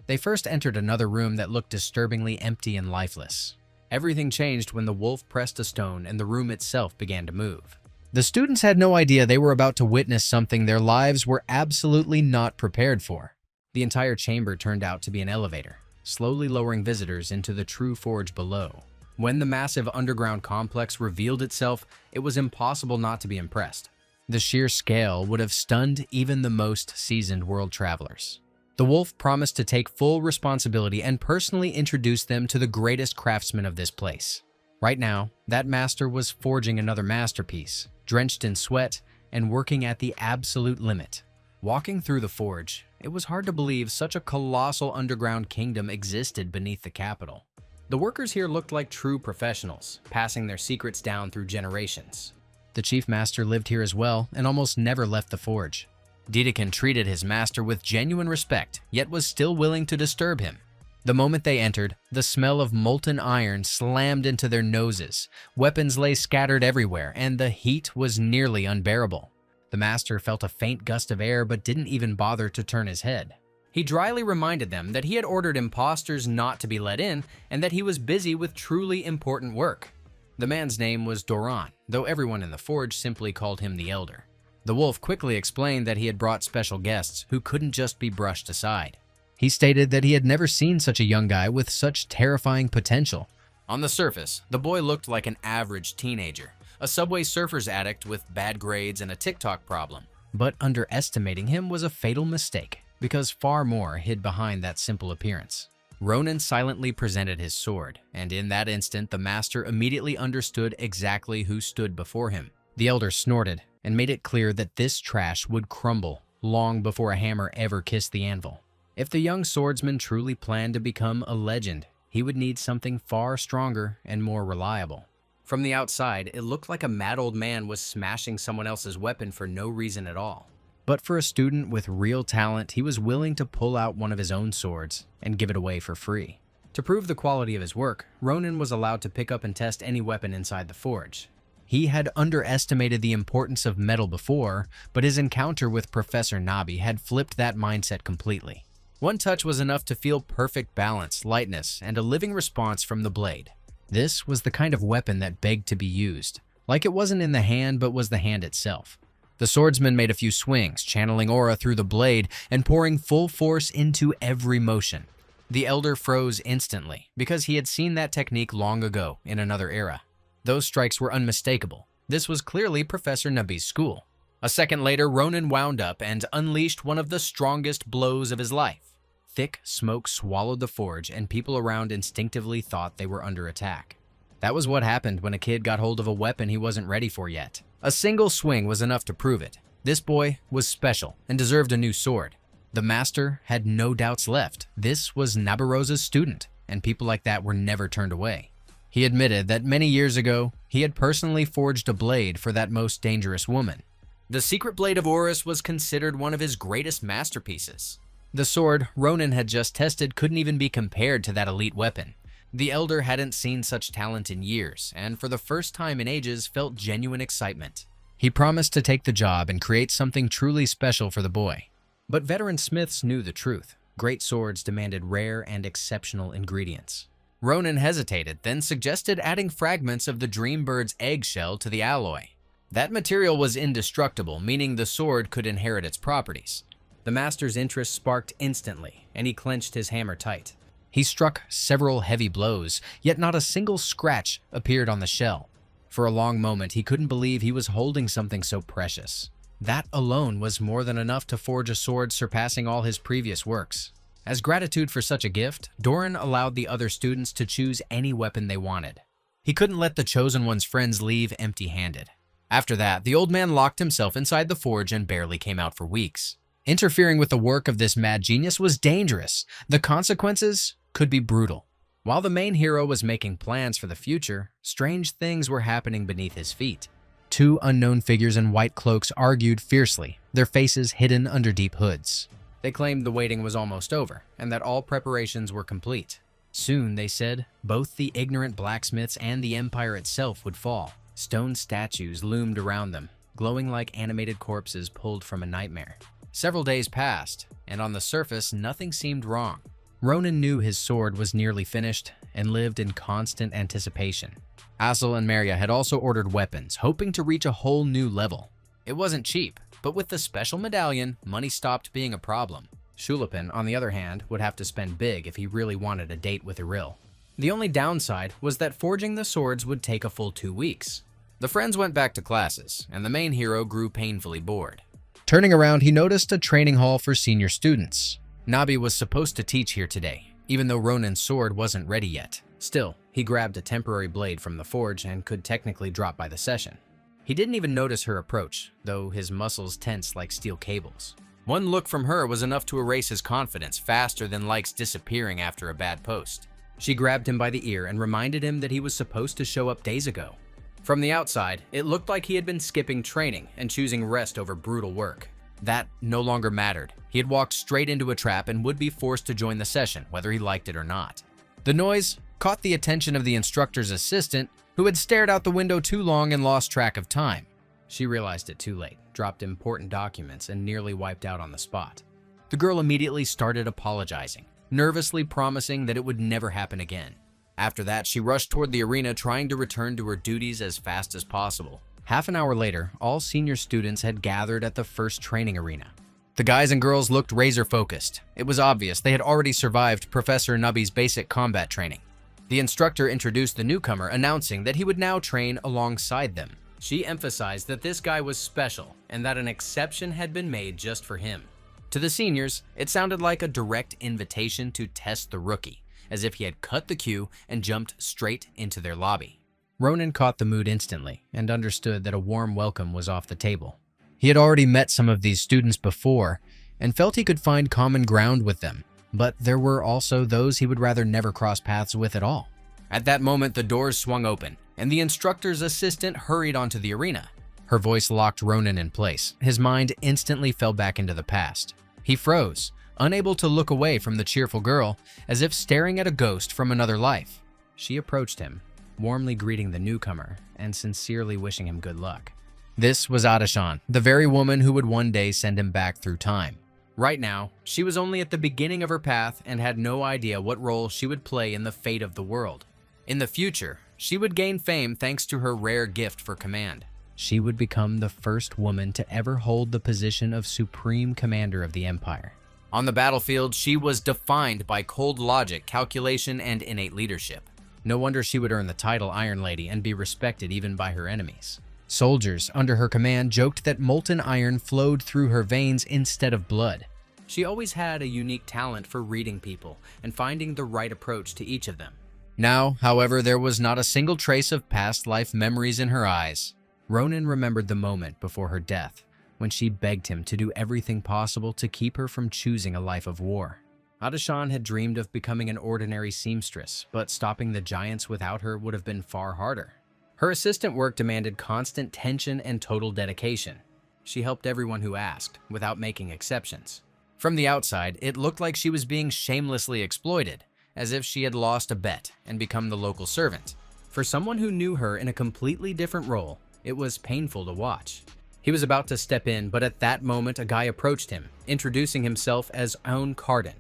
They first entered another room that looked disturbingly empty and lifeless. Everything changed when the wolf pressed a stone and the room itself began to move. The students had no idea they were about to witness something their lives were absolutely not prepared for. The entire chamber turned out to be an elevator, slowly lowering visitors into the true forge below. When the massive underground complex revealed itself, it was impossible not to be impressed. The sheer scale would have stunned even the most seasoned world travelers. The wolf promised to take full responsibility and personally introduce them to the greatest craftsman of this place. Right now, that master was forging another masterpiece, drenched in sweat and working at the absolute limit. Walking through the forge, it was hard to believe such a colossal underground kingdom existed beneath the capital. The workers here looked like true professionals, passing their secrets down through generations. The chief master lived here as well and almost never left the forge. Didakon treated his master with genuine respect, yet was still willing to disturb him. The moment they entered, the smell of molten iron slammed into their noses, weapons lay scattered everywhere, and the heat was nearly unbearable. The master felt a faint gust of air but didn't even bother to turn his head. He dryly reminded them that he had ordered imposters not to be let in and that he was busy with truly important work. The man's name was Doran, though everyone in the forge simply called him the Elder. The wolf quickly explained that he had brought special guests who couldn't just be brushed aside. He stated that he had never seen such a young guy with such terrifying potential. On the surface, the boy looked like an average teenager, a Subway Surfers addict with bad grades and a TikTok problem. But underestimating him was a fatal mistake, because far more hid behind that simple appearance. Ronan silently presented his sword, and in that instant the master immediately understood exactly who stood before him. The elder snorted and made it clear that this trash would crumble long before a hammer ever kissed the anvil. If the young swordsman truly planned to become a legend, he would need something far stronger and more reliable. From the outside, it looked like a mad old man was smashing someone else's weapon for no reason at all. But for a student with real talent, he was willing to pull out one of his own swords and give it away for free. To prove the quality of his work, Ronan was allowed to pick up and test any weapon inside the forge. He had underestimated the importance of metal before, but his encounter with Professor Nabi had flipped that mindset completely. One touch was enough to feel perfect balance, lightness, and a living response from the blade. This was the kind of weapon that begged to be used, like it wasn't in the hand but was the hand itself. The swordsman made a few swings, channeling aura through the blade and pouring full force into every motion. The elder froze instantly, because he had seen that technique long ago in another era. Those strikes were unmistakable. This was clearly Professor Nabi's school. A second later, Ronan wound up and unleashed one of the strongest blows of his life. Thick smoke swallowed the forge, and people around instinctively thought they were under attack. That was what happened when a kid got hold of a weapon he wasn't ready for yet. A single swing was enough to prove it. This boy was special and deserved a new sword. The master had no doubts left. This was Nabarosa's student, and people like that were never turned away. He admitted that many years ago, he had personally forged a blade for that most dangerous woman. The secret blade of Horus was considered one of his greatest masterpieces. The sword Ronan had just tested couldn't even be compared to that elite weapon. The elder hadn't seen such talent in years, and for the first time in ages felt genuine excitement. He promised to take the job and create something truly special for the boy. But veteran smiths knew the truth. Great swords demanded rare and exceptional ingredients. Ronan hesitated, then suggested adding fragments of the dream bird's eggshell to the alloy. That material was indestructible, meaning the sword could inherit its properties. The master's interest sparked instantly, and he clenched his hammer tight. He struck several heavy blows, yet not a single scratch appeared on the shell. For a long moment, he couldn't believe he was holding something so precious. That alone was more than enough to forge a sword surpassing all his previous works. As gratitude for such a gift, Doran allowed the other students to choose any weapon they wanted. He couldn't let the Chosen One's friends leave empty-handed. After that, the old man locked himself inside the forge and barely came out for weeks. Interfering with the work of this mad genius was dangerous. The consequences could be brutal. While the main hero was making plans for the future, strange things were happening beneath his feet. Two unknown figures in white cloaks argued fiercely, their faces hidden under deep hoods. They claimed the waiting was almost over, and that all preparations were complete. Soon, they said, both the ignorant blacksmiths and the Empire itself would fall. Stone statues loomed around them, glowing like animated corpses pulled from a nightmare. Several days passed, and on the surface, nothing seemed wrong. Ronan knew his sword was nearly finished and lived in constant anticipation. Assel and Maria had also ordered weapons, hoping to reach a whole new level. It wasn't cheap, but with the special medallion, money stopped being a problem. Schulipin, on the other hand, would have to spend big if he really wanted a date with Eril. The only downside was that forging the swords would take a full 2 weeks. The friends went back to classes, and the main hero grew painfully bored. Turning around, he noticed a training hall for senior students. Nabi was supposed to teach here today, even though Ronan's sword wasn't ready yet. Still, he grabbed a temporary blade from the forge and could technically drop by the session. He didn't even notice her approach, though his muscles tensed like steel cables. One look from her was enough to erase his confidence faster than likes disappearing after a bad post. She grabbed him by the ear and reminded him that he was supposed to show up days ago. From the outside, it looked like he had been skipping training and choosing rest over brutal work. That no longer mattered. He had walked straight into a trap and would be forced to join the session, whether he liked it or not. The noise caught the attention of the instructor's assistant, who had stared out the window too long and lost track of time. She realized it too late, dropped important documents, and nearly wiped out on the spot. The girl immediately started apologizing, nervously promising that it would never happen again. After that, she rushed toward the arena, trying to return to her duties as fast as possible. Half an hour later, all senior students had gathered at the first training arena. The guys and girls looked razor-focused. It was obvious they had already survived Professor Nubby's basic combat training. The instructor introduced the newcomer, announcing that he would now train alongside them. She emphasized that this guy was special and that an exception had been made just for him. To the seniors, it sounded like a direct invitation to test the rookie, as if he had cut the queue and jumped straight into their lobby. Ronan caught the mood instantly and understood that a warm welcome was off the table. He had already met some of these students before and felt he could find common ground with them, but there were also those he would rather never cross paths with at all. At that moment, the doors swung open, and the instructor's assistant hurried onto the arena. Her voice locked Ronan in place. His mind instantly fell back into the past. He froze, unable to look away from the cheerful girl, as if staring at a ghost from another life. She approached him, warmly greeting the newcomer and sincerely wishing him good luck. This was Adashan, the very woman who would one day send him back through time. Right now, she was only at the beginning of her path and had no idea what role she would play in the fate of the world. In the future, she would gain fame thanks to her rare gift for command. She would become the first woman to ever hold the position of Supreme Commander of the Empire. On the battlefield, she was defined by cold logic, calculation, and innate leadership. No wonder she would earn the title Iron Lady and be respected even by her enemies. Soldiers under her command joked that molten iron flowed through her veins instead of blood. She always had a unique talent for reading people and finding the right approach to each of them. Now, however, there was not a single trace of past life memories in her eyes. Ronan remembered the moment before her death, when she begged him to do everything possible to keep her from choosing a life of war. Adashan had dreamed of becoming an ordinary seamstress, but stopping the giants without her would have been far harder. Her assistant work demanded constant tension and total dedication. She helped everyone who asked, without making exceptions. From the outside, it looked like she was being shamelessly exploited, as if she had lost a bet and become the local servant. For someone who knew her in a completely different role, it was painful to watch. He was about to step in, but at that moment a guy approached him, introducing himself as Own Cardin.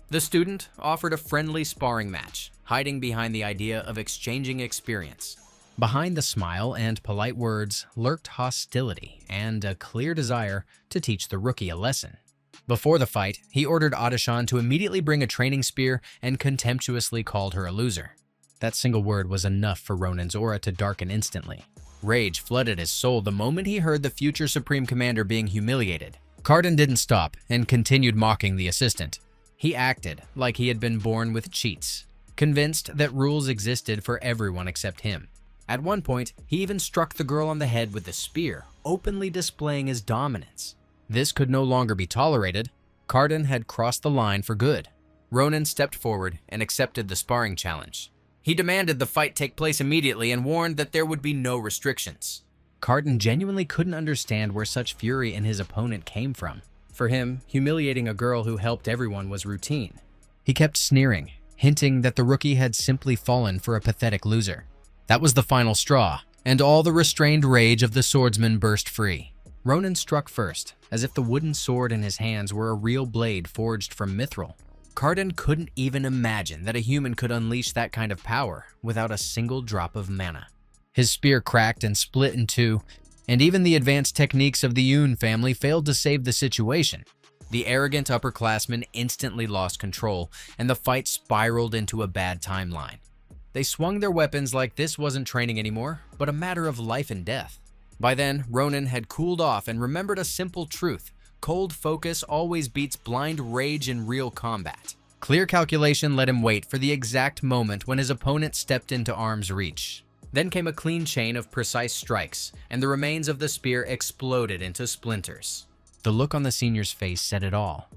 The student offered a friendly sparring match, hiding behind the idea of exchanging experience. Behind the smile and polite words lurked hostility and a clear desire to teach the rookie a lesson. Before the fight, he ordered Adashan to immediately bring a training spear and contemptuously called her a loser. That single word was enough for Ronan's aura to darken instantly. Rage flooded his soul the moment he heard the future Supreme Commander being humiliated. Cardin didn't stop and continued mocking the assistant. He acted like he had been born with cheats, convinced that rules existed for everyone except him. At one point, he even struck the girl on the head with the spear, openly displaying his dominance. This could no longer be tolerated. Cardin had crossed the line for good. Ronan stepped forward and accepted the sparring challenge. He demanded the fight take place immediately and warned that there would be no restrictions. Cardin genuinely couldn't understand where such fury in his opponent came from. For him, humiliating a girl who helped everyone was routine. He kept sneering, hinting that the rookie had simply fallen for a pathetic loser. That was the final straw, and all the restrained rage of the swordsman burst free. Ronan struck first, as if the wooden sword in his hands were a real blade forged from mithril. Cardin couldn't even imagine that a human could unleash that kind of power without a single drop of mana. His spear cracked and split in two, and even the advanced techniques of the Yoon family failed to save the situation. The arrogant upperclassmen instantly lost control, and the fight spiraled into a bad timeline. They swung their weapons like this wasn't training anymore, but a matter of life and death. By then, Ronan had cooled off and remembered a simple truth. Cold focus always beats blind rage in real combat. Clear calculation let him wait for the exact moment when his opponent stepped into arm's reach. Then came a clean chain of precise strikes, and the remains of the spear exploded into splinters. The look on the senior's face said it all.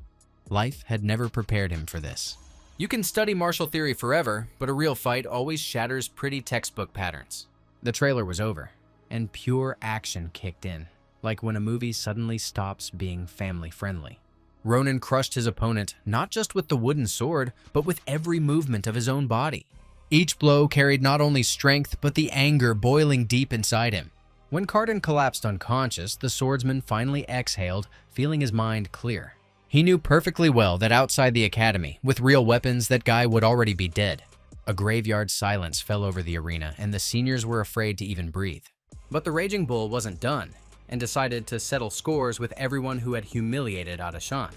Life had never prepared him for this. You can study martial theory forever, but a real fight always shatters pretty textbook patterns. The trailer was over, and pure action kicked in, like when a movie suddenly stops being family-friendly. Ronan crushed his opponent not just with the wooden sword, but with every movement of his own body. Each blow carried not only strength, but the anger boiling deep inside him. When Cardin collapsed unconscious, the swordsman finally exhaled, feeling his mind clear. He knew perfectly well that outside the academy, with real weapons, that guy would already be dead. A graveyard silence fell over the arena, and the seniors were afraid to even breathe. But the Raging Bull wasn't done, and decided to settle scores with everyone who had humiliated Adashan.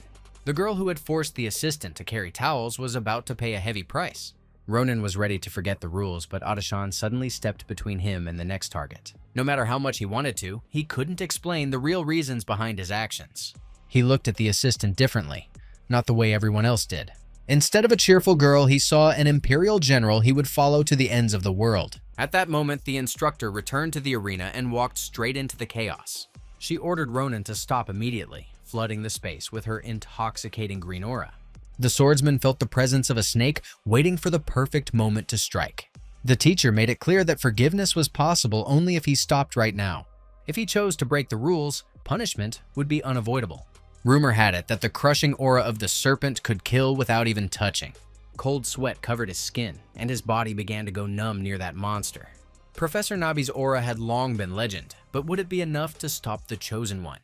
The girl who had forced the assistant to carry towels was about to pay a heavy price. Ronan was ready to forget the rules, but Adashan suddenly stepped between him and the next target. No matter how much he wanted to, he couldn't explain the real reasons behind his actions. He looked at the assistant differently, not the way everyone else did. Instead of a cheerful girl, he saw an imperial general he would follow to the ends of the world. At that moment, the instructor returned to the arena and walked straight into the chaos. She ordered Ronan to stop immediately, flooding the space with her intoxicating green aura. The swordsman felt the presence of a snake waiting for the perfect moment to strike. The teacher made it clear that forgiveness was possible only if he stopped right now. If he chose to break the rules, punishment would be unavoidable. Rumor had it that the crushing aura of the serpent could kill without even touching. Cold sweat covered his skin, and his body began to go numb near that monster. Professor Nabi's aura had long been legend, but would it be enough to stop the Chosen One?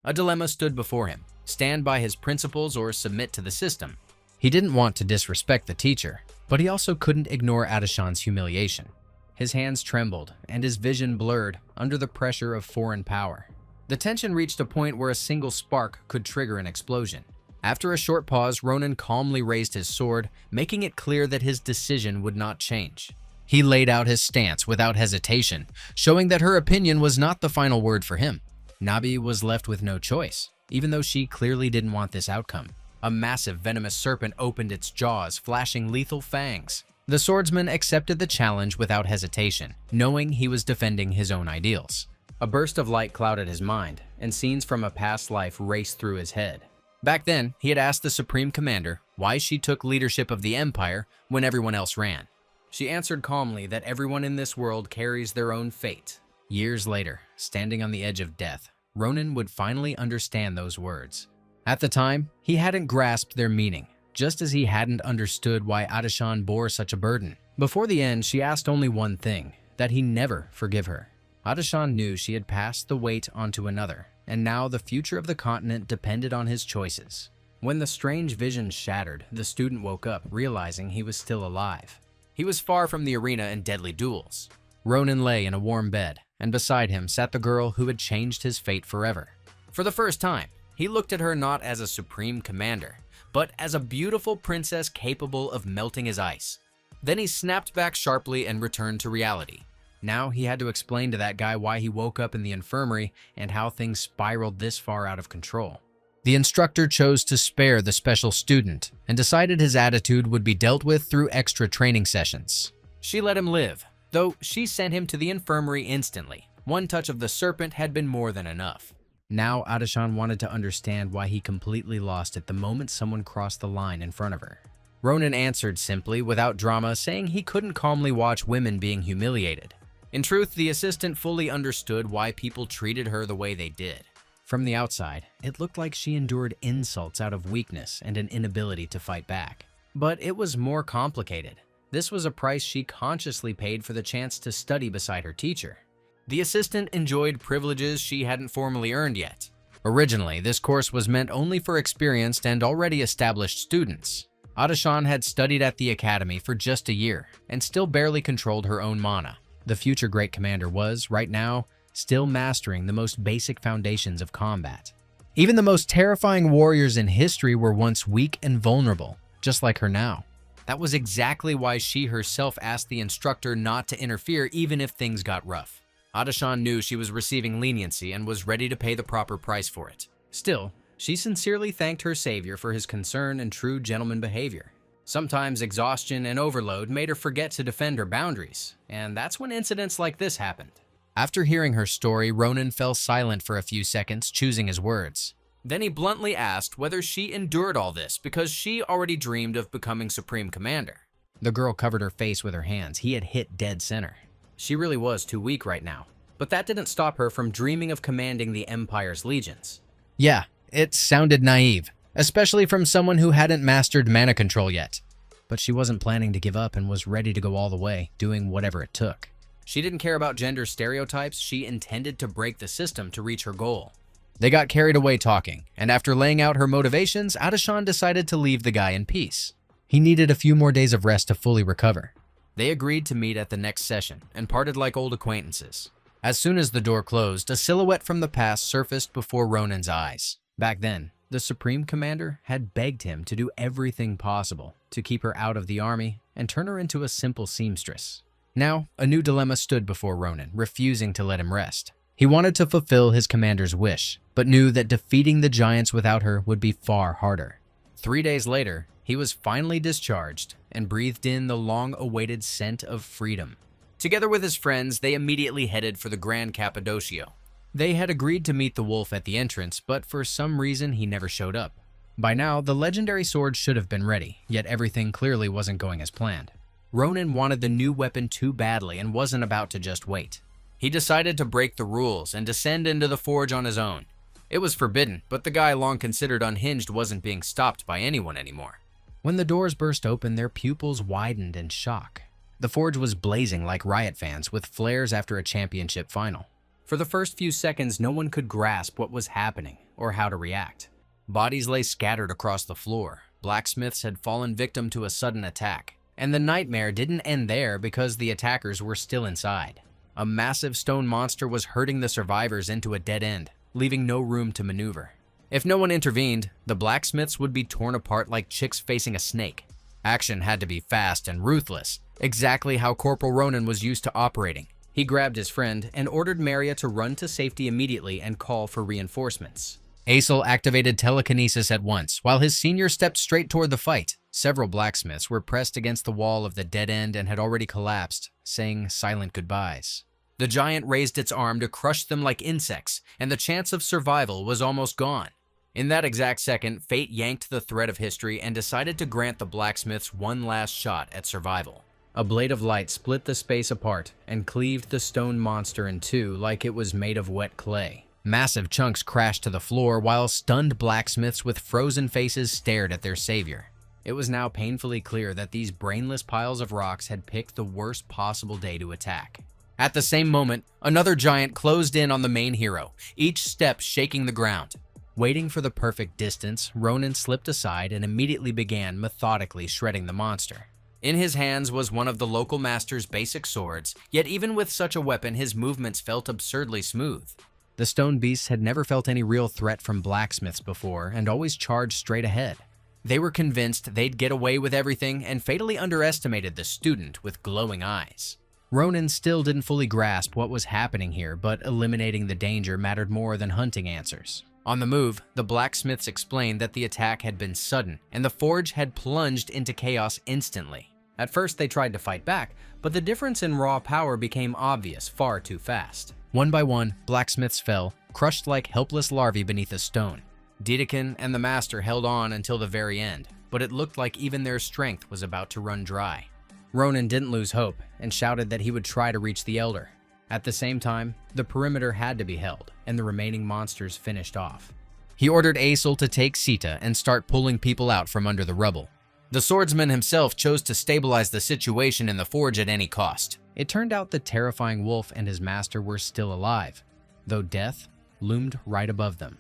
A dilemma stood before him: stand by his principles or submit to the system. He didn't want to disrespect the teacher, but he also couldn't ignore Adashan's humiliation. His hands trembled, and his vision blurred under the pressure of foreign power. The tension reached a point where a single spark could trigger an explosion. After a short pause, Ronan calmly raised his sword, making it clear that his decision would not change. He laid out his stance without hesitation, showing that her opinion was not the final word for him. Nabi was left with no choice, even though she clearly didn't want this outcome. A massive venomous serpent opened its jaws, flashing lethal fangs. The swordsman accepted the challenge without hesitation, knowing he was defending his own ideals. A burst of light clouded his mind, and scenes from a past life raced through his head. Back then, he had asked the Supreme Commander why she took leadership of the Empire when everyone else ran. She answered calmly that everyone in this world carries their own fate. Years later, standing on the edge of death, Ronan would finally understand those words. At the time, he hadn't grasped their meaning, just as he hadn't understood why Adashan bore such a burden. Before the end, she asked only one thing, that he never forgive her. Adashan knew she had passed the weight onto another, and now the future of the continent depended on his choices. When the strange vision shattered, the student woke up, realizing he was still alive. He was far from the arena and deadly duels. Ronan lay in a warm bed, and beside him sat the girl who had changed his fate forever. For the first time, he looked at her not as a supreme commander, but as a beautiful princess capable of melting his ice. Then he snapped back sharply and returned to reality. Now he had to explain to that guy why he woke up in the infirmary and how things spiraled this far out of control. The instructor chose to spare the special student and decided his attitude would be dealt with through extra training sessions. She let him live, though she sent him to the infirmary instantly. One touch of the serpent had been more than enough. Now Adashan wanted to understand why he completely lost it the moment someone crossed the line in front of her. Ronan answered simply, without drama, saying he couldn't calmly watch women being humiliated. In truth, the assistant fully understood why people treated her the way they did. From the outside, it looked like she endured insults out of weakness and an inability to fight back. But it was more complicated. This was a price she consciously paid for the chance to study beside her teacher. The assistant enjoyed privileges she hadn't formally earned yet. Originally, this course was meant only for experienced and already established students. Adashan had studied at the academy for just a year and still barely controlled her own mana. The future great commander was, right now, still mastering the most basic foundations of combat. Even the most terrifying warriors in history were once weak and vulnerable, just like her now. That was exactly why she herself asked the instructor not to interfere even if things got rough. Adashan knew she was receiving leniency and was ready to pay the proper price for it. Still, she sincerely thanked her savior for his concern and true gentleman behavior. Sometimes exhaustion and overload made her forget to defend her boundaries, and that's when incidents like this happened. After hearing her story, Ronan fell silent for a few seconds, choosing his words. Then he bluntly asked whether she endured all this because she already dreamed of becoming Supreme Commander. The girl covered her face with her hands. He had hit dead center. She really was too weak right now, but that didn't stop her from dreaming of commanding the Empire's legions. Yeah, it sounded naive, especially from someone who hadn't mastered mana control yet. But she wasn't planning to give up and was ready to go all the way, doing whatever it took. She didn't care about gender stereotypes. She intended to break the system to reach her goal. They got carried away talking, and after laying out her motivations, Adashan decided to leave the guy in peace. He needed a few more days of rest to fully recover. They agreed to meet at the next session and parted like old acquaintances. As soon as the door closed, a silhouette from the past surfaced before Ronan's eyes. Back then, the Supreme Commander had begged him to do everything possible to keep her out of the army and turn her into a simple seamstress. Now, a new dilemma stood before Ronan, refusing to let him rest. He wanted to fulfill his commander's wish, but knew that defeating the giants without her would be far harder. 3 days later, he was finally discharged and breathed in the long-awaited scent of freedom. Together with his friends, they immediately headed for the Grand Cappadocio. They had agreed to meet the wolf at the entrance, but for some reason he never showed up. By now, the legendary sword should have been ready, yet everything clearly wasn't going as planned. Ronan wanted the new weapon too badly and wasn't about to just wait. He decided to break the rules and descend into the forge on his own. It was forbidden, but the guy long considered unhinged wasn't being stopped by anyone anymore. When the doors burst open, their pupils widened in shock. The forge was blazing like riot fans with flares after a championship final. For the first few seconds, no one could grasp what was happening or how to react. Bodies lay scattered across the floor. Blacksmiths had fallen victim to a sudden attack. And the nightmare didn't end there because the attackers were still inside. A massive stone monster was herding the survivors into a dead end, leaving no room to maneuver. If no one intervened, the blacksmiths would be torn apart like chicks facing a snake. Action had to be fast and ruthless, exactly how Corporal Ronan was used to operating. He grabbed his friend and ordered Maria to run to safety immediately and call for reinforcements. Aesel activated telekinesis at once, while his senior stepped straight toward the fight. Several blacksmiths were pressed against the wall of the dead end and had already collapsed, saying silent goodbyes. The giant raised its arm to crush them like insects, and the chance of survival was almost gone. In that exact second, fate yanked the thread of history and decided to grant the blacksmiths one last shot at survival. A blade of light split the space apart and cleaved the stone monster in two like it was made of wet clay. Massive chunks crashed to the floor while stunned blacksmiths with frozen faces stared at their savior. It was now painfully clear that these brainless piles of rocks had picked the worst possible day to attack. At the same moment, another giant closed in on the main hero, each step shaking the ground. Waiting for the perfect distance, Ronan slipped aside and immediately began methodically shredding the monster. In his hands was one of the local master's basic swords, yet even with such a weapon, his movements felt absurdly smooth. The stone beasts had never felt any real threat from blacksmiths before and always charged straight ahead. They were convinced they'd get away with everything and fatally underestimated the student with glowing eyes. Ronan still didn't fully grasp what was happening here, but eliminating the danger mattered more than hunting answers. On the move, the blacksmiths explained that the attack had been sudden and the forge had plunged into chaos instantly. At first they tried to fight back, but the difference in raw power became obvious far too fast. One by one, blacksmiths fell, crushed like helpless larvae beneath a stone. Dedekin and the master held on until the very end, but it looked like even their strength was about to run dry. Ronan didn't lose hope and shouted that he would try to reach the elder. At the same time, the perimeter had to be held, and the remaining monsters finished off. He ordered Aesel to take Sita and start pulling people out from under the rubble. The swordsman himself chose to stabilize the situation in the forge at any cost. It turned out the terrifying wolf and his master were still alive, though death loomed right above them.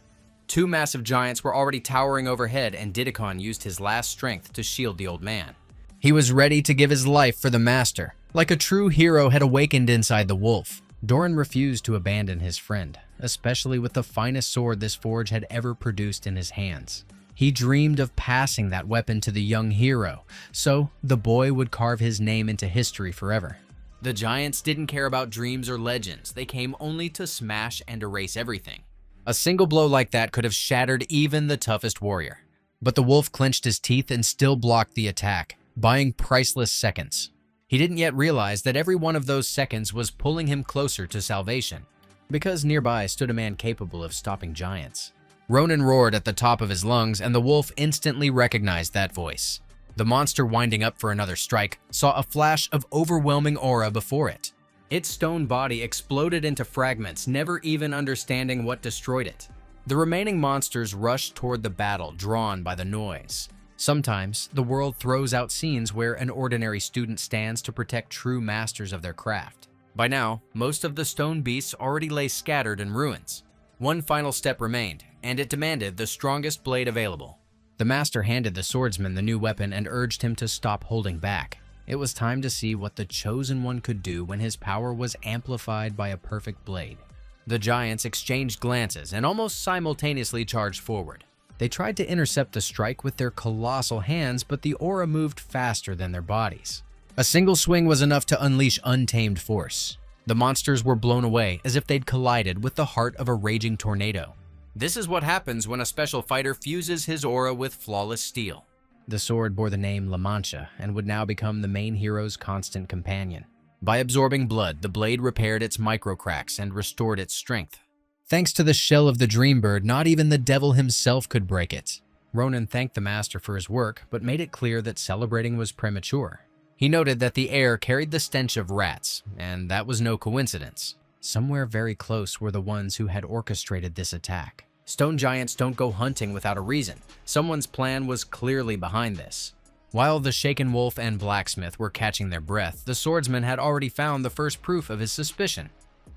Two massive giants were already towering overhead, and Didikon used his last strength to shield the old man. He was ready to give his life for the master, like a true hero had awakened inside the wolf. Doran refused to abandon his friend, especially with the finest sword this forge had ever produced in his hands. He dreamed of passing that weapon to the young hero, so the boy would carve his name into history forever. The giants didn't care about dreams or legends. They came only to smash and erase everything. A single blow like that could have shattered even the toughest warrior. But the wolf clenched his teeth and still blocked the attack, buying priceless seconds. He didn't yet realize that every one of those seconds was pulling him closer to salvation, because nearby stood a man capable of stopping giants. Ronan roared at the top of his lungs, and the wolf instantly recognized that voice. The monster, winding up for another strike, saw a flash of overwhelming aura before it. Its stone body exploded into fragments, never even understanding what destroyed it. The remaining monsters rushed toward the battle, drawn by the noise. Sometimes, the world throws out scenes where an ordinary student stands to protect true masters of their craft. By now, most of the stone beasts already lay scattered in ruins. One final step remained, and it demanded the strongest blade available. The master handed the swordsman the new weapon and urged him to stop holding back. It was time to see what the chosen one could do when his power was amplified by a perfect blade. The giants exchanged glances and almost simultaneously charged forward. They tried to intercept the strike with their colossal hands, but the aura moved faster than their bodies. A single swing was enough to unleash untamed force. The monsters were blown away as if they'd collided with the heart of a raging tornado. This is what happens when a special fighter fuses his aura with flawless steel. The sword bore the name La Mancha and would now become the main hero's constant companion. By absorbing blood, the blade repaired its microcracks and restored its strength. Thanks to the shell of the Dreambird, not even the devil himself could break it. Ronan thanked the master for his work, but made it clear that celebrating was premature. He noted that the air carried the stench of rats, and that was no coincidence. Somewhere very close were the ones who had orchestrated this attack. Stone giants don't go hunting without a reason. Someone's plan was clearly behind this. While the shaken wolf and blacksmith were catching their breath, the swordsman had already found the first proof of his suspicion.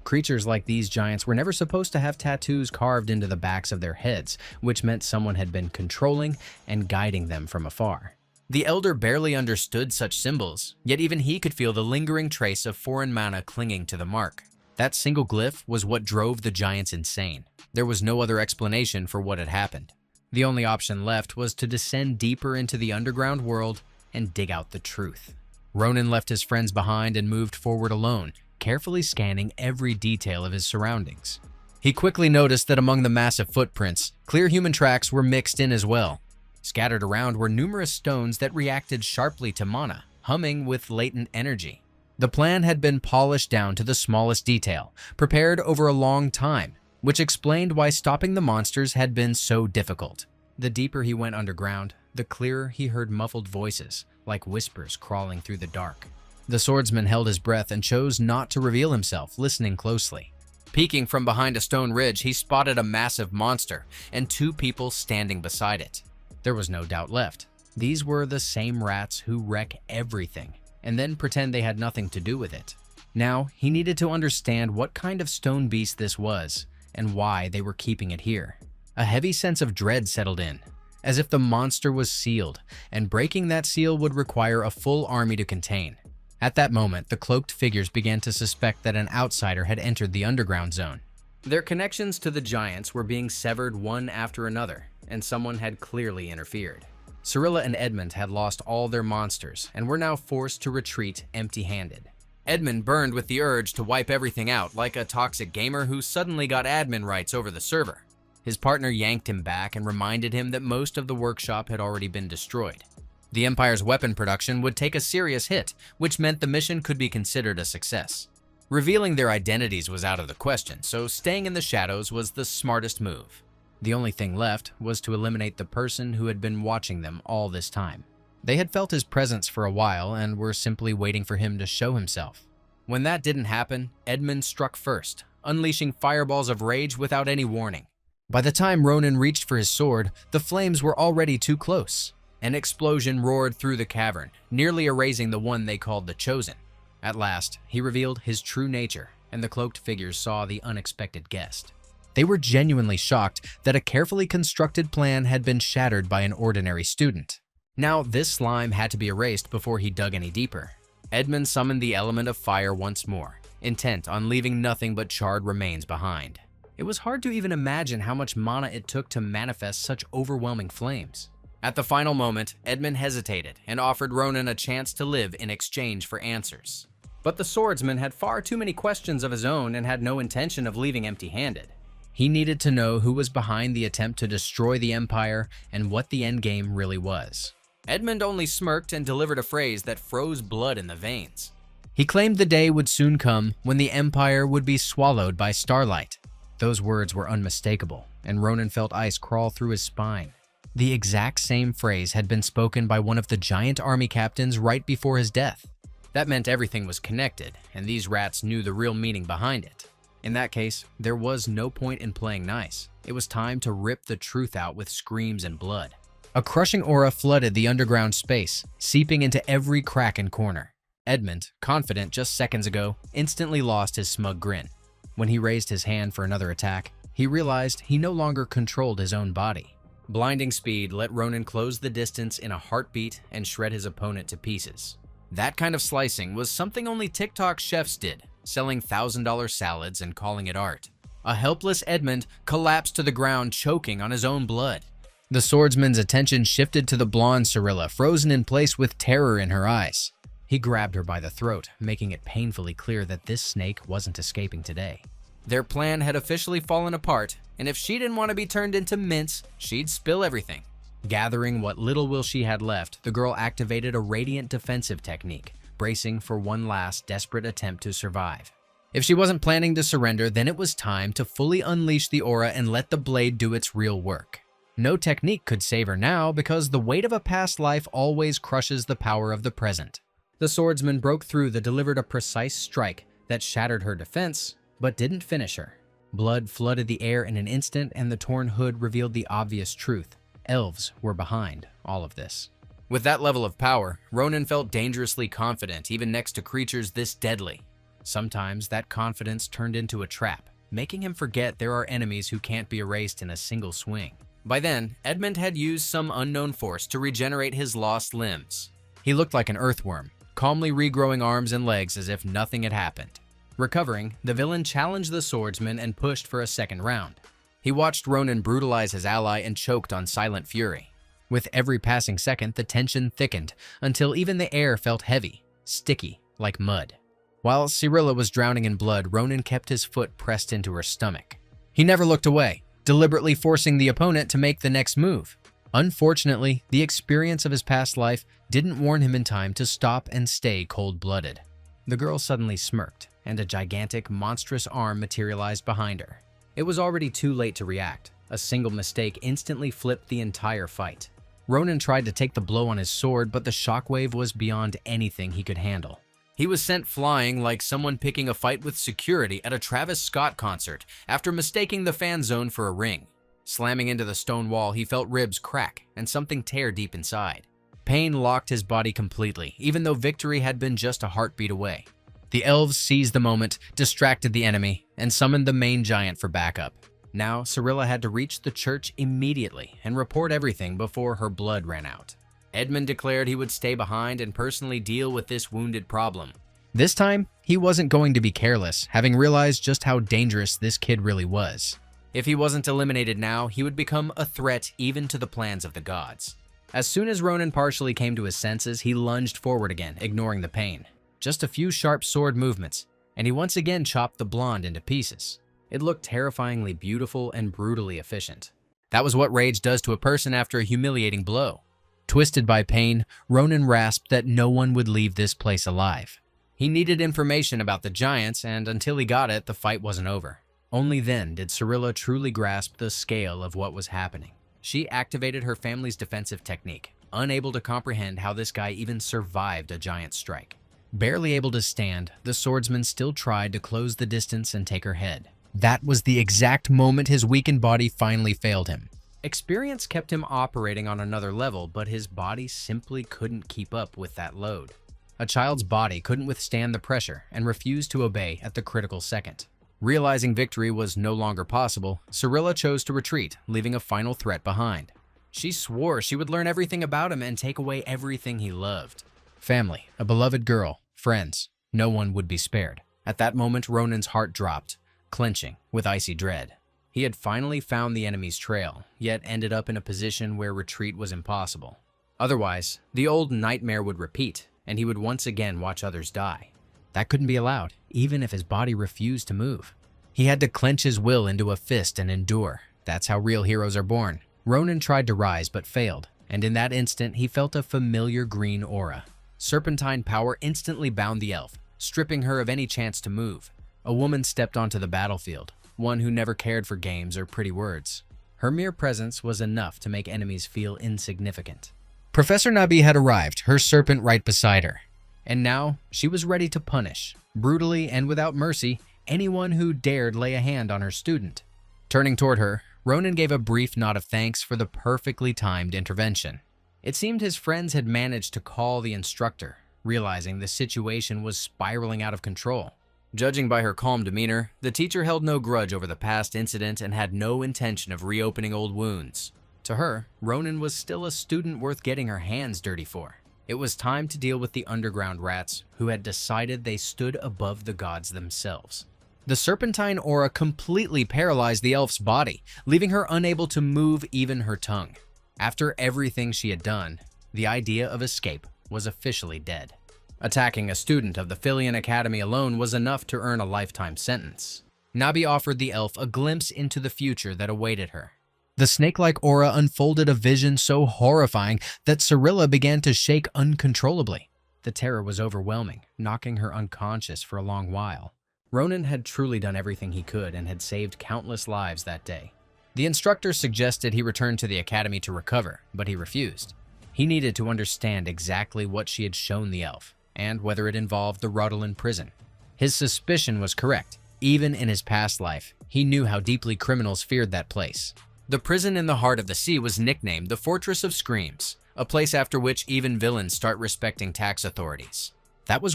Creatures like these giants were never supposed to have tattoos carved into the backs of their heads, which meant someone had been controlling and guiding them from afar. The elder barely understood such symbols, yet even he could feel the lingering trace of foreign mana clinging to the mark. That single glyph was what drove the giants insane. There was no other explanation for what had happened. The only option left was to descend deeper into the underground world and dig out the truth. Ronan left his friends behind and moved forward alone, carefully scanning every detail of his surroundings. He quickly noticed that among the massive footprints, clear human tracks were mixed in as well. Scattered around were numerous stones that reacted sharply to mana, humming with latent energy. The plan had been polished down to the smallest detail, prepared over a long time, which explained why stopping the monsters had been so difficult. The deeper he went underground, the clearer he heard muffled voices, like whispers crawling through the dark. The swordsman held his breath and chose not to reveal himself, listening closely. Peeking from behind a stone ridge, he spotted a massive monster and two people standing beside it. There was no doubt left. These were the same rats who wreck everything, and then pretend they had nothing to do with it. Now, he needed to understand what kind of stone beast this was, and why they were keeping it here. A heavy sense of dread settled in, as if the monster was sealed, and breaking that seal would require a full army to contain. At that moment, the cloaked figures began to suspect that an outsider had entered the underground zone. Their connections to the giants were being severed one after another, and someone had clearly interfered. Cirilla and Edmund had lost all their monsters and were now forced to retreat empty-handed. Edmund burned with the urge to wipe everything out, like a toxic gamer who suddenly got admin rights over the server. His partner yanked him back and reminded him that most of the workshop had already been destroyed. The Empire's weapon production would take a serious hit, which meant the mission could be considered a success. Revealing their identities was out of the question, so staying in the shadows was the smartest move. The only thing left was to eliminate the person who had been watching them all this time. They had felt his presence for a while and were simply waiting for him to show himself. When that didn't happen, Edmund struck first, unleashing fireballs of rage without any warning. By the time Ronan reached for his sword, the flames were already too close. An explosion roared through the cavern, nearly erasing the one they called the Chosen. At last, he revealed his true nature, and the cloaked figures saw the unexpected guest. They were genuinely shocked that a carefully constructed plan had been shattered by an ordinary student. Now, this slime had to be erased before he dug any deeper. Edmund summoned the element of fire once more, intent on leaving nothing but charred remains behind. It was hard to even imagine how much mana it took to manifest such overwhelming flames. At the final moment, Edmund hesitated and offered Ronan a chance to live in exchange for answers. But the swordsman had far too many questions of his own and had no intention of leaving empty-handed. He needed to know who was behind the attempt to destroy the Empire and what the endgame really was. Edmund only smirked and delivered a phrase that froze blood in the veins. He claimed the day would soon come when the Empire would be swallowed by starlight. Those words were unmistakable, and Ronan felt ice crawl through his spine. The exact same phrase had been spoken by one of the giant army captains right before his death. That meant everything was connected, and these rats knew the real meaning behind it. In that case, there was no point in playing nice. It was time to rip the truth out with screams and blood. A crushing aura flooded the underground space, seeping into every crack and corner. Edmund, confident just seconds ago, instantly lost his smug grin. When he raised his hand for another attack, he realized he no longer controlled his own body. Blinding speed let Ronan close the distance in a heartbeat and shred his opponent to pieces. That kind of slicing was something only TikTok chefs did, selling $1,000 salads and calling it art. A helpless Edmund collapsed to the ground, choking on his own blood. The swordsman's attention shifted to the blonde Cirilla, frozen in place with terror in her eyes. He grabbed her by the throat, making it painfully clear that this snake wasn't escaping today. Their plan had officially fallen apart, and if she didn't want to be turned into mince, she'd spill everything. Gathering what little will she had left, the girl activated a radiant defensive technique, bracing for one last desperate attempt to survive. If she wasn't planning to surrender, then it was time to fully unleash the aura and let the blade do its real work. No technique could save her now because the weight of a past life always crushes the power of the present. The swordsman broke through, delivered a precise strike that shattered her defense, but didn't finish her. Blood flooded the air in an instant, and the torn hood revealed the obvious truth. Elves were behind all of this. With that level of power, Ronan felt dangerously confident even next to creatures this deadly. Sometimes that confidence turned into a trap, making him forget there are enemies who can't be erased in a single swing. By then, Edmund had used some unknown force to regenerate his lost limbs. He looked like an earthworm, calmly regrowing arms and legs as if nothing had happened. Recovering, the villain challenged the swordsman and pushed for a second round. He watched Ronan brutalize his ally and choked on silent fury. With every passing second, the tension thickened until even the air felt heavy, sticky, like mud. While Cirilla was drowning in blood, Ronan kept his foot pressed into her stomach. He never looked away, deliberately forcing the opponent to make the next move. Unfortunately, the experience of his past life didn't warn him in time to stop and stay cold-blooded. The girl suddenly smirked, and a gigantic, monstrous arm materialized behind her. It was already too late to react. A single mistake instantly flipped the entire fight. Ronan tried to take the blow on his sword, but the shockwave was beyond anything he could handle. He was sent flying like someone picking a fight with security at a Travis Scott concert after mistaking the fan zone for a ring. Slamming into the stone wall, he felt ribs crack and something tear deep inside. Pain locked his body completely, even though victory had been just a heartbeat away. The elves seized the moment, distracted the enemy, and summoned the main giant for backup. Now, Cirilla had to reach the church immediately and report everything before her blood ran out. Edmund declared he would stay behind and personally deal with this wounded problem. This time, he wasn't going to be careless, having realized just how dangerous this kid really was. If he wasn't eliminated now, he would become a threat even to the plans of the gods. As soon as Ronan partially came to his senses, he lunged forward again, ignoring the pain. Just a few sharp sword movements, and he once again chopped the blonde into pieces. It looked terrifyingly beautiful and brutally efficient. That was what rage does to a person after a humiliating blow. Twisted by pain, Ronan rasped that no one would leave this place alive. He needed information about the giants, and until he got it, the fight wasn't over. Only then did Cirilla truly grasp the scale of what was happening. She activated her family's defensive technique, unable to comprehend how this guy even survived a giant strike. Barely able to stand, the swordsman still tried to close the distance and take her head. That was the exact moment his weakened body finally failed him. Experience kept him operating on another level, but his body simply couldn't keep up with that load. A child's body couldn't withstand the pressure and refused to obey at the critical second. Realizing victory was no longer possible, Cirilla chose to retreat, leaving a final threat behind. She swore she would learn everything about him and take away everything he loved. Family, a beloved girl, friends, no one would be spared. At that moment, Ronan's heart dropped, clenching with icy dread. He had finally found the enemy's trail, yet ended up in a position where retreat was impossible. Otherwise, the old nightmare would repeat, and he would once again watch others die. That couldn't be allowed, even if his body refused to move. He had to clench his will into a fist and endure. That's how real heroes are born. Ronan tried to rise but failed, and in that instant he felt a familiar green aura. Serpentine power instantly bound the elf, stripping her of any chance to move. A woman stepped onto the battlefield, one who never cared for games or pretty words. Her mere presence was enough to make enemies feel insignificant. Professor Nabi had arrived, her serpent right beside her. And now, she was ready to punish, brutally and without mercy, anyone who dared lay a hand on her student. Turning toward her, Ronan gave a brief nod of thanks for the perfectly timed intervention. It seemed his friends had managed to call the instructor, realizing the situation was spiraling out of control. Judging by her calm demeanor, the teacher held no grudge over the past incident and had no intention of reopening old wounds. To her, Ronan was still a student worth getting her hands dirty for. It was time to deal with the underground rats who had decided they stood above the gods themselves. The serpentine aura completely paralyzed the elf's body, leaving her unable to move even her tongue. After everything she had done, the idea of escape was officially dead. Attacking a student of the Philian Academy alone was enough to earn a lifetime sentence. Nabi offered the elf a glimpse into the future that awaited her. The snake-like aura unfolded a vision so horrifying that Cirilla began to shake uncontrollably. The terror was overwhelming, knocking her unconscious for a long while. Ronan had truly done everything he could and had saved countless lives that day. The instructor suggested he return to the academy to recover, but he refused. He needed to understand exactly what she had shown the elf, and whether it involved the Rodelin prison. His suspicion was correct. Even in his past life, he knew how deeply criminals feared that place. The prison in the heart of the sea was nicknamed the Fortress of Screams, a place after which even villains start respecting tax authorities.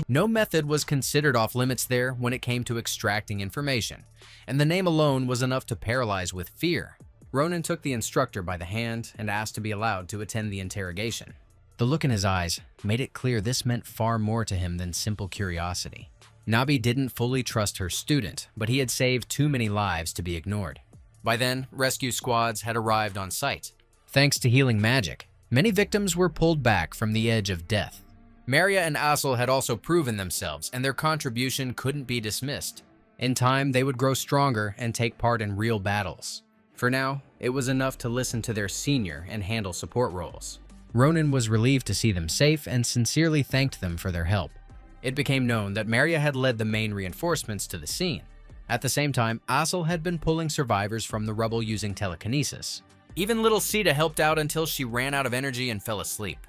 No method was considered off limits there when it came to extracting information, and the name alone was enough to paralyze with fear. Ronan took the instructor by the hand and asked to be allowed to attend the interrogation. The look in his eyes made it clear this meant far more to him than simple curiosity. Nabi didn't fully trust her student, but he had saved too many lives to be ignored. By then, rescue squads had arrived on site. Thanks to healing magic, many victims were pulled back from the edge of death. Maria and Assel had also proven themselves, and their contribution couldn't be dismissed. In time, they would grow stronger and take part in real battles. For now, it was enough to listen to their senior and handle support roles. Ronan was relieved to see them safe and sincerely thanked them for their help. It became known that Maria had led the main reinforcements to the scene. At the same time, Asel had been pulling survivors from the rubble using telekinesis. Even little Sita helped out until she ran out of energy and fell asleep.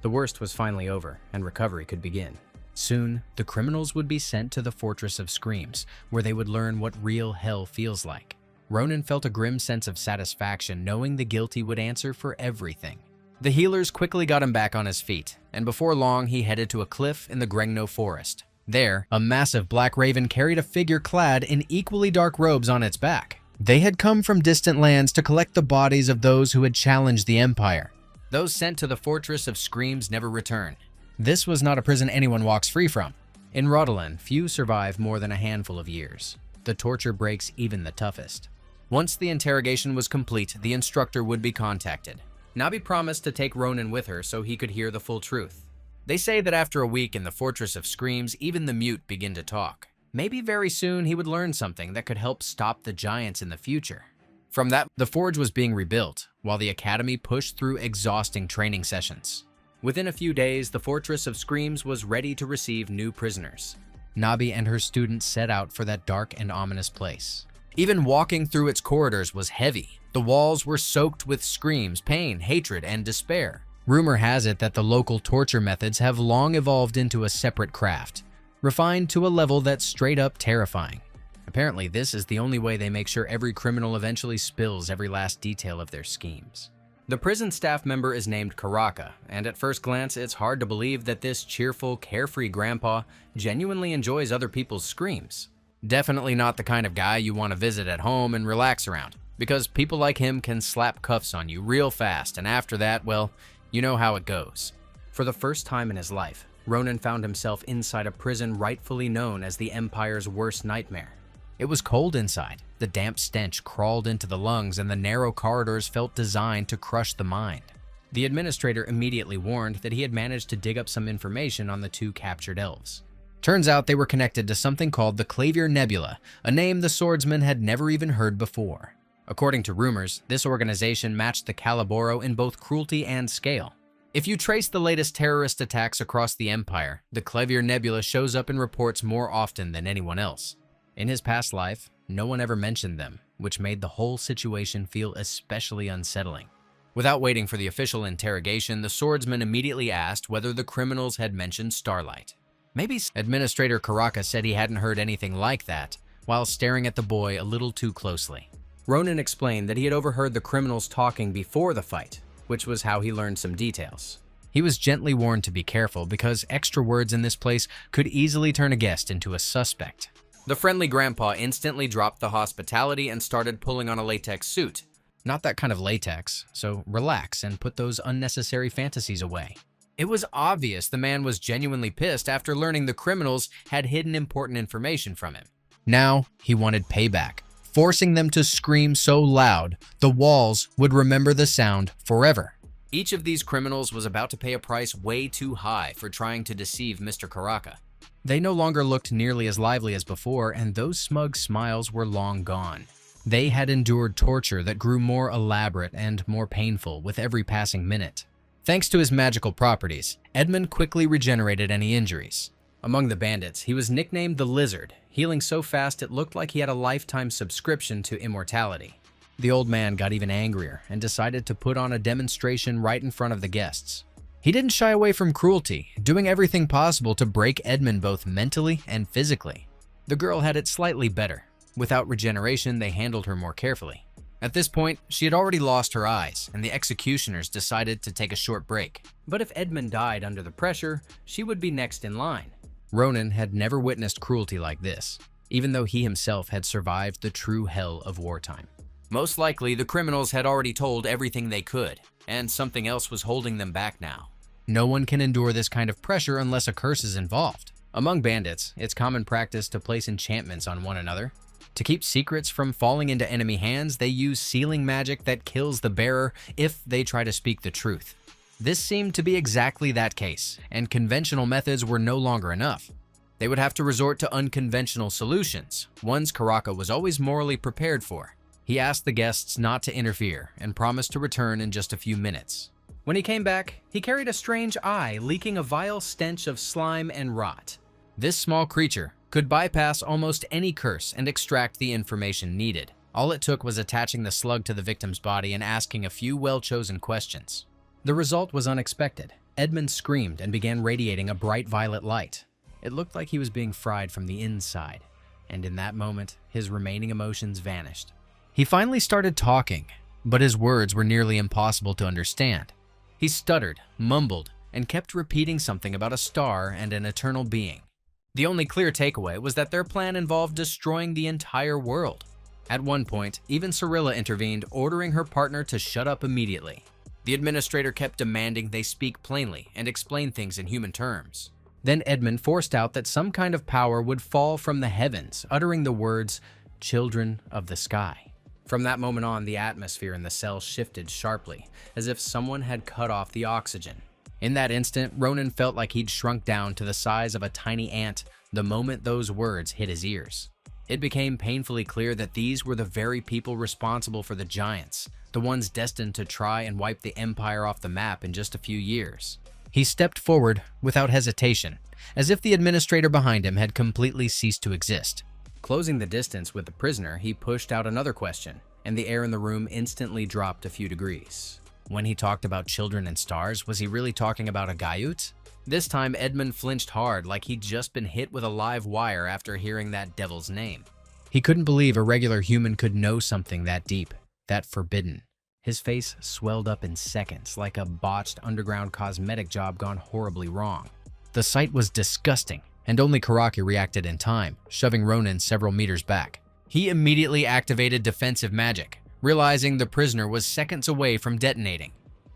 The worst was finally over, and recovery could begin. Soon, the criminals would be sent to the Fortress of Screams, where they would learn what real hell feels like. Ronan felt a grim sense of satisfaction knowing the guilty would answer for everything. The healers quickly got him back on his feet, and before long he headed to a cliff in the Grengno forest. There, a massive black raven carried a figure clad in equally dark robes on its back. They had come from distant lands to collect the bodies of those who had challenged the Empire. Those sent to the Fortress of Screams never return. This was not a prison anyone walks free from. In Rodolan, few survive more than a handful of years. The torture breaks even the toughest. Once the interrogation was complete, the instructor would be contacted. Nabi promised to take Ronan with her so he could hear the full truth. They say that after a week in the Fortress of Screams, even the mute begin to talk. Maybe very soon he would learn something that could help stop the giants in the future. From that, the forge was being rebuilt, while the academy pushed through exhausting training sessions. Within a few days, the Fortress of Screams was ready to receive new prisoners. Nabi and her students set out for that dark and ominous place. Even walking through its corridors was heavy. The walls were soaked with screams, pain, hatred, and despair. Rumor has it that the local torture methods have long evolved into a separate craft, refined to a level that's straight up terrifying. Apparently, this is the only way they make sure every criminal eventually spills every last detail of their schemes. The prison staff member is named Karaka, and at first glance, it's hard to believe that this cheerful, carefree grandpa genuinely enjoys other people's screams. Definitely not the kind of guy you want to visit at home and relax around, because people like him can slap cuffs on you real fast, and after that, well, you know how it goes. For the first time in his life, Ronan found himself inside a prison rightfully known as the Empire's worst nightmare. It was cold inside, the damp stench crawled into the lungs, and the narrow corridors felt designed to crush the mind. The administrator immediately warned that he had managed to dig up some information on the two captured elves. Turns out they were connected to something called the Clavier Nebula, a name the swordsman had never even heard before. According to rumors, this organization matched the Caliboro in both cruelty and scale. If you trace the latest terrorist attacks across the Empire, the Clavier Nebula shows up in reports more often than anyone else. In his past life, no one ever mentioned them, which made the whole situation feel especially unsettling. Without waiting for the official interrogation, the swordsman immediately asked whether the criminals had mentioned Starlight. Maybe Administrator Karaka said he hadn't heard anything like that, while staring at the boy a little too closely. Ronan explained that he had overheard the criminals talking before the fight, which was how he learned some details. He was gently warned to be careful because extra words in this place could easily turn a guest into a suspect. The friendly grandpa instantly dropped the hospitality and started pulling on a latex suit. Not that kind of latex, so relax and put those unnecessary fantasies away. It was obvious the man was genuinely pissed after learning the criminals had hidden important information from him. Now, he wanted payback, forcing them to scream so loud the walls would remember the sound forever. Each of these criminals was about to pay a price way too high for trying to deceive Mr. Karaka. They no longer looked nearly as lively as before, and those smug smiles were long gone. They had endured torture that grew more elaborate and more painful with every passing minute. Thanks to his magical properties, Edmund quickly regenerated any injuries. Among the bandits, he was nicknamed the Lizard, healing so fast it looked like he had a lifetime subscription to immortality. The old man got even angrier and decided to put on a demonstration right in front of the guests. He didn't shy away from cruelty, doing everything possible to break Edmund both mentally and physically. The girl had it slightly better. Without regeneration, they handled her more carefully. At this point, she had already lost her eyes, and the executioners decided to take a short break. But if Edmund died under the pressure, she would be next in line. Ronan had never witnessed cruelty like this, even though he himself had survived the true hell of wartime. Most likely, the criminals had already told everything they could, and something else was holding them back now. No one can endure this kind of pressure unless a curse is involved. Among bandits, it's common practice to place enchantments on one another. To keep secrets from falling into enemy hands, they use sealing magic that kills the bearer if they try to speak the truth. This seemed to be exactly that case, and conventional methods were no longer enough. They would have to resort to unconventional solutions, ones Karaka was always morally prepared for. He asked the guests not to interfere and promised to return in just a few minutes. When he came back, he carried a strange eye leaking a vile stench of slime and rot. This small creature could bypass almost any curse and extract the information needed. All it took was attaching the slug to the victim's body and asking a few well-chosen questions. The result was unexpected. Edmund screamed and began radiating a bright violet light. It looked like he was being fried from the inside, and in that moment, his remaining emotions vanished. He finally started talking, but his words were nearly impossible to understand. He stuttered, mumbled, and kept repeating something about a star and an eternal being. The only clear takeaway was that their plan involved destroying the entire world. At one point, even Cirilla intervened, ordering her partner to shut up immediately. The administrator kept demanding they speak plainly and explain things in human terms. Then Edmund forced out that some kind of power would fall from the heavens, uttering the words, "Children of the Sky." From that moment on, the atmosphere in the cell shifted sharply, as if someone had cut off the oxygen. In that instant, Ronan felt like he'd shrunk down to the size of a tiny ant the moment those words hit his ears. It became painfully clear that these were the very people responsible for the giants, the ones destined to try and wipe the Empire off the map in just a few years. He stepped forward without hesitation, as if the administrator behind him had completely ceased to exist. Closing the distance with the prisoner, he pushed out another question, and the air in the room instantly dropped a few degrees. When he talked about children and stars, was he really talking about a Gaiut? This time, Edmund flinched hard, like he'd just been hit with a live wire after hearing that devil's name. He couldn't believe a regular human could know something that deep, that forbidden. His face swelled up in seconds, like a botched underground cosmetic job gone horribly wrong. The sight was disgusting, and only Karaki reacted in time, shoving Ronan several meters back. He immediately activated defensive magic, realizing the prisoner was seconds away from detonating.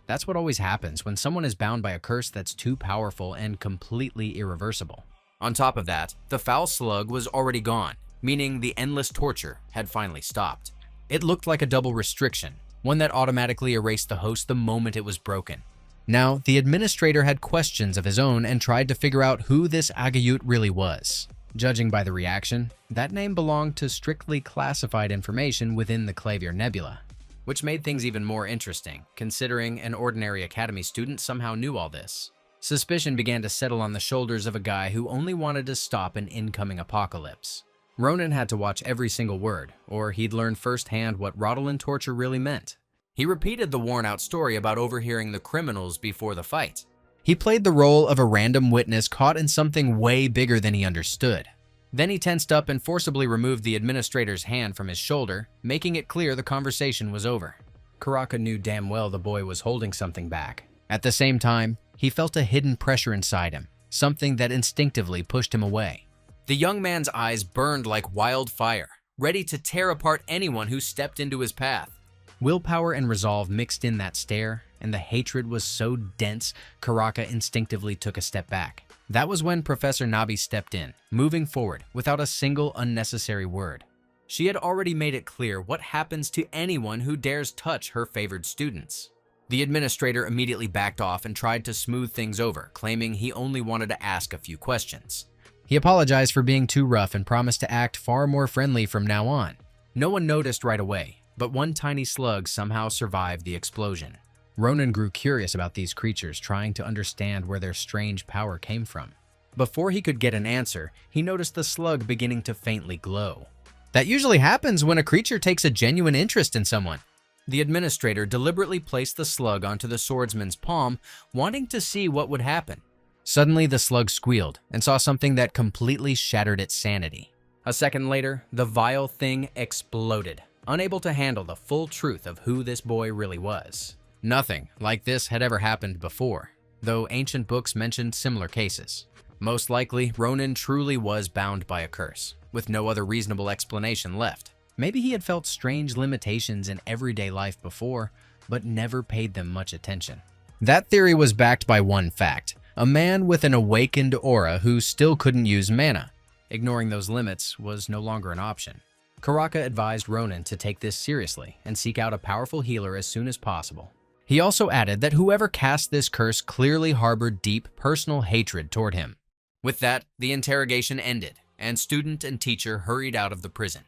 That's what always happens when someone is bound by a curse that's too powerful and completely irreversible. On top of that, the foul slug was already gone, meaning the endless torture had finally stopped. It looked like a double restriction, one that automatically erased the host the moment it was broken. Now, the administrator had questions of his own and tried to figure out who this Agayut really was. Judging by the reaction, that name belonged to strictly classified information within the Clavier Nebula, which made things even more interesting, considering an ordinary academy student somehow knew all this. Suspicion began to settle on the shoulders of a guy who only wanted to stop an incoming apocalypse. Ronan had to watch every single word, or he'd learn firsthand what Rotterdam torture really meant. He repeated the worn-out story about overhearing the criminals before the fight. He played the role of a random witness caught in something way bigger than he understood. Then he tensed up and forcibly removed the administrator's hand from his shoulder, making it clear the conversation was over. Karaka knew damn well the boy was holding something back. At the same time, he felt a hidden pressure inside him, something that instinctively pushed him away. The young man's eyes burned like wildfire, ready to tear apart anyone who stepped into his path. Willpower and resolve mixed in that stare, and the hatred was so dense, Karaka instinctively took a step back. That was when Professor Nabi stepped in, moving forward without a single unnecessary word. She had already made it clear what happens to anyone who dares touch her favored students. The administrator immediately backed off and tried to smooth things over, claiming he only wanted to ask a few questions. He apologized for being too rough and promised to act far more friendly from now on. No one noticed right away, but one tiny slug somehow survived the explosion. Ronan grew curious about these creatures, trying to understand where their strange power came from. Before he could get an answer, he noticed the slug beginning to faintly glow. That usually happens when a creature takes a genuine interest in someone. The administrator deliberately placed the slug onto the swordsman's palm, wanting to see what would happen. Suddenly, the slug squealed and saw something that completely shattered its sanity. A second later, the vile thing exploded, unable to handle the full truth of who this boy really was. Nothing like this had ever happened before, though ancient books mentioned similar cases. Most likely, Ronan truly was bound by a curse, with no other reasonable explanation left. Maybe he had felt strange limitations in everyday life before, but never paid them much attention. That theory was backed by one fact: a man with an awakened aura who still couldn't use mana. Ignoring those limits was no longer an option. Karaka advised Ronan to take this seriously and seek out a powerful healer as soon as possible. He also added that whoever cast this curse clearly harbored deep personal hatred toward him. With that, the interrogation ended, and student and teacher hurried out of the prison.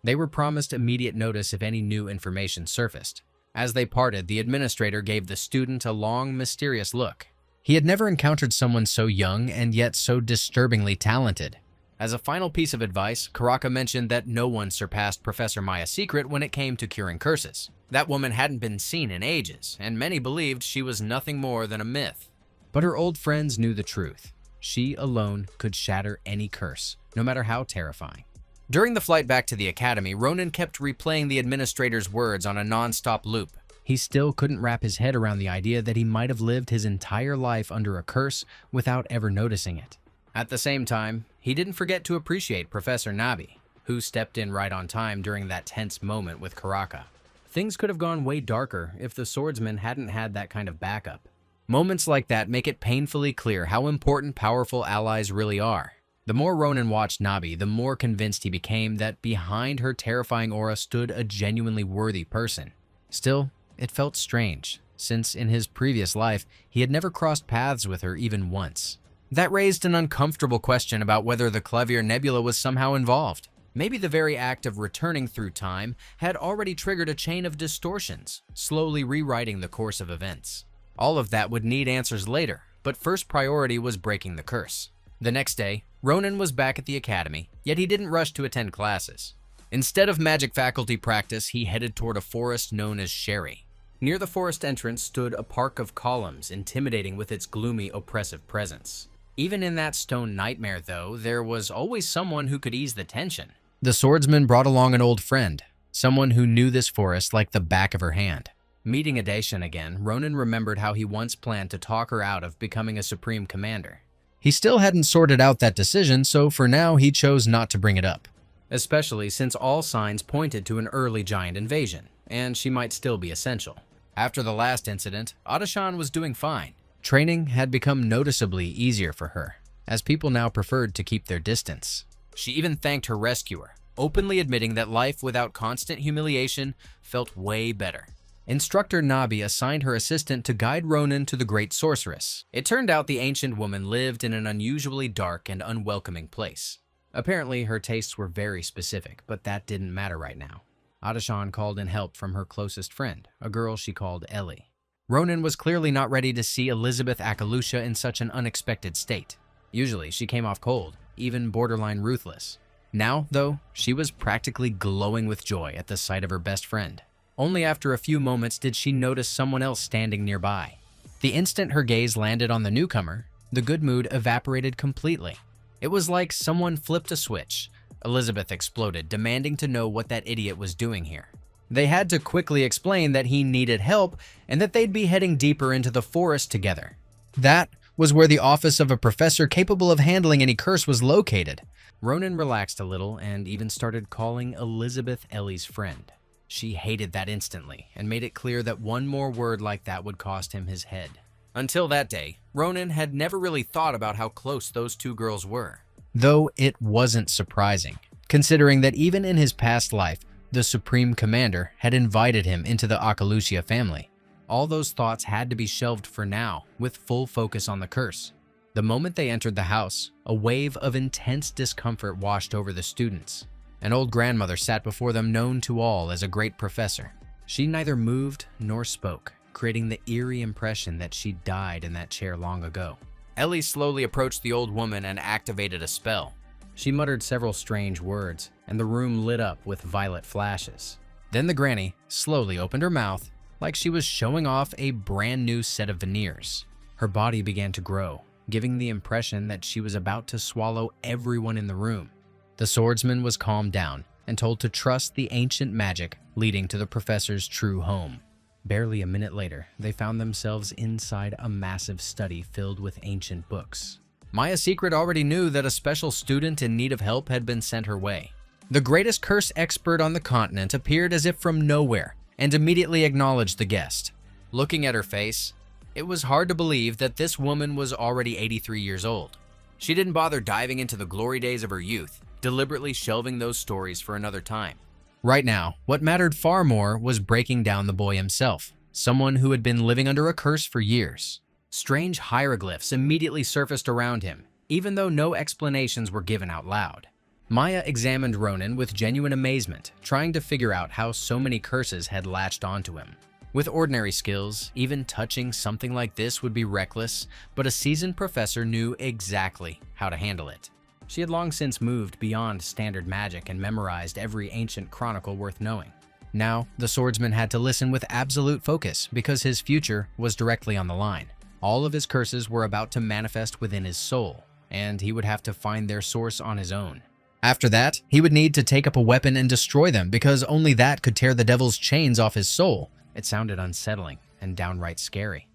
They were promised immediate notice if any new information surfaced. As they parted, the administrator gave the student a long, mysterious look. He had never encountered someone so young and yet so disturbingly talented. As a final piece of advice, Karaka mentioned that no one surpassed Professor Maya's secret when it came to curing curses. That woman hadn't been seen in ages, and many believed she was nothing more than a myth. But her old friends knew the truth. She alone could shatter any curse, no matter how terrifying. During the flight back to the academy, Ronan kept replaying the administrator's words on a non-stop loop. He still couldn't wrap his head around the idea that he might have lived his entire life under a curse without ever noticing it. At the same time, he didn't forget to appreciate Professor Nabi, who stepped in right on time during that tense moment with Karaka. Things could have gone way darker if the swordsman hadn't had that kind of backup. Moments like that make it painfully clear how important powerful allies really are. The more Ronan watched Nabi, the more convinced he became that behind her terrifying aura stood a genuinely worthy person. Still, it felt strange, since in his previous life, he had never crossed paths with her even once. That raised an uncomfortable question about whether the Clavier Nebula was somehow involved. Maybe the very act of returning through time had already triggered a chain of distortions, slowly rewriting the course of events. All of that would need answers later, but first priority was breaking the curse. The next day, Ronan was back at the academy, yet he didn't rush to attend classes. Instead of magic faculty practice, he headed toward a forest known as Sherry. Near the forest entrance stood a park of columns, intimidating with its gloomy, oppressive presence. Even in that stone nightmare, though, there was always someone who could ease the tension. The swordsman brought along an old friend, someone who knew this forest like the back of her hand. Meeting Adashan again, Ronan remembered how he once planned to talk her out of becoming a supreme commander. He still hadn't sorted out that decision, so for now he chose not to bring it up, especially since all signs pointed to an early giant invasion, and she might still be essential. After the last incident, Adashan was doing fine. Training had become noticeably easier for her, as people now preferred to keep their distance. She even thanked her rescuer, openly admitting that life without constant humiliation felt way better. Instructor Nabi assigned her assistant to guide Ronan to the Great Sorceress. It turned out the ancient woman lived in an unusually dark and unwelcoming place. Apparently, her tastes were very specific, but that didn't matter right now. Adashan called in help from her closest friend, a girl she called Ellie. Ronan was clearly not ready to see Elizabeth Akalusha in such an unexpected state. Usually, she came off cold, even borderline ruthless. Now, though, she was practically glowing with joy at the sight of her best friend. Only after a few moments did she notice someone else standing nearby. The instant her gaze landed on the newcomer, the good mood evaporated completely. It was like someone flipped a switch. Elizabeth exploded, demanding to know what that idiot was doing here. They had to quickly explain that he needed help and that they'd be heading deeper into the forest together. That was where the office of a professor capable of handling any curse was located. Ronan relaxed a little and even started calling Elizabeth Ellie's friend. She hated that instantly and made it clear that one more word like that would cost him his head. Until that day, Ronan had never really thought about how close those two girls were. Though it wasn't surprising, considering that even in his past life, the Supreme Commander had invited him into the Akalusia family. All those thoughts had to be shelved for now, with full focus on the curse. The moment they entered the house, a wave of intense discomfort washed over the students. An old grandmother sat before them, known to all as a great professor. She neither moved nor spoke, creating the eerie impression that she died in that chair long ago. Ellie slowly approached the old woman and activated a spell. She muttered several strange words, and the room lit up with violet flashes. Then the granny slowly opened her mouth, like she was showing off a brand new set of veneers. Her body began to grow, giving the impression that she was about to swallow everyone in the room. The swordsman was calmed down and told to trust the ancient magic leading to the professor's true home. Barely a minute later, they found themselves inside a massive study filled with ancient books. Maya's secret already knew that a special student in need of help had been sent her way. The greatest curse expert on the continent appeared as if from nowhere and immediately acknowledged the guest. Looking at her face, it was hard to believe that this woman was already 83 years old. She didn't bother diving into the glory days of her youth, deliberately shelving those stories for another time. Right now, what mattered far more was breaking down the boy himself, someone who had been living under a curse for years. Strange hieroglyphs immediately surfaced around him, even though no explanations were given out loud. Maya examined Ronan with genuine amazement, trying to figure out how so many curses had latched onto him. With ordinary skills, even touching something like this would be reckless, but a seasoned professor knew exactly how to handle it. She had long since moved beyond standard magic and memorized every ancient chronicle worth knowing. Now, the swordsman had to listen with absolute focus because his future was directly on the line. All of his curses were about to manifest within his soul, and he would have to find their source on his own. After that, he would need to take up a weapon and destroy them because only that could tear the devil's chains off his soul. It sounded unsettling and downright scary.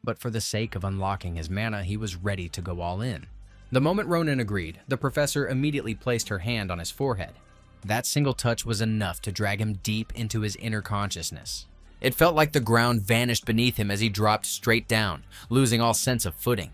But for the sake of unlocking his mana, he was ready to go all in. The moment Ronan agreed, the professor immediately placed her hand on his forehead. That single touch was enough to drag him deep into his inner consciousness. It felt like the ground vanished beneath him as he dropped straight down, losing all sense of footing.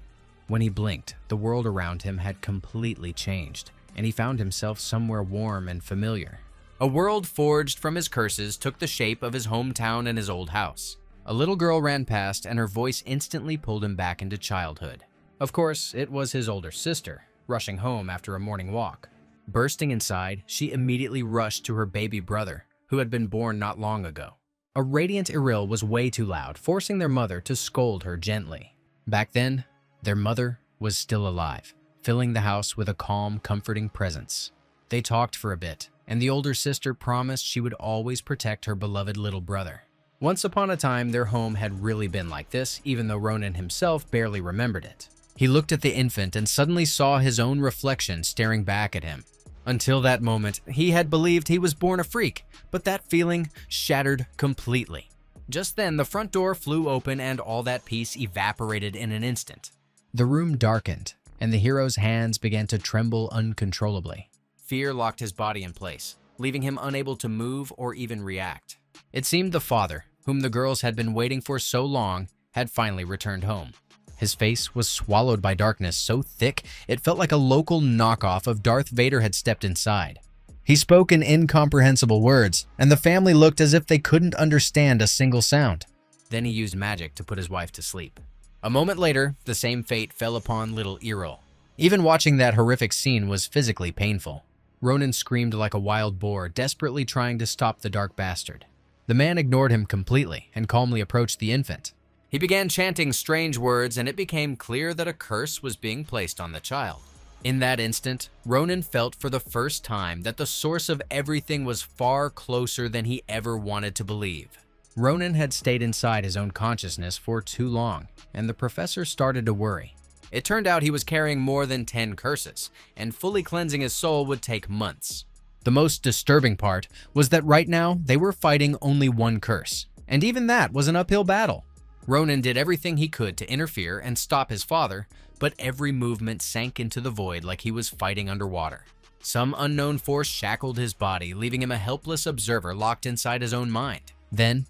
When he blinked, the world around him had completely changed, and he found himself somewhere warm and familiar. A world forged from his curses took the shape of his hometown and his old house. A little girl ran past, and her voice instantly pulled him back into childhood. Of course, it was his older sister, rushing home after a morning walk. Bursting inside, she immediately rushed to her baby brother, who had been born not long ago. A radiant Iril was way too loud, forcing their mother to scold her gently. Back then, their mother was still alive, filling the house with a calm, comforting presence. They talked for a bit, and the older sister promised she would always protect her beloved little brother. Once upon a time, their home had really been like this, even though Ronan himself barely remembered it. He looked at the infant and suddenly saw his own reflection staring back at him. Until that moment, he had believed he was born a freak, but that feeling shattered completely. Just then, the front door flew open and all that peace evaporated in an instant. The room darkened, and the hero's hands began to tremble uncontrollably. Fear locked his body in place, leaving him unable to move or even react. It seemed the father, whom the girls had been waiting for so long, had finally returned home. His face was swallowed by darkness so thick it felt like a local knockoff of Darth Vader had stepped inside. He spoke in incomprehensible words, and the family looked as if they couldn't understand a single sound. Then he used magic to put his wife to sleep. A moment later, the same fate fell upon little Iril. Even watching that horrific scene was physically painful. Ronan screamed like a wild boar, desperately trying to stop the dark bastard. The man ignored him completely and calmly approached the infant. He began chanting strange words, and it became clear that a curse was being placed on the child. In that instant, Ronan felt for the first time that the source of everything was far closer than he ever wanted to believe. Ronan had stayed inside his own consciousness for too long, and the professor started to worry. It turned out he was carrying more than 10 curses, and fully cleansing his soul would take months. The most disturbing part was that right now they were fighting only one curse, and even that was an uphill battle. Ronan did everything he could to interfere and stop his father, but every movement sank into the void like he was fighting underwater. Some unknown force shackled his body, leaving him a helpless observer locked inside his own mind. Then,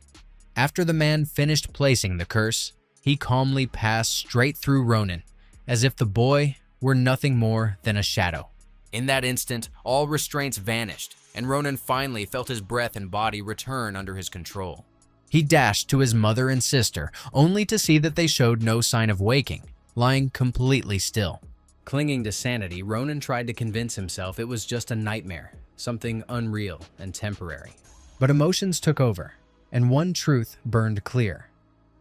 after the man finished placing the curse, he calmly passed straight through Ronan, as if the boy were nothing more than a shadow. In that instant, all restraints vanished, and Ronan finally felt his breath and body return under his control. He dashed to his mother and sister, only to see that they showed no sign of waking, lying completely still. Clinging to sanity, Ronan tried to convince himself it was just a nightmare, something unreal and temporary. But emotions took over, and one truth burned clear.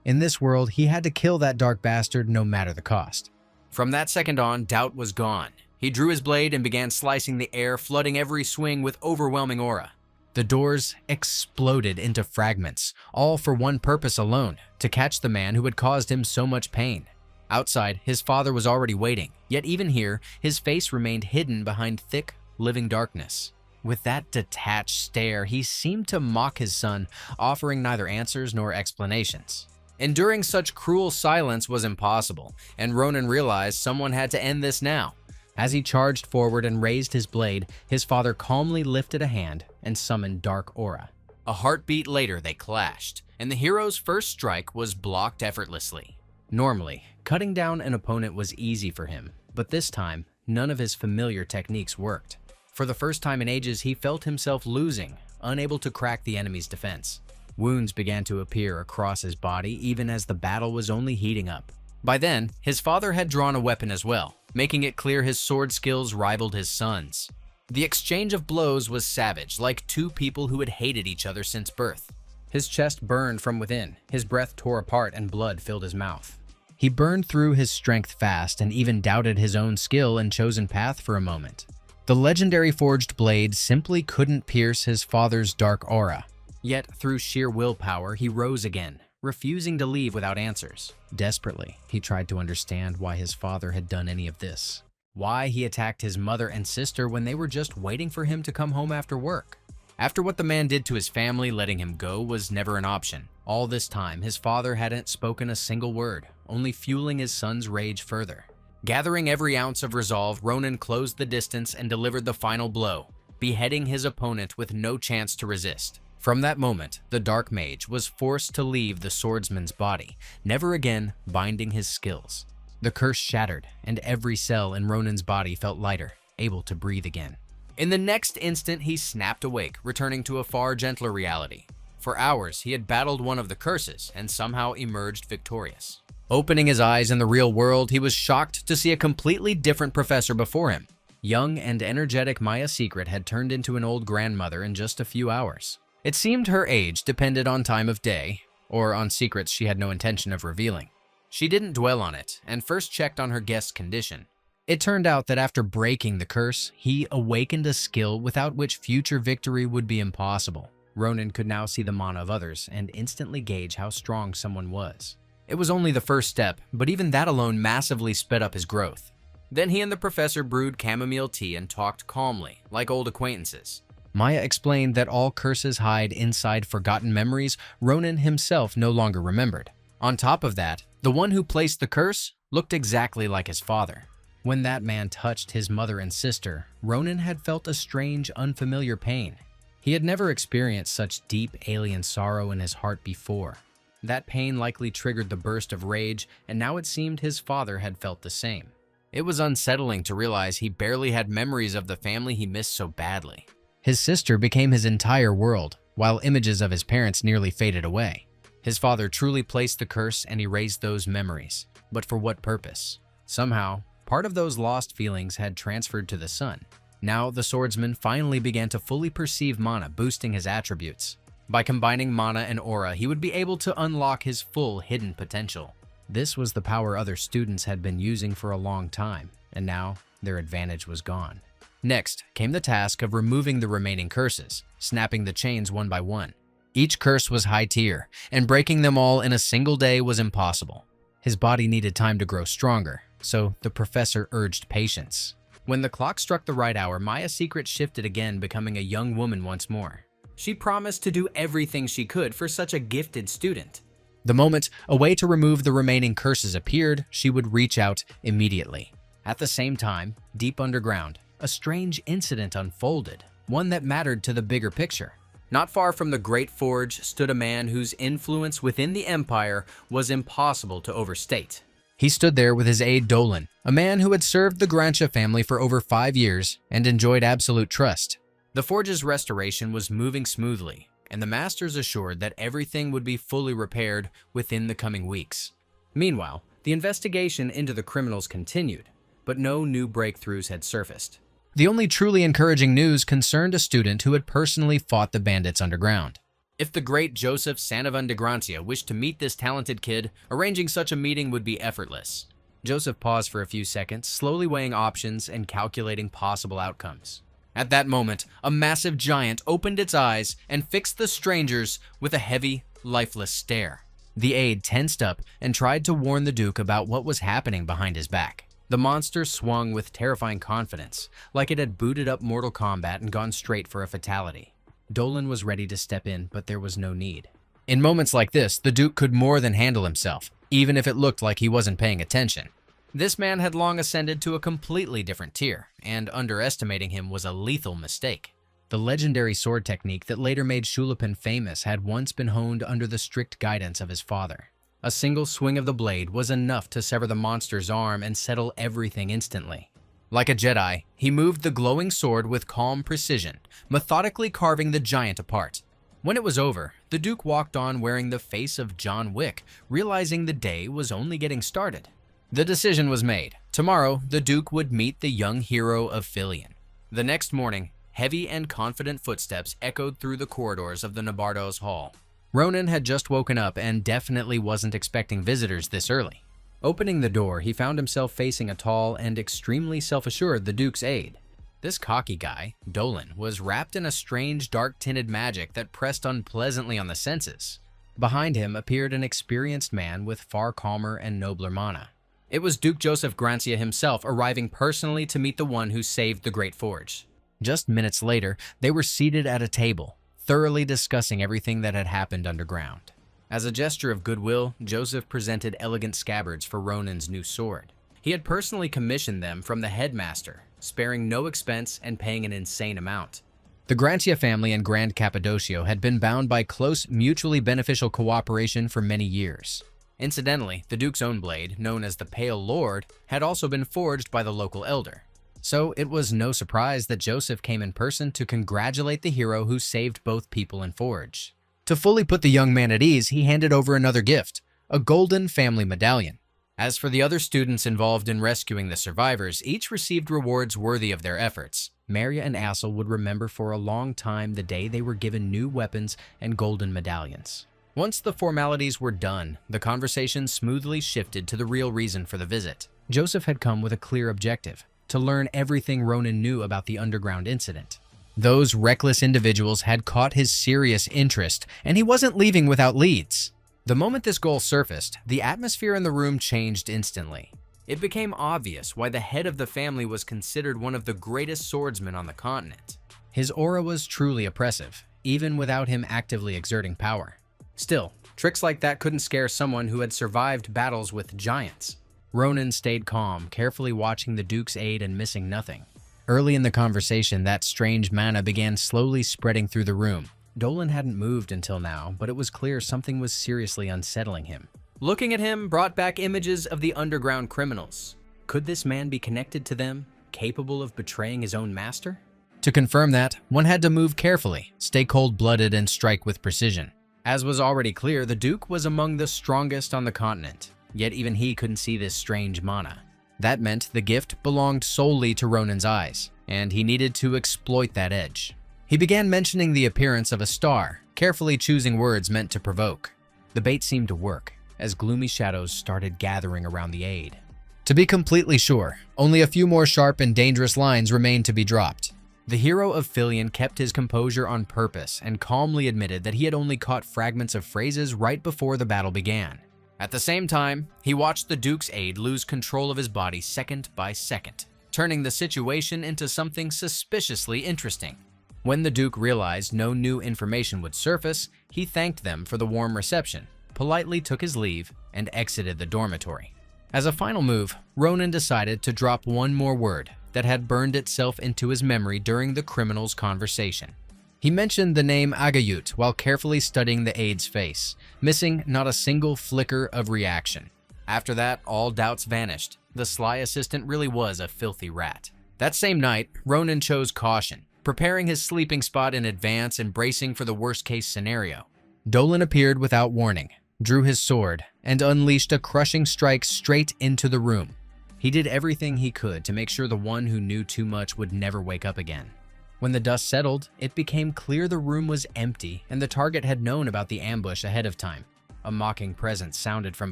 In this world, he had to kill that dark bastard no matter the cost. From that second on, doubt was gone. He drew his blade and began slicing the air, flooding every swing with overwhelming aura. The doors exploded into fragments, all for one purpose alone, to catch the man who had caused him so much pain. Outside, his father was already waiting, yet even here, his face remained hidden behind thick, living darkness. With that detached stare, he seemed to mock his son, offering neither answers nor explanations. Enduring such cruel silence was impossible, and Ronan realized someone had to end this now. As he charged forward and raised his blade, his father calmly lifted a hand and summoned Dark Aura. A heartbeat later, they clashed, and the hero's first strike was blocked effortlessly. Normally, cutting down an opponent was easy for him, but this time, none of his familiar techniques worked. For the first time in ages, he felt himself losing, unable to crack the enemy's defense. Wounds began to appear across his body even as the battle was only heating up. By then, his father had drawn a weapon as well, making it clear his sword skills rivaled his son's. The exchange of blows was savage, like two people who had hated each other since birth. His chest burned from within, his breath tore apart, and blood filled his mouth. He burned through his strength fast and even doubted his own skill and chosen path for a moment. The legendary forged blade simply couldn't pierce his father's dark aura. Yet, through sheer willpower, he rose again, refusing to leave without answers. Desperately, he tried to understand why his father had done any of this. Why he attacked his mother and sister when they were just waiting for him to come home after work. After what the man did to his family, letting him go was never an option. All this time, his father hadn't spoken a single word, only fueling his son's rage further. Gathering every ounce of resolve, Ronin closed the distance and delivered the final blow, beheading his opponent with no chance to resist. From that moment, the Dark Mage was forced to leave the swordsman's body, never again binding his skills. The curse shattered, and every cell in Ronin's body felt lighter, able to breathe again. In the next instant, he snapped awake, returning to a far gentler reality. For hours, he had battled one of the curses and somehow emerged victorious. Opening his eyes in the real world, he was shocked to see a completely different professor before him. Young and energetic Maya Secret had turned into an old grandmother in just a few hours. It seemed her age depended on time of day, or on secrets she had no intention of revealing. She didn't dwell on it, and first checked on her guest's condition. It turned out that after breaking the curse, he awakened a skill without which future victory would be impossible. Ronin could now see the mana of others and instantly gauge how strong someone was. It was only the first step, but even that alone massively sped up his growth. Then he and the professor brewed chamomile tea and talked calmly, like old acquaintances. Maya explained that all curses hide inside forgotten memories Ronin himself no longer remembered. On top of that, the one who placed the curse looked exactly like his father. When that man touched his mother and sister, Ronin had felt a strange, unfamiliar pain. He had never experienced such deep alien sorrow in his heart before. That pain likely triggered the burst of rage, and now it seemed his father had felt the same. It was unsettling to realize he barely had memories of the family he missed so badly. His sister became his entire world, while images of his parents nearly faded away. His father truly placed the curse and erased those memories. But for what purpose? Somehow, part of those lost feelings had transferred to the son. Now, the swordsman finally began to fully perceive mana, boosting his attributes. By combining mana and aura, he would be able to unlock his full hidden potential. This was the power other students had been using for a long time, and now their advantage was gone. Next came the task of removing the remaining curses, snapping the chains one by one. Each curse was high tier, and breaking them all in a single day was impossible. His body needed time to grow stronger, so the professor urged patience. When the clock struck the right hour, Maya Secret shifted again, becoming a young woman once more. She promised to do everything she could for such a gifted student. The moment a way to remove the remaining curses appeared, she would reach out immediately. At the same time, deep underground, a strange incident unfolded, one that mattered to the bigger picture. Not far from the Great Forge stood a man whose influence within the Empire was impossible to overstate. He stood there with his aide Dueling, a man who had served the Grancha family for over 5 years and enjoyed absolute trust. The Forge's restoration was moving smoothly, and the masters assured that everything would be fully repaired within the coming weeks. Meanwhile, the investigation into the criminals continued, but no new breakthroughs had surfaced. The only truly encouraging news concerned a student who had personally fought the bandits underground. If the great Joseph Sanavan de Grancia wished to meet this talented kid, arranging such a meeting would be effortless. Joseph paused for a few seconds, slowly weighing options and calculating possible outcomes. At that moment, a massive giant opened its eyes and fixed the strangers with a heavy, lifeless stare. The aide tensed up and tried to warn the Duke about what was happening behind his back. The monster swung with terrifying confidence, like it had booted up Mortal Kombat and gone straight for a fatality. Dolan was ready to step in, but there was no need. In moments like this, the Duke could more than handle himself, even if it looked like he wasn't paying attention. This man had long ascended to a completely different tier, and underestimating him was a lethal mistake. The legendary sword technique that later made Schulipin famous had once been honed under the strict guidance of his father. A single swing of the blade was enough to sever the monster's arm and settle everything instantly. Like a Jedi, he moved the glowing sword with calm precision, methodically carving the giant apart. When it was over, the Duke walked on wearing the face of John Wick, realizing the day was only getting started. The decision was made. Tomorrow, the Duke would meet the young hero of Filion. The next morning, heavy and confident footsteps echoed through the corridors of the Nabardo's hall. Ronan had just woken up and definitely wasn't expecting visitors this early. Opening the door, he found himself facing a tall and extremely self-assured the Duke's aide. This cocky guy, Dueling, was wrapped in a strange dark-tinted magic that pressed unpleasantly on the senses. Behind him appeared an experienced man with far calmer and nobler mana. It was Duke Joseph Grancia himself arriving personally to meet the one who saved the Great Forge. Just minutes later, they were seated at a table, thoroughly discussing everything that had happened underground. As a gesture of goodwill, Joseph presented elegant scabbards for Ronan's new sword. He had personally commissioned them from the headmaster, sparing no expense and paying an insane amount. The Grancia family and Grand Cappadocio had been bound by close, mutually beneficial cooperation for many years. Incidentally, the Duke's own blade, known as the Pale Lord, had also been forged by the local elder. So it was no surprise that Joseph came in person to congratulate the hero who saved both people and forge. To fully put the young man at ease, he handed over another gift, a golden family medallion. As for the other students involved in rescuing the survivors, each received rewards worthy of their efforts. Maria and Assel would remember for a long time the day they were given new weapons and golden medallions. Once the formalities were done, the conversation smoothly shifted to the real reason for the visit. Joseph had come with a clear objective: to learn everything Ronan knew about the underground incident. Those reckless individuals had caught his serious interest, and he wasn't leaving without leads. The moment this goal surfaced, the atmosphere in the room changed instantly. It became obvious why the head of the family was considered one of the greatest swordsmen on the continent. His aura was truly oppressive, even without him actively exerting power. Still, tricks like that couldn't scare someone who had survived battles with giants. Ronan stayed calm, carefully watching the Duke's aide and missing nothing. Early in the conversation, that strange mana began slowly spreading through the room. Dueling hadn't moved until now, but it was clear something was seriously unsettling him. Looking at him brought back images of the underground criminals. Could this man be connected to them, capable of betraying his own master? To confirm that, one had to move carefully, stay cold-blooded, and strike with precision. As was already clear, the Duke was among the strongest on the continent, yet even he couldn't see this strange mana. That meant the gift belonged solely to Ronan's eyes, and he needed to exploit that edge. He began mentioning the appearance of a star, carefully choosing words meant to provoke. The bait seemed to work, as gloomy shadows started gathering around the aide. To be completely sure, only a few more sharp and dangerous lines remained to be dropped. The hero of Filion kept his composure on purpose and calmly admitted that he had only caught fragments of phrases right before the battle began. At the same time, he watched the Duke's aide lose control of his body second by second, turning the situation into something suspiciously interesting. When the Duke realized no new information would surface, he thanked them for the warm reception, politely took his leave, and exited the dormitory. As a final move, Ronan decided to drop one more word that had burned itself into his memory during the criminal's conversation. He mentioned the name Agayut while carefully studying the aide's face, missing not a single flicker of reaction. After that, all doubts vanished. The sly assistant really was a filthy rat. That same night, Ronan chose caution, preparing his sleeping spot in advance and bracing for the worst-case scenario. Dueling appeared without warning, drew his sword, and unleashed a crushing strike straight into the room. He did everything he could to make sure the one who knew too much would never wake up again. When the dust settled, it became clear the room was empty and the target had known about the ambush ahead of time. A mocking presence sounded from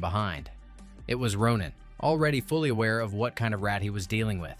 behind. It was Ronan, already fully aware of what kind of rat he was dealing with.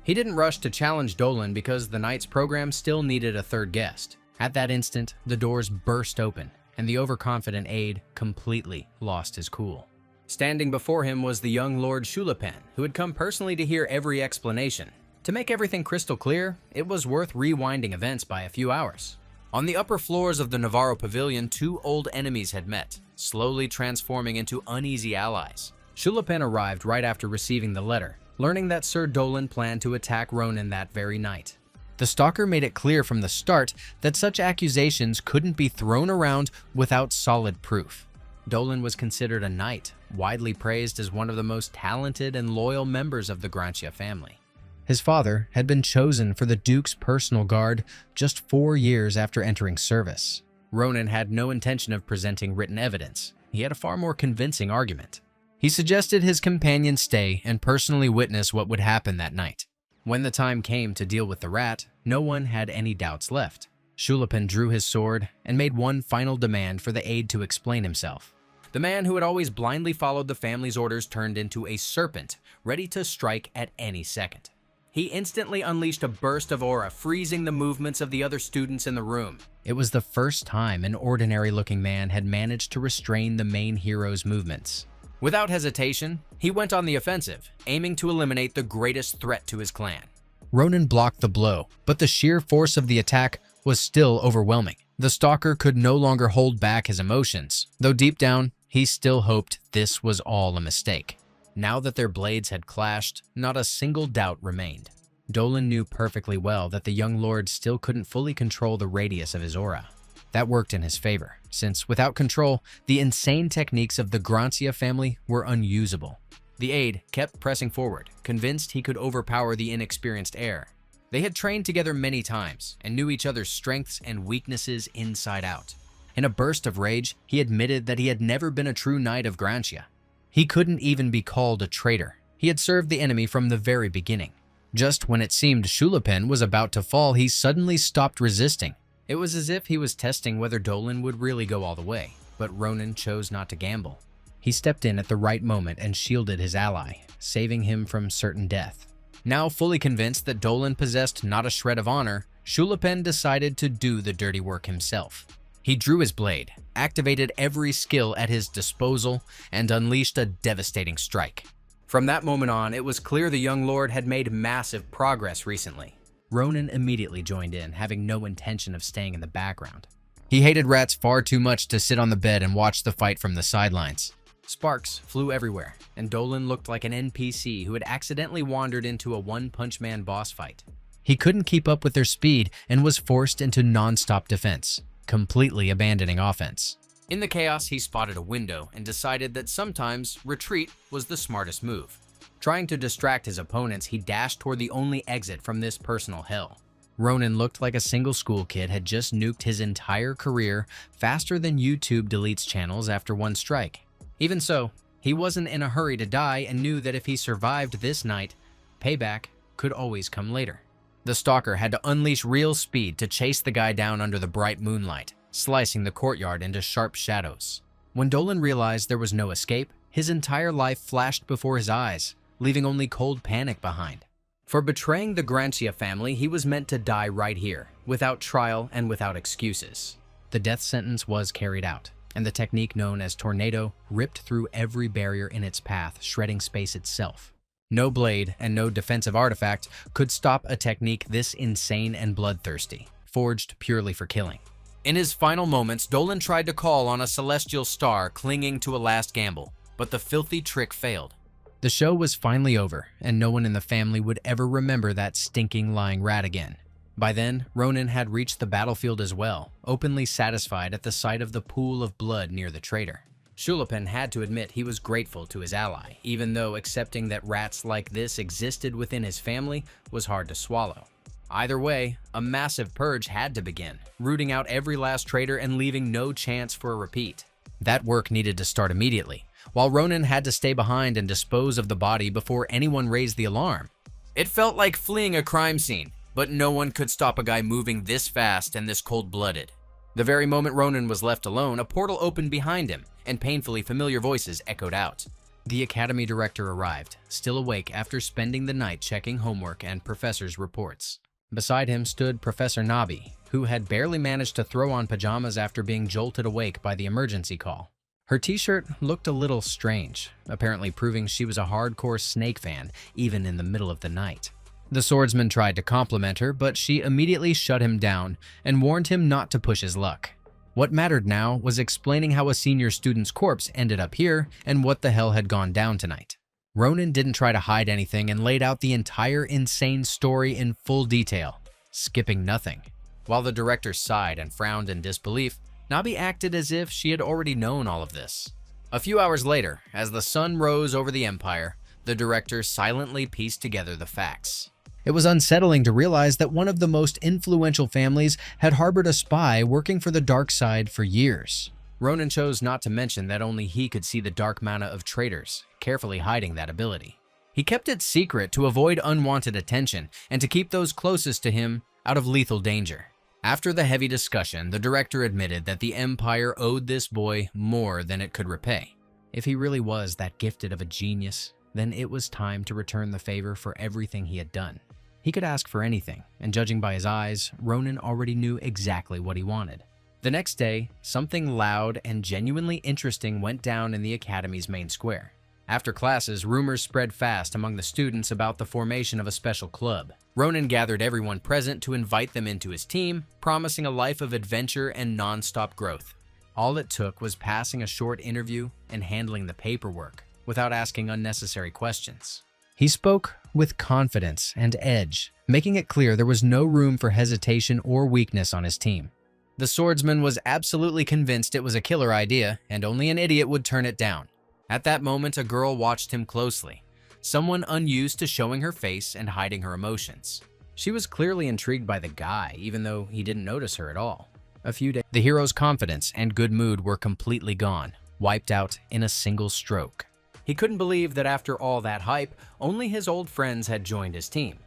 He didn't rush to challenge Dueling because the night's program still needed a third guest. At that instant, the doors burst open, and the overconfident aide completely lost his cool. Standing before him was the young Lord Schulipin, who had come personally to hear every explanation. To make everything crystal clear, it was worth rewinding events by a few hours. On the upper floors of the Navarro Pavilion, two old enemies had met, slowly transforming into uneasy allies. Schulipin arrived right after receiving the letter, learning that Sir Dueling planned to attack Ronan that very night. The stalker made it clear from the start that such accusations couldn't be thrown around without solid proof. Dueling was considered a knight, widely praised as one of the most talented and loyal members of the Grancia family. His father had been chosen for the Duke's personal guard just 4 years after entering service. Ronan had no intention of presenting written evidence. He had a far more convincing argument. He suggested his companion stay and personally witness what would happen that night. When the time came to deal with the rat, no one had any doubts left. Schulipin drew his sword and made one final demand for the aide to explain himself. The man who had always blindly followed the family's orders turned into a serpent, ready to strike at any second. He instantly unleashed a burst of aura, freezing the movements of the other students in the room. It was the first time an ordinary-looking man had managed to restrain the main hero's movements. Without hesitation, he went on the offensive, aiming to eliminate the greatest threat to his clan. Ronan blocked the blow, but the sheer force of the attack was still overwhelming. The stalker could no longer hold back his emotions, though deep down, he still hoped this was all a mistake. Now that their blades had clashed, not a single doubt remained. Dolan knew perfectly well that the young lord still couldn't fully control the radius of his aura. That worked in his favor, since without control, the insane techniques of the Grancia family were unusable. The aide kept pressing forward, convinced he could overpower the inexperienced heir. They had trained together many times and knew each other's strengths and weaknesses inside out. In a burst of rage, he admitted that he had never been a true knight of Grancia. He couldn't even be called a traitor. He had served the enemy from the very beginning. Just when it seemed Schulipin was about to fall, he suddenly stopped resisting. It was as if he was testing whether Dolan would really go all the way, but Ronan chose not to gamble. He stepped in at the right moment and shielded his ally, saving him from certain death. Now fully convinced that Dolan possessed not a shred of honor, Schulipin decided to do the dirty work himself. He drew his blade, activated every skill at his disposal, and unleashed a devastating strike. From that moment on, it was clear the young lord had made massive progress recently. Ronan immediately joined in, having no intention of staying in the background. He hated rats far too much to sit on the bed and watch the fight from the sidelines. Sparks flew everywhere, and Dolan looked like an NPC who had accidentally wandered into a one-punch man boss fight. He couldn't keep up with their speed and was forced into non-stop defense, completely abandoning offense. In the chaos, he spotted a window and decided that sometimes retreat was the smartest move. Trying to distract his opponents, he dashed toward the only exit from this personal hell. Ronan looked like a single school kid had just nuked his entire career faster than YouTube deletes channels after one strike. Even so, he wasn't in a hurry to die and knew that if he survived this night, payback could always come later. The stalker had to unleash real speed to chase the guy down under the bright moonlight, slicing the courtyard into sharp shadows. When Dolan realized there was no escape, his entire life flashed before his eyes, leaving only cold panic behind. For betraying the Grancia family, he was meant to die right here, without trial and without excuses. The death sentence was carried out, and the technique known as Tornado ripped through every barrier in its path, shredding space itself. No blade and no defensive artifact could stop a technique this insane and bloodthirsty, forged purely for killing. In his final moments, Dolan tried to call on a celestial star clinging to a last gamble, but the filthy trick failed. The show was finally over, and no one in the family would ever remember that stinking lying rat again. By then, Ronan had reached the battlefield as well, openly satisfied at the sight of the pool of blood near the traitor. Schulipin had to admit he was grateful to his ally, even though accepting that rats like this existed within his family was hard to swallow. Either way, a massive purge had to begin, rooting out every last traitor and leaving no chance for a repeat. That work needed to start immediately, while Ronan had to stay behind and dispose of the body before anyone raised the alarm. It felt like fleeing a crime scene, but no one could stop a guy moving this fast and this cold-blooded. The very moment Ronan was left alone, a portal opened behind him, and painfully familiar voices echoed out. The academy director arrived, still awake after spending the night checking homework and professors' reports. Beside him stood Professor Nabi, who had barely managed to throw on pajamas after being jolted awake by the emergency call. Her t-shirt looked a little strange, apparently proving she was a hardcore Snake fan, even in the middle of the night. The swordsman tried to compliment her, but she immediately shut him down and warned him not to push his luck. What mattered now was explaining how a senior student's corpse ended up here and what the hell had gone down tonight. Ronan didn't try to hide anything and laid out the entire insane story in full detail, skipping nothing. While the director sighed and frowned in disbelief, Nabi acted as if she had already known all of this. A few hours later, as the sun rose over the empire, the director silently pieced together the facts. It was unsettling to realize that one of the most influential families had harbored a spy working for the dark side for years. Ronan chose not to mention that only he could see the dark mana of traitors, carefully hiding that ability. He kept it secret to avoid unwanted attention and to keep those closest to him out of lethal danger. After the heavy discussion, the director admitted that the Empire owed this boy more than it could repay. If he really was that gifted of a genius, then it was time to return the favor for everything he had done. He could ask for anything, and judging by his eyes, Ronan already knew exactly what he wanted. The next day, something loud and genuinely interesting went down in the Academy's main square. After classes, rumors spread fast among the students about the formation of a special club. Ronan gathered everyone present to invite them into his team, promising a life of adventure and non-stop growth. All it took was passing a short interview and handling the paperwork without asking unnecessary questions. He spoke with confidence and edge, making it clear there was no room for hesitation or weakness on his team. The swordsman was absolutely convinced it was a killer idea, and only an idiot would turn it down. At that moment, a girl watched him closely, someone unused to showing her face and hiding her emotions. She was clearly intrigued by the guy, even though he didn't notice her at all. A few days, the hero's confidence and good mood were completely gone, wiped out in a single stroke. He couldn't believe that after all that hype, only his old friends had joined his team.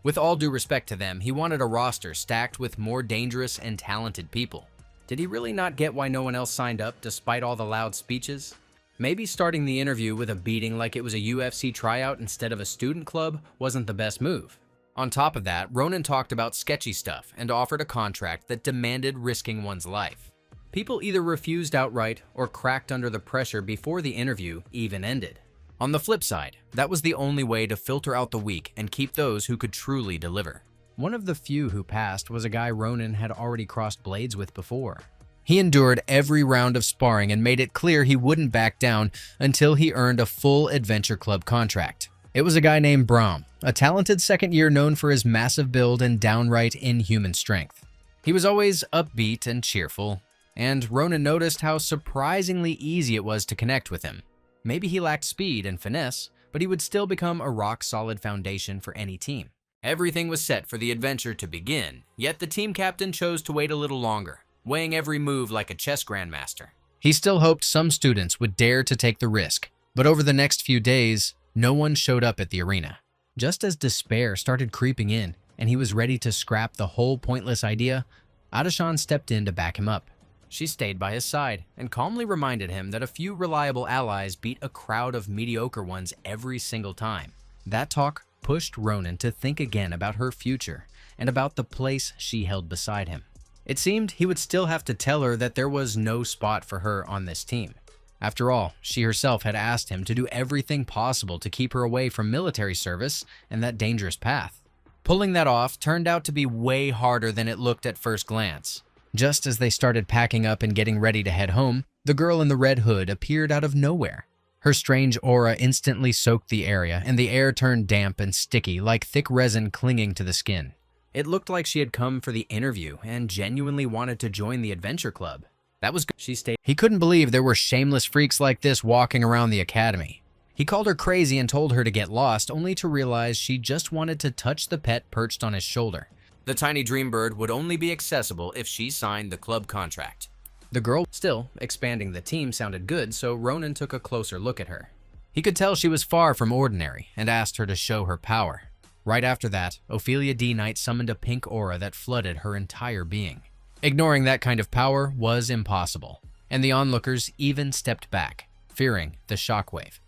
With all due respect to them, he wanted a roster stacked with more dangerous and talented people. Did he really not get why no one else signed up despite all the loud speeches? Maybe starting the interview with a beating like it was a UFC tryout instead of a student club wasn't the best move. On top of that, Ronan talked about sketchy stuff and offered a contract that demanded risking one's life. People either refused outright or cracked under the pressure before the interview even ended. On the flip side, that was the only way to filter out the weak and keep those who could truly deliver. One of the few who passed was a guy Ronan had already crossed blades with before. He endured every round of sparring and made it clear he wouldn't back down until he earned a full Adventure Club contract. It was a guy named Brahm, a talented second year known for his massive build and downright inhuman strength. He was always upbeat and cheerful, and Ronan noticed how surprisingly easy it was to connect with him. Maybe he lacked speed and finesse, but he would still become a rock-solid foundation for any team. Everything was set for the adventure to begin, yet the team captain chose to wait a little longer, weighing every move like a chess grandmaster. He still hoped some students would dare to take the risk, but over the next few days, no one showed up at the arena. Just as despair started creeping in and he was ready to scrap the whole pointless idea, Adashan stepped in to back him up. She stayed by his side and calmly reminded him that a few reliable allies beat a crowd of mediocre ones every single time. That talk pushed Ronan to think again about her future and about the place she held beside him. It seemed he would still have to tell her that there was no spot for her on this team. After all, she herself had asked him to do everything possible to keep her away from military service and that dangerous path. Pulling that off turned out to be way harder than it looked at first glance. Just as they started packing up and getting ready to head home, the girl in the red hood appeared out of nowhere. Her strange aura instantly soaked the area, and the air turned damp and sticky like thick resin clinging to the skin. It looked like she had come for the interview and genuinely wanted to join the adventure club. That was good. She stayed. He couldn't believe there were shameless freaks like this walking around the academy. He called her crazy and told her to get lost, only to realize she just wanted to touch the pet perched on his shoulder. The tiny dream bird would only be accessible if she signed the club contract. The girl, still expanding the team, sounded good, so Ronan took a closer look at her. He could tell she was far from ordinary and asked her to show her power. Right after that, Ophelia D. Knight summoned a pink aura that flooded her entire being. Ignoring that kind of power was impossible, and the onlookers even stepped back, fearing the shockwave.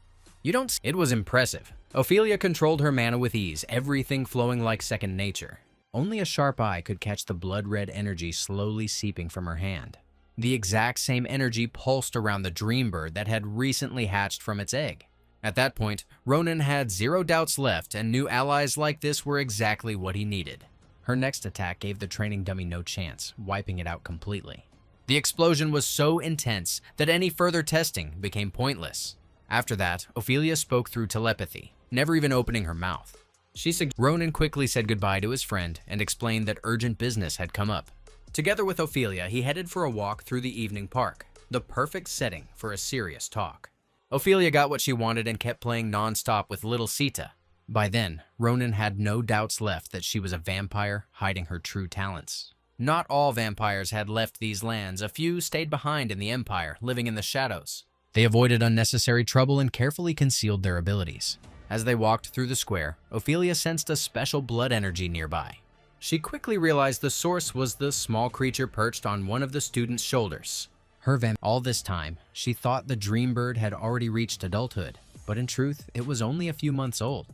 It was impressive. Ophelia controlled her mana with ease, everything flowing like second nature. Only a sharp eye could catch the blood-red energy slowly seeping from her hand. The exact same energy pulsed around the dream bird that had recently hatched from its egg. At that point, Ronan had zero doubts left and knew allies like this were exactly what he needed. Her next attack gave the training dummy no chance, wiping it out completely. The explosion was so intense that any further testing became pointless. After that, Ophelia spoke through telepathy, never even opening her mouth. Ronan quickly said goodbye to his friend and explained that urgent business had come up. Together with Ophelia, he headed for a walk through the evening park, the perfect setting for a serious talk. Ophelia got what she wanted and kept playing non-stop with little Sita. By then, Ronan had no doubts left that she was a vampire hiding her true talents. Not all vampires had left these lands. A few stayed behind in the Empire, living in the shadows. They avoided unnecessary trouble and carefully concealed their abilities. As they walked through the square, Ophelia sensed a special blood energy nearby. She quickly realized the source was the small creature perched on one of the students' shoulders. All this time, she thought the dream bird had already reached adulthood, but in truth, it was only a few months old.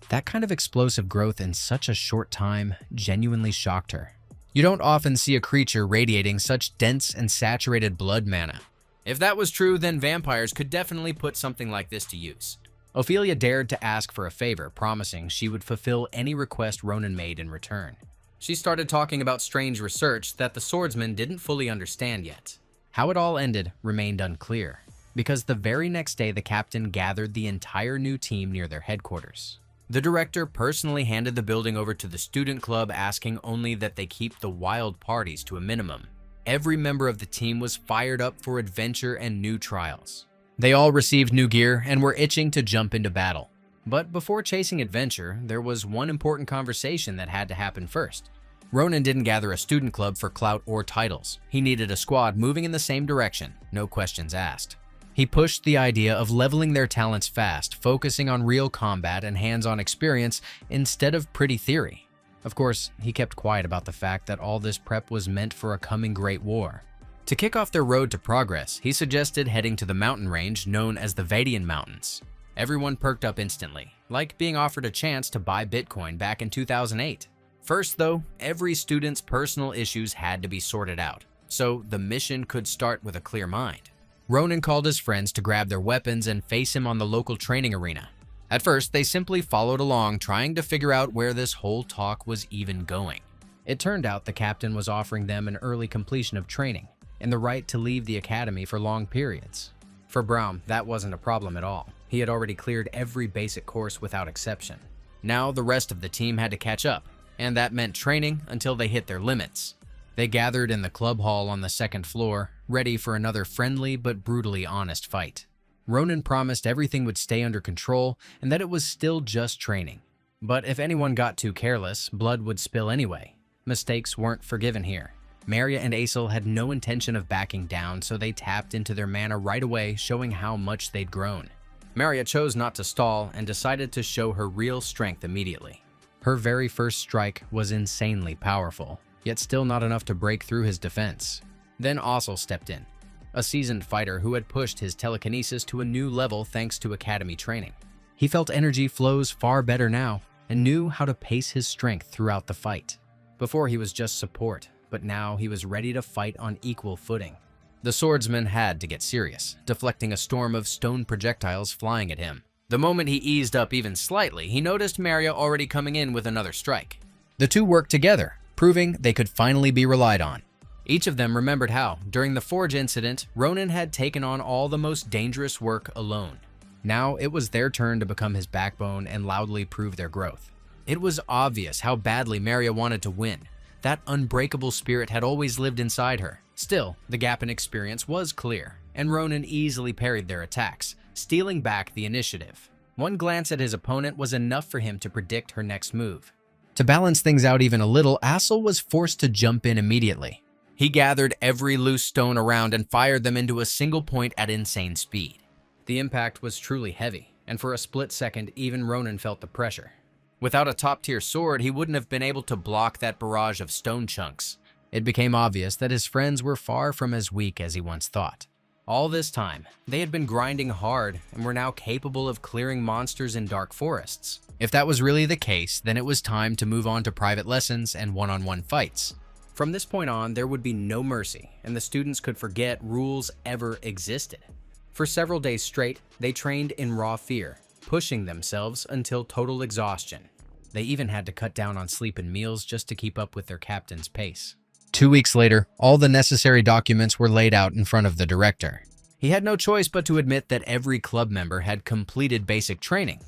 That kind of explosive growth in such a short time genuinely shocked her. You don't often see a creature radiating such dense and saturated blood mana. If that was true, then vampires could definitely put something like this to use. Ophelia dared to ask for a favor, promising she would fulfill any request Ronan made in return. She started talking about strange research that the swordsman didn't fully understand yet. How it all ended remained unclear, because the very next day the captain gathered the entire new team near their headquarters. The director personally handed the building over to the student club, asking only that they keep the wild parties to a minimum. Every member of the team was fired up for adventure and new trials. They all received new gear and were itching to jump into battle. But before chasing adventure, there was one important conversation that had to happen first. Ronan didn't gather a student club for clout or titles. He needed a squad moving in the same direction, no questions asked. He pushed the idea of leveling their talents fast, focusing on real combat and hands-on experience instead of pretty theory. Of course, he kept quiet about the fact that all this prep was meant for a coming great war. To kick off their road to progress, he suggested heading to the mountain range known as the Vadian Mountains. Everyone perked up instantly, like being offered a chance to buy Bitcoin back in 2008. First though, every student's personal issues had to be sorted out, so the mission could start with a clear mind. Ronan called his friends to grab their weapons and face him on the local training arena. At first, they simply followed along, trying to figure out where this whole talk was even going. It turned out the captain was offering them an early completion of training and the right to leave the academy for long periods. For Braum, that wasn't a problem at all. He had already cleared every basic course without exception. Now the rest of the team had to catch up, and that meant training until they hit their limits. They gathered in the club hall on the second floor, ready for another friendly but brutally honest fight. Ronan promised everything would stay under control and that it was still just training. But if anyone got too careless, blood would spill anyway. Mistakes weren't forgiven here. Maria and Aesel had no intention of backing down, so they tapped into their mana right away, showing how much they'd grown. Maria chose not to stall and decided to show her real strength immediately. Her very first strike was insanely powerful, yet still not enough to break through his defense. Then Aesel stepped in, a seasoned fighter who had pushed his telekinesis to a new level thanks to academy training. He felt energy flows far better now and knew how to pace his strength throughout the fight. Before he was just support, but now he was ready to fight on equal footing. The swordsman had to get serious, deflecting a storm of stone projectiles flying at him. The moment he eased up even slightly, he noticed Maria already coming in with another strike. The two worked together, proving they could finally be relied on. Each of them remembered how, during the Forge incident, Ronan had taken on all the most dangerous work alone. Now it was their turn to become his backbone and loudly prove their growth. It was obvious how badly Maria wanted to win. That unbreakable spirit had always lived inside her. Still, the gap in experience was clear, and Ronan easily parried their attacks, stealing back the initiative. One glance at his opponent was enough for him to predict her next move. To balance things out even a little, Aesel was forced to jump in immediately. He gathered every loose stone around and fired them into a single point at insane speed. The impact was truly heavy, and for a split second, even Ronan felt the pressure. Without a top-tier sword, he wouldn't have been able to block that barrage of stone chunks. It became obvious that his friends were far from as weak as he once thought. All this time, they had been grinding hard and were now capable of clearing monsters in dark forests. If that was really the case, then it was time to move on to private lessons and one-on-one fights. From this point on, there would be no mercy, and the students could forget rules ever existed. For several days straight, they trained in raw fear, pushing themselves until total exhaustion. They even had to cut down on sleep and meals just to keep up with their captain's pace. 2 weeks later, all the necessary documents were laid out in front of the director. He had no choice but to admit that every club member had completed basic training.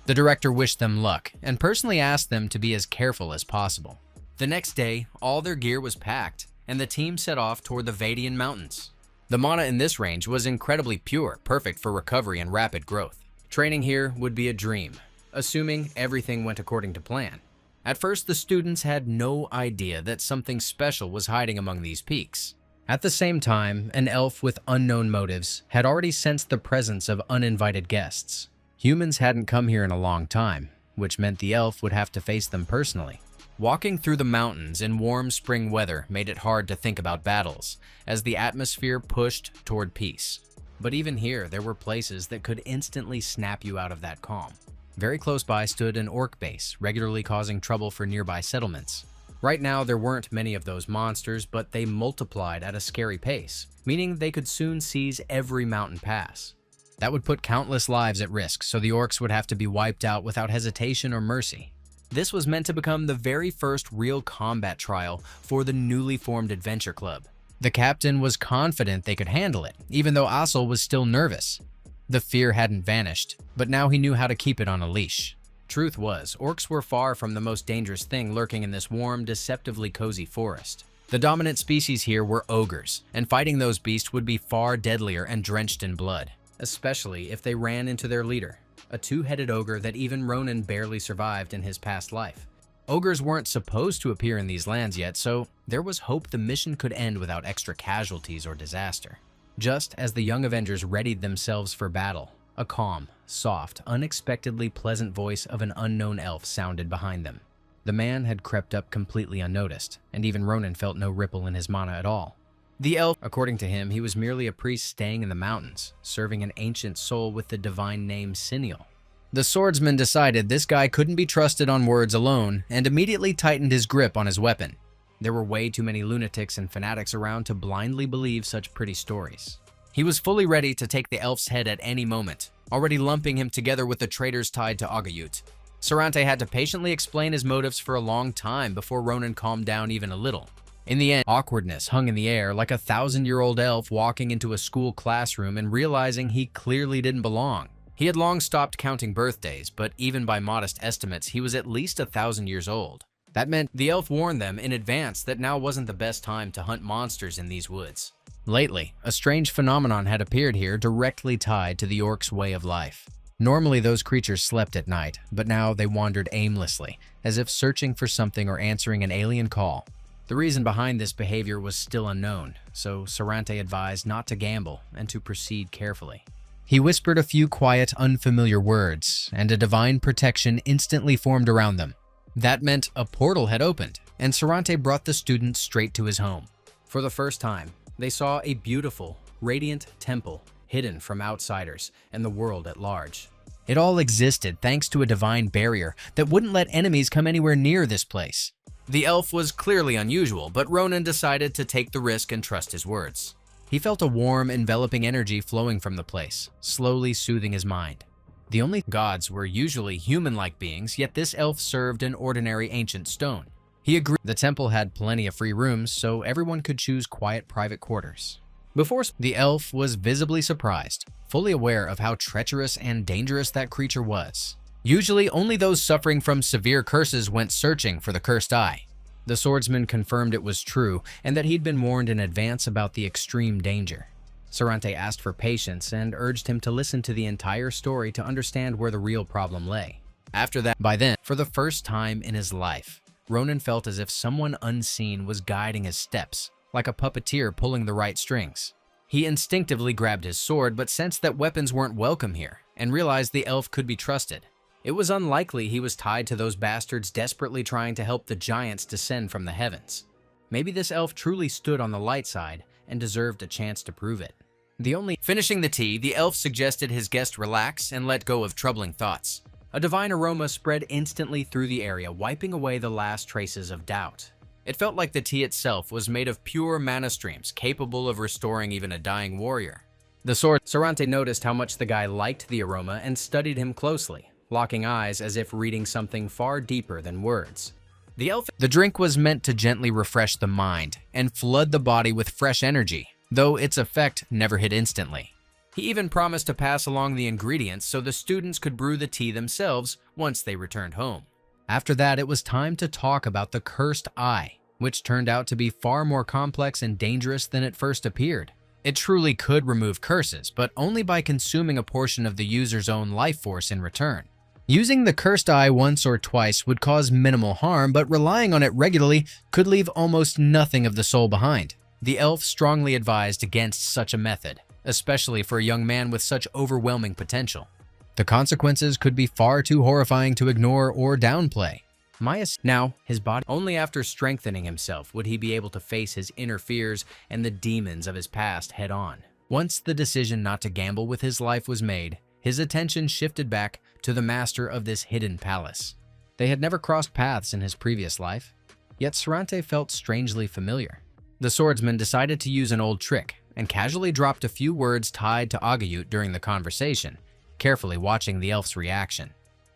The director wished them luck and personally asked them to be as careful as possible. The next day, all their gear was packed, and the team set off toward the Vadian Mountains. The mana in this range was incredibly pure, perfect for recovery and rapid growth. Training here would be a dream, assuming everything went according to plan. At first, the students had no idea that something special was hiding among these peaks. At the same time, an elf with unknown motives had already sensed the presence of uninvited guests. Humans hadn't come here in a long time, which meant the elf would have to face them personally. Walking through the mountains in warm spring weather made it hard to think about battles, as the atmosphere pushed toward peace. But even here, there were places that could instantly snap you out of that calm. Very close by stood an orc base, regularly causing trouble for nearby settlements. Right now, there weren't many of those monsters, but they multiplied at a scary pace, meaning they could soon seize every mountain pass. That would put countless lives at risk, so the orcs would have to be wiped out without hesitation or mercy. This was meant to become the very first real combat trial for the newly formed adventure club. The captain was confident they could handle it, even though Assel was still nervous. The fear hadn't vanished, but now he knew how to keep it on a leash. Truth was, orcs were far from the most dangerous thing lurking in this warm, deceptively cozy forest. The dominant species here were ogres, and fighting those beasts would be far deadlier and drenched in blood, especially if they ran into their leader, a two-headed ogre that even Ronan barely survived in his past life. Ogres weren't supposed to appear in these lands yet, so there was hope the mission could end without extra casualties or disaster. Just as the young Avengers readied themselves for battle, a calm, soft, unexpectedly pleasant voice of an unknown elf sounded behind them. The man had crept up completely unnoticed, and even Ronan felt no ripple in his mana at all. The elf, according to him, he was merely a priest staying in the mountains, serving an ancient soul with the divine name Siniel. The swordsman decided this guy couldn't be trusted on words alone, and immediately tightened his grip on his weapon. There were way too many lunatics and fanatics around to blindly believe such pretty stories. He was fully ready to take the elf's head at any moment, already lumping him together with the traitors tied to Agayut. Serrante had to patiently explain his motives for a long time before Ronan calmed down even a little. In the end, awkwardness hung in the air like a 1,000-year-old elf walking into a school classroom and realizing he clearly didn't belong. He had long stopped counting birthdays, but even by modest estimates, he was at least 1,000 years old. That meant the elf warned them in advance that now wasn't the best time to hunt monsters in these woods. Lately, a strange phenomenon had appeared here directly tied to the orcs' way of life. Normally, those creatures slept at night, but now they wandered aimlessly, as if searching for something or answering an alien call. The reason behind this behavior was still unknown, so Serante advised not to gamble and to proceed carefully. He whispered a few quiet, unfamiliar words, and a divine protection instantly formed around them. That meant a portal had opened, and Serante brought the students straight to his home. For the first time, they saw a beautiful, radiant temple hidden from outsiders and the world at large. It all existed thanks to a divine barrier that wouldn't let enemies come anywhere near this place. The elf was clearly unusual, but Ronan decided to take the risk and trust his words. He felt a warm, enveloping energy flowing from the place, slowly soothing his mind. The only gods were usually human-like beings, yet this elf served an ordinary ancient stone. He agreed the temple had plenty of free rooms, so everyone could choose quiet private quarters. The elf was visibly surprised, fully aware of how treacherous and dangerous that creature was. Usually, only those suffering from severe curses went searching for the cursed eye. The swordsman confirmed it was true, and that he'd been warned in advance about the extreme danger. Serante asked for patience and urged him to listen to the entire story to understand where the real problem lay. By then, for the first time in his life, Ronan felt as if someone unseen was guiding his steps, like a puppeteer pulling the right strings. He instinctively grabbed his sword, but sensed that weapons weren't welcome here, and realized the elf could be trusted. It was unlikely he was tied to those bastards desperately trying to help the giants descend from the heavens. Maybe this elf truly stood on the light side and deserved a chance to prove it. Finishing the tea, the elf suggested his guest relax and let go of troubling thoughts. A divine aroma spread instantly through the area, wiping away the last traces of doubt. It felt like the tea itself was made of pure mana streams, capable of restoring even a dying warrior. Serante noticed how much the guy liked the aroma and studied him closely, locking eyes as if reading something far deeper than words. The drink was meant to gently refresh the mind and flood the body with fresh energy, though its effect never hit instantly. He even promised to pass along the ingredients so the students could brew the tea themselves once they returned home. After that, it was time to talk about the cursed eye, which turned out to be far more complex and dangerous than it first appeared. It truly could remove curses, but only by consuming a portion of the user's own life force in return. Using the cursed eye once or twice would cause minimal harm, but relying on it regularly could leave almost nothing of the soul behind. The elf strongly advised against such a method, especially for a young man with such overwhelming potential. The consequences could be far too horrifying to ignore or downplay. Now, his body. Only after strengthening himself would he be able to face his inner fears and the demons of his past head on. Once the decision not to gamble with his life was made, his attention shifted back to the master of this hidden palace. They had never crossed paths in his previous life, yet Serante felt strangely familiar. The swordsman decided to use an old trick and casually dropped a few words tied to Agayut during the conversation, carefully watching the elf's reaction.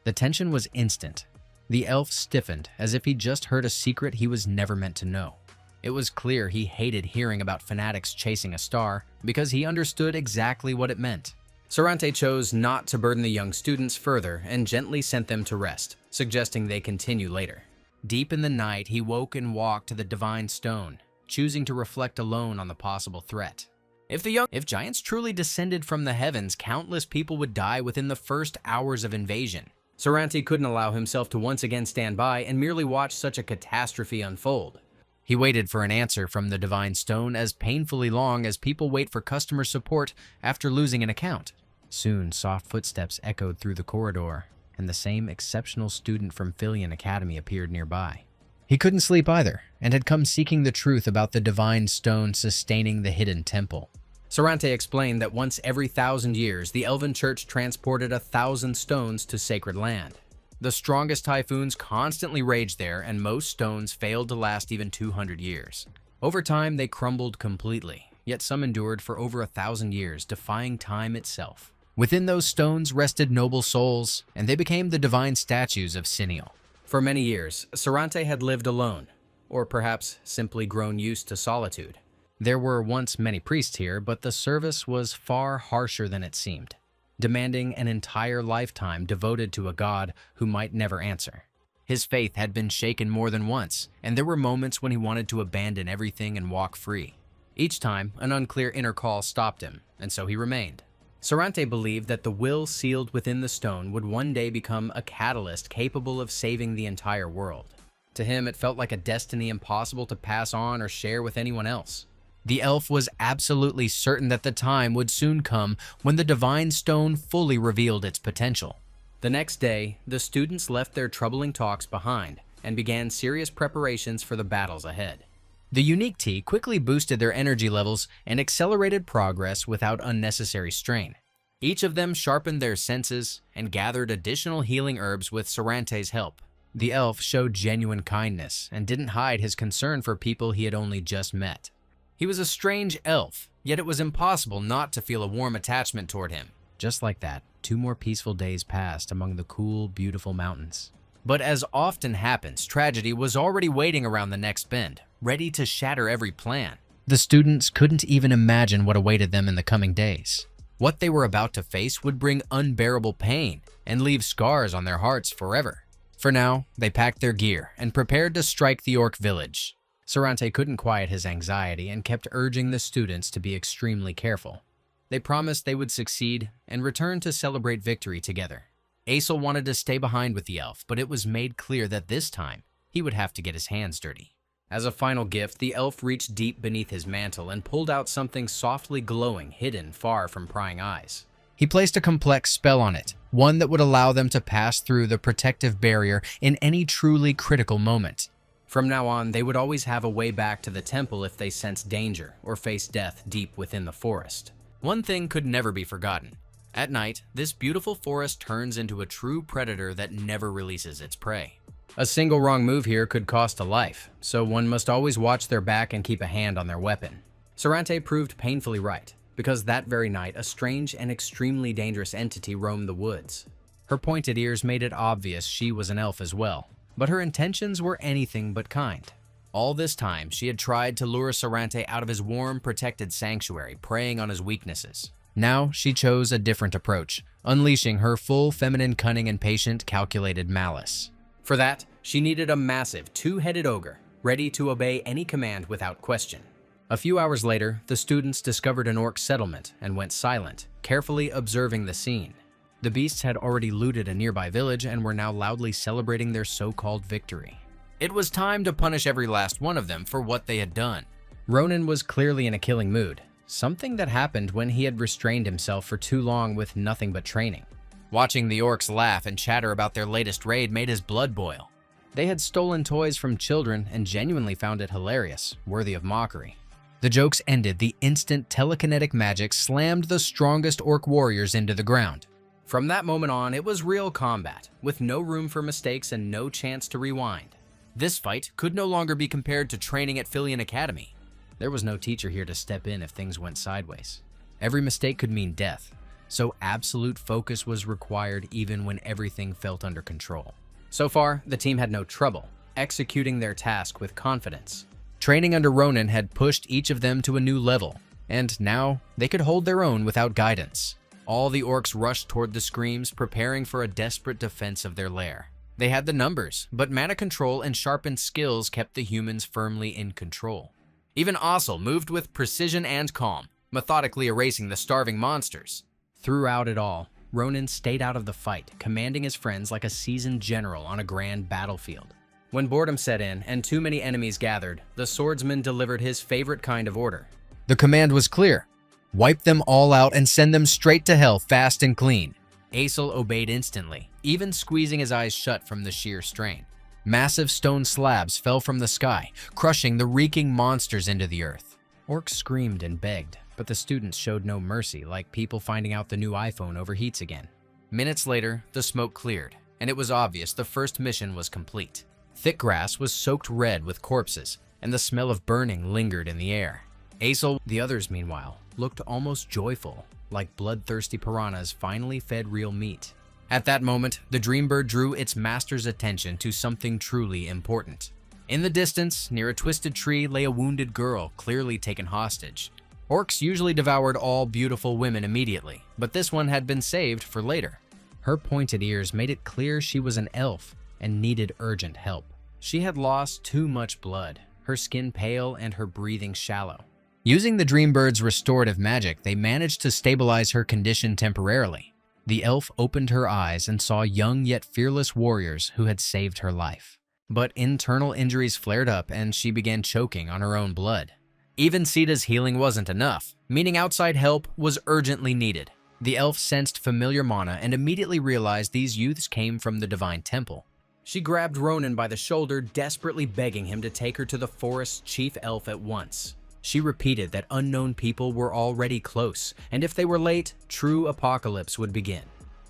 The tension was instant. The elf stiffened as if he just heard a secret he was never meant to know. It was clear he hated hearing about fanatics chasing a star because he understood exactly what it meant. Serante chose not to burden the young students further and gently sent them to rest, suggesting they continue later. Deep in the night, he woke and walked to the divine stone, choosing to reflect alone on the possible threat. If giants truly descended from the heavens, countless people would die within the first hours of invasion. Serante couldn't allow himself to once again stand by and merely watch such a catastrophe unfold. He waited for an answer from the divine stone as painfully long as people wait for customer support after losing an account. Soon, soft footsteps echoed through the corridor, and the same exceptional student from Filian Academy appeared nearby. He couldn't sleep either, and had come seeking the truth about the divine stone sustaining the hidden temple. Serante explained that once every 1,000 years, the Elven Church transported 1,000 stones to sacred land. The strongest typhoons constantly raged there, and most stones failed to last even 200 years. Over time, they crumbled completely, yet some endured for over 1,000 years, defying time itself. Within those stones rested noble souls, and they became the divine statues of Siniel. For many years, Serante had lived alone, or perhaps simply grown used to solitude. There were once many priests here, but the service was far harsher than it seemed, demanding an entire lifetime devoted to a god who might never answer. His faith had been shaken more than once, and there were moments when he wanted to abandon everything and walk free. Each time, an unclear inner call stopped him, and so he remained. Serante believed that the will sealed within the stone would one day become a catalyst capable of saving the entire world. To him, it felt like a destiny impossible to pass on or share with anyone else. The elf was absolutely certain that the time would soon come when the divine stone fully revealed its potential. The next day, the students left their troubling talks behind and began serious preparations for the battles ahead. The unique tea quickly boosted their energy levels and accelerated progress without unnecessary strain. Each of them sharpened their senses and gathered additional healing herbs with Serante's help. The elf showed genuine kindness and didn't hide his concern for people he had only just met. He was a strange elf, yet it was impossible not to feel a warm attachment toward him. Just like that, 2 more peaceful days passed among the cool, beautiful mountains. But as often happens, tragedy was already waiting around the next bend, ready to shatter every plan. The students couldn't even imagine what awaited them in the coming days. What they were about to face would bring unbearable pain and leave scars on their hearts forever. For now, they packed their gear and prepared to strike the orc village. Serante couldn't quiet his anxiety and kept urging the students to be extremely careful. They promised they would succeed and return to celebrate victory together. Aesel wanted to stay behind with the elf, but it was made clear that this time he would have to get his hands dirty. As a final gift, the elf reached deep beneath his mantle and pulled out something softly glowing, hidden far from prying eyes. He placed a complex spell on it, one that would allow them to pass through the protective barrier in any truly critical moment. From now on, they would always have a way back to the temple if they sensed danger or faced death deep within the forest. One thing could never be forgotten. At night, this beautiful forest turns into a true predator that never releases its prey. A single wrong move here could cost a life, so one must always watch their back and keep a hand on their weapon. Serante proved painfully right, because that very night, a strange and extremely dangerous entity roamed the woods. Her pointed ears made it obvious she was an elf as well, but her intentions were anything but kind. All this time, she had tried to lure Serante out of his warm, protected sanctuary, preying on his weaknesses. Now, she chose a different approach, unleashing her full feminine cunning and patient, calculated malice. For that, she needed a massive, 2-headed ogre, ready to obey any command without question. A few hours later, the students discovered an orc settlement and went silent, carefully observing the scene. The beasts had already looted a nearby village and were now loudly celebrating their so-called victory. It was time to punish every last one of them for what they had done. Ronan was clearly in a killing mood, something that happened when he had restrained himself for too long with nothing but training. Watching the orcs laugh and chatter about their latest raid made his blood boil. They had stolen toys from children and genuinely found it hilarious, worthy of mockery. The jokes ended the instant telekinetic magic slammed the strongest orc warriors into the ground. From that moment on, it was real combat, with no room for mistakes and no chance to rewind. This fight could no longer be compared to training at Filian Academy. There was no teacher here to step in if things went sideways. Every mistake could mean death, so absolute focus was required even when everything felt under control. So far, the team had no trouble executing their task with confidence. Training under Ronan had pushed each of them to a new level, and now they could hold their own without guidance. All the orcs rushed toward the screams, preparing for a desperate defense of their lair. They had the numbers, but mana control and sharpened skills kept the humans firmly in control. Even Ossel moved with precision and calm, methodically erasing the starving monsters. Throughout it all, Ronan stayed out of the fight, commanding his friends like a seasoned general on a grand battlefield. When boredom set in and too many enemies gathered, the swordsman delivered his favorite kind of order. The command was clear. Wipe them all out and send them straight to hell fast and clean. Aesel obeyed instantly, even squeezing his eyes shut from the sheer strain. Massive stone slabs fell from the sky, crushing the reeking monsters into the earth. Orcs screamed and begged, but the students showed no mercy, like people finding out the new iPhone overheats again. Minutes later, the smoke cleared, and it was obvious the first mission was complete. Thick grass was soaked red with corpses, and the smell of burning lingered in the air. Aesel, the others meanwhile, looked almost joyful, like bloodthirsty piranhas finally fed real meat. At that moment, the Dreambird drew its master's attention to something truly important. In the distance, near a twisted tree, lay a wounded girl, clearly taken hostage. Orcs usually devoured all beautiful women immediately, but this one had been saved for later. Her pointed ears made it clear she was an elf and needed urgent help. She had lost too much blood, her skin pale and her breathing shallow. Using the Dreambird's restorative magic, they managed to stabilize her condition temporarily. The elf opened her eyes and saw young yet fearless warriors who had saved her life. But internal injuries flared up and she began choking on her own blood. Even Sita's healing wasn't enough, meaning outside help was urgently needed. The elf sensed familiar mana and immediately realized these youths came from the Divine Temple. She grabbed Ronan by the shoulder, desperately begging him to take her to the forest's chief elf at once. She repeated that unknown people were already close, and if they were late, true apocalypse would begin.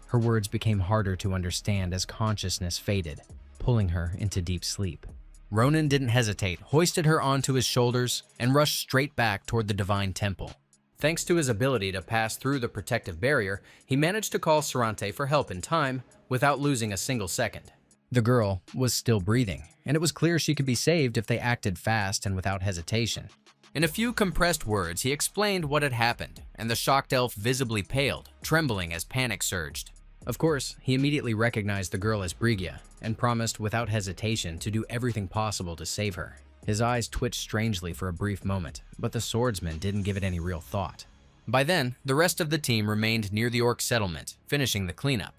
Her words became harder to understand as consciousness faded, pulling her into deep sleep. Ronan didn't hesitate, hoisted her onto his shoulders, and rushed straight back toward the Divine Temple. Thanks to his ability to pass through the protective barrier, he managed to call Serrante for help in time without losing a single second. The girl was still breathing, and it was clear she could be saved if they acted fast and without hesitation. In a few compressed words, he explained what had happened, and the shocked elf visibly paled, trembling as panic surged. Of course, he immediately recognized the girl as Brigia, and promised without hesitation to do everything possible to save her. His eyes twitched strangely for a brief moment, but the swordsman didn't give it any real thought. By then, the rest of the team remained near the orc settlement, finishing the cleanup.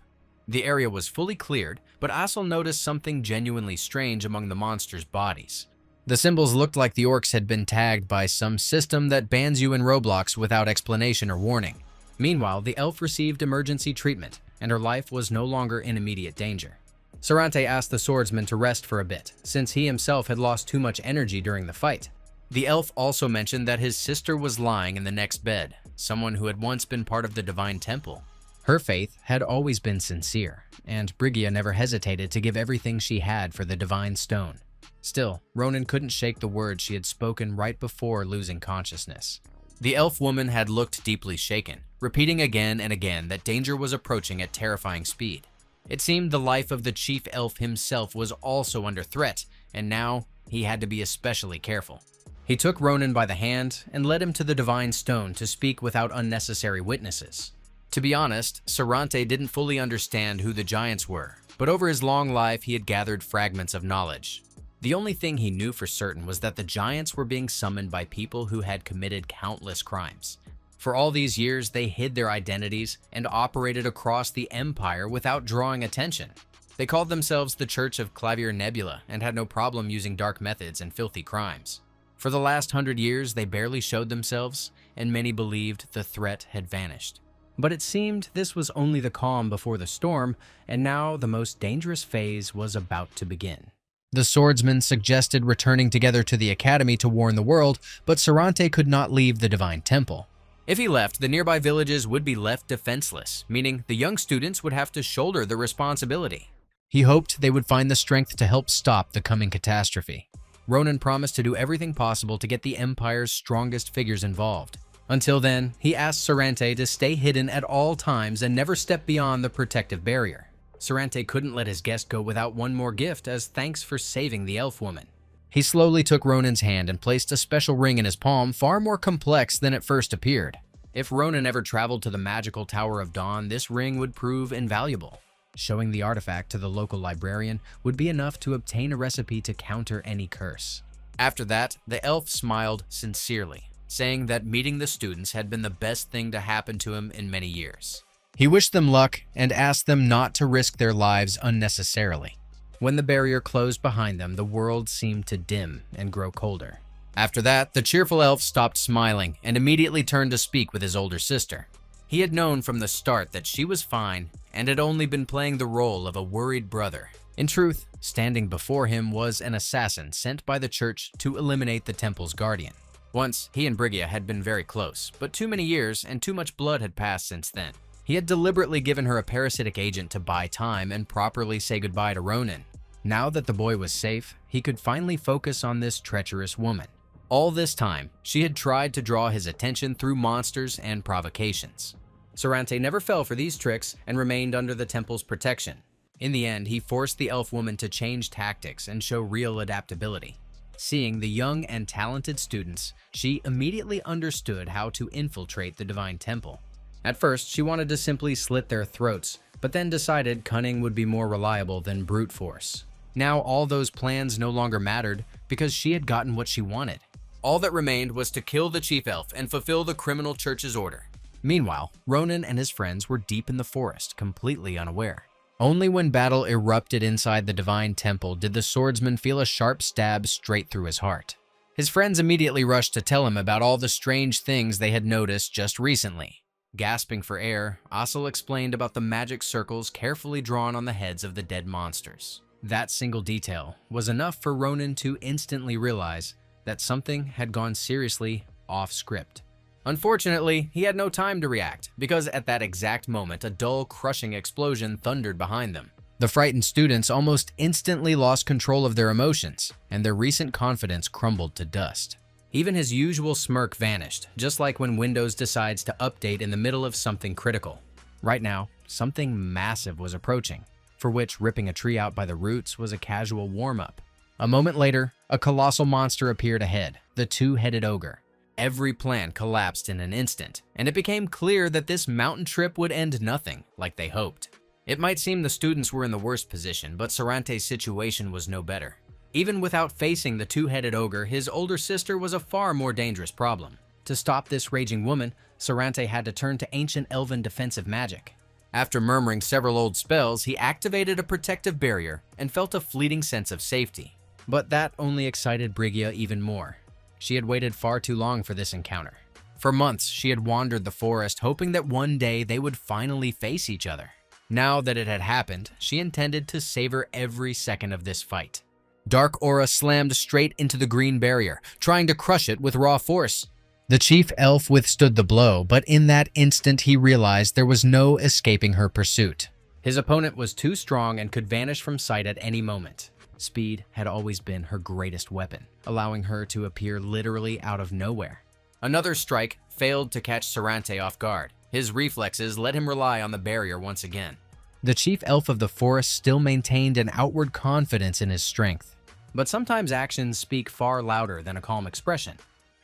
The area was fully cleared, but Aesel noticed something genuinely strange among the monsters' bodies. The symbols looked like the orcs had been tagged by some system that bans you in Roblox without explanation or warning. Meanwhile, the elf received emergency treatment, and her life was no longer in immediate danger. Serante asked the swordsman to rest for a bit, since he himself had lost too much energy during the fight. The elf also mentioned that his sister was lying in the next bed, someone who had once been part of the Divine Temple. Her faith had always been sincere, and Brigia never hesitated to give everything she had for the Divine Stone. Still, Ronan couldn't shake the words she had spoken right before losing consciousness. The elf woman had looked deeply shaken, repeating again and again that danger was approaching at terrifying speed. It seemed the life of the chief elf himself was also under threat, and now he had to be especially careful. He took Ronan by the hand and led him to the Divine Stone to speak without unnecessary witnesses. To be honest, Serante didn't fully understand who the giants were, but over his long life he had gathered fragments of knowledge. The only thing he knew for certain was that the giants were being summoned by people who had committed countless crimes. For all these years, they hid their identities and operated across the empire without drawing attention. They called themselves the Church of Clavier Nebula and had no problem using dark methods and filthy crimes. For the last 100 years, they barely showed themselves, and many believed the threat had vanished. But it seemed this was only the calm before the storm, and now the most dangerous phase was about to begin. The swordsmen suggested returning together to the academy to warn the world, but Serrante could not leave the divine temple. If he left, the nearby villages would be left defenseless, meaning the young students would have to shoulder the responsibility. He hoped they would find the strength to help stop the coming catastrophe. Ronan promised to do everything possible to get the Empire's strongest figures involved. Until then, he asked Serante to stay hidden at all times and never step beyond the protective barrier. Serante couldn't let his guest go without one more gift as thanks for saving the elf woman. He slowly took Ronan's hand and placed a special ring in his palm, far more complex than it first appeared. If Ronan ever traveled to the magical Tower of Dawn, this ring would prove invaluable. Showing the artifact to the local librarian would be enough to obtain a recipe to counter any curse. After that, the elf smiled sincerely, saying that meeting the students had been the best thing to happen to him in many years. He wished them luck and asked them not to risk their lives unnecessarily. When the barrier closed behind them, the world seemed to dim and grow colder. After that, the cheerful elf stopped smiling and immediately turned to speak with his older sister. He had known from the start that she was fine and had only been playing the role of a worried brother. In truth, standing before him was an assassin sent by the church to eliminate the temple's guardian. Once, he and Brigida had been very close, but too many years and too much blood had passed since then. He had deliberately given her a parasitic agent to buy time and properly say goodbye to Ronan. Now that the boy was safe, he could finally focus on this treacherous woman. All this time, she had tried to draw his attention through monsters and provocations. Serante never fell for these tricks and remained under the temple's protection. In the end, he forced the elf woman to change tactics and show real adaptability. Seeing the young and talented students, she immediately understood how to infiltrate the divine temple. At first, she wanted to simply slit their throats, but then decided cunning would be more reliable than brute force. Now all those plans no longer mattered because she had gotten what she wanted. All that remained was to kill the chief elf and fulfill the criminal church's order. Meanwhile, Ronan and his friends were deep in the forest, completely unaware. Only when battle erupted inside the divine temple did the swordsman feel a sharp stab straight through his heart. His friends immediately rushed to tell him about all the strange things they had noticed just recently. Gasping for air, Asel explained about the magic circles carefully drawn on the heads of the dead monsters. That single detail was enough for Ronan to instantly realize that something had gone seriously off script. Unfortunately, he had no time to react, because at that exact moment, a dull, crushing explosion thundered behind them. The frightened students almost instantly lost control of their emotions, and their recent confidence crumbled to dust. Even his usual smirk vanished, just like when Windows decides to update in the middle of something critical. Right now, something massive was approaching, for which ripping a tree out by the roots was a casual warm-up. A moment later, a colossal monster appeared ahead, the two-headed ogre. Every plan collapsed in an instant, and it became clear that this mountain trip would end nothing like they hoped. It might seem the students were in the worst position, but Serrante's situation was no better. Even without facing the two-headed ogre, his older sister was a far more dangerous problem. To stop this raging woman, Serante had to turn to ancient elven defensive magic. After murmuring several old spells, he activated a protective barrier and felt a fleeting sense of safety. But that only excited Brigida even more. She had waited far too long for this encounter. For months, she had wandered the forest, hoping that one day they would finally face each other. Now that it had happened, she intended to savor every second of this fight. Dark aura slammed straight into the green barrier, trying to crush it with raw force. The chief elf withstood the blow, but in that instant he realized there was no escaping her pursuit. His opponent was too strong and could vanish from sight at any moment. Speed had always been her greatest weapon, allowing her to appear literally out of nowhere. Another strike failed to catch Serante off guard. His reflexes let him rely on the barrier once again. The chief elf of the forest still maintained an outward confidence in his strength. But sometimes actions speak far louder than a calm expression.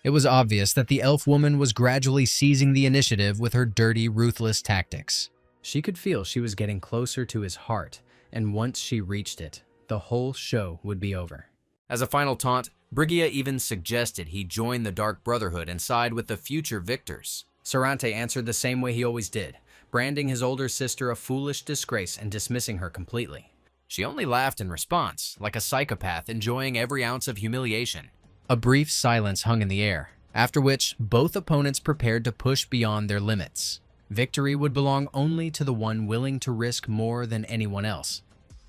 It was obvious that the elf woman was gradually seizing the initiative with her dirty, ruthless tactics. She could feel she was getting closer to his heart, and once she reached it, the whole show would be over. As a final taunt, Brigida even suggested he join the Dark Brotherhood and side with the future victors. Serante answered the same way he always did, branding his older sister a foolish disgrace and dismissing her completely. She only laughed in response, like a psychopath enjoying every ounce of humiliation. A brief silence hung in the air, after which both opponents prepared to push beyond their limits. Victory would belong only to the one willing to risk more than anyone else.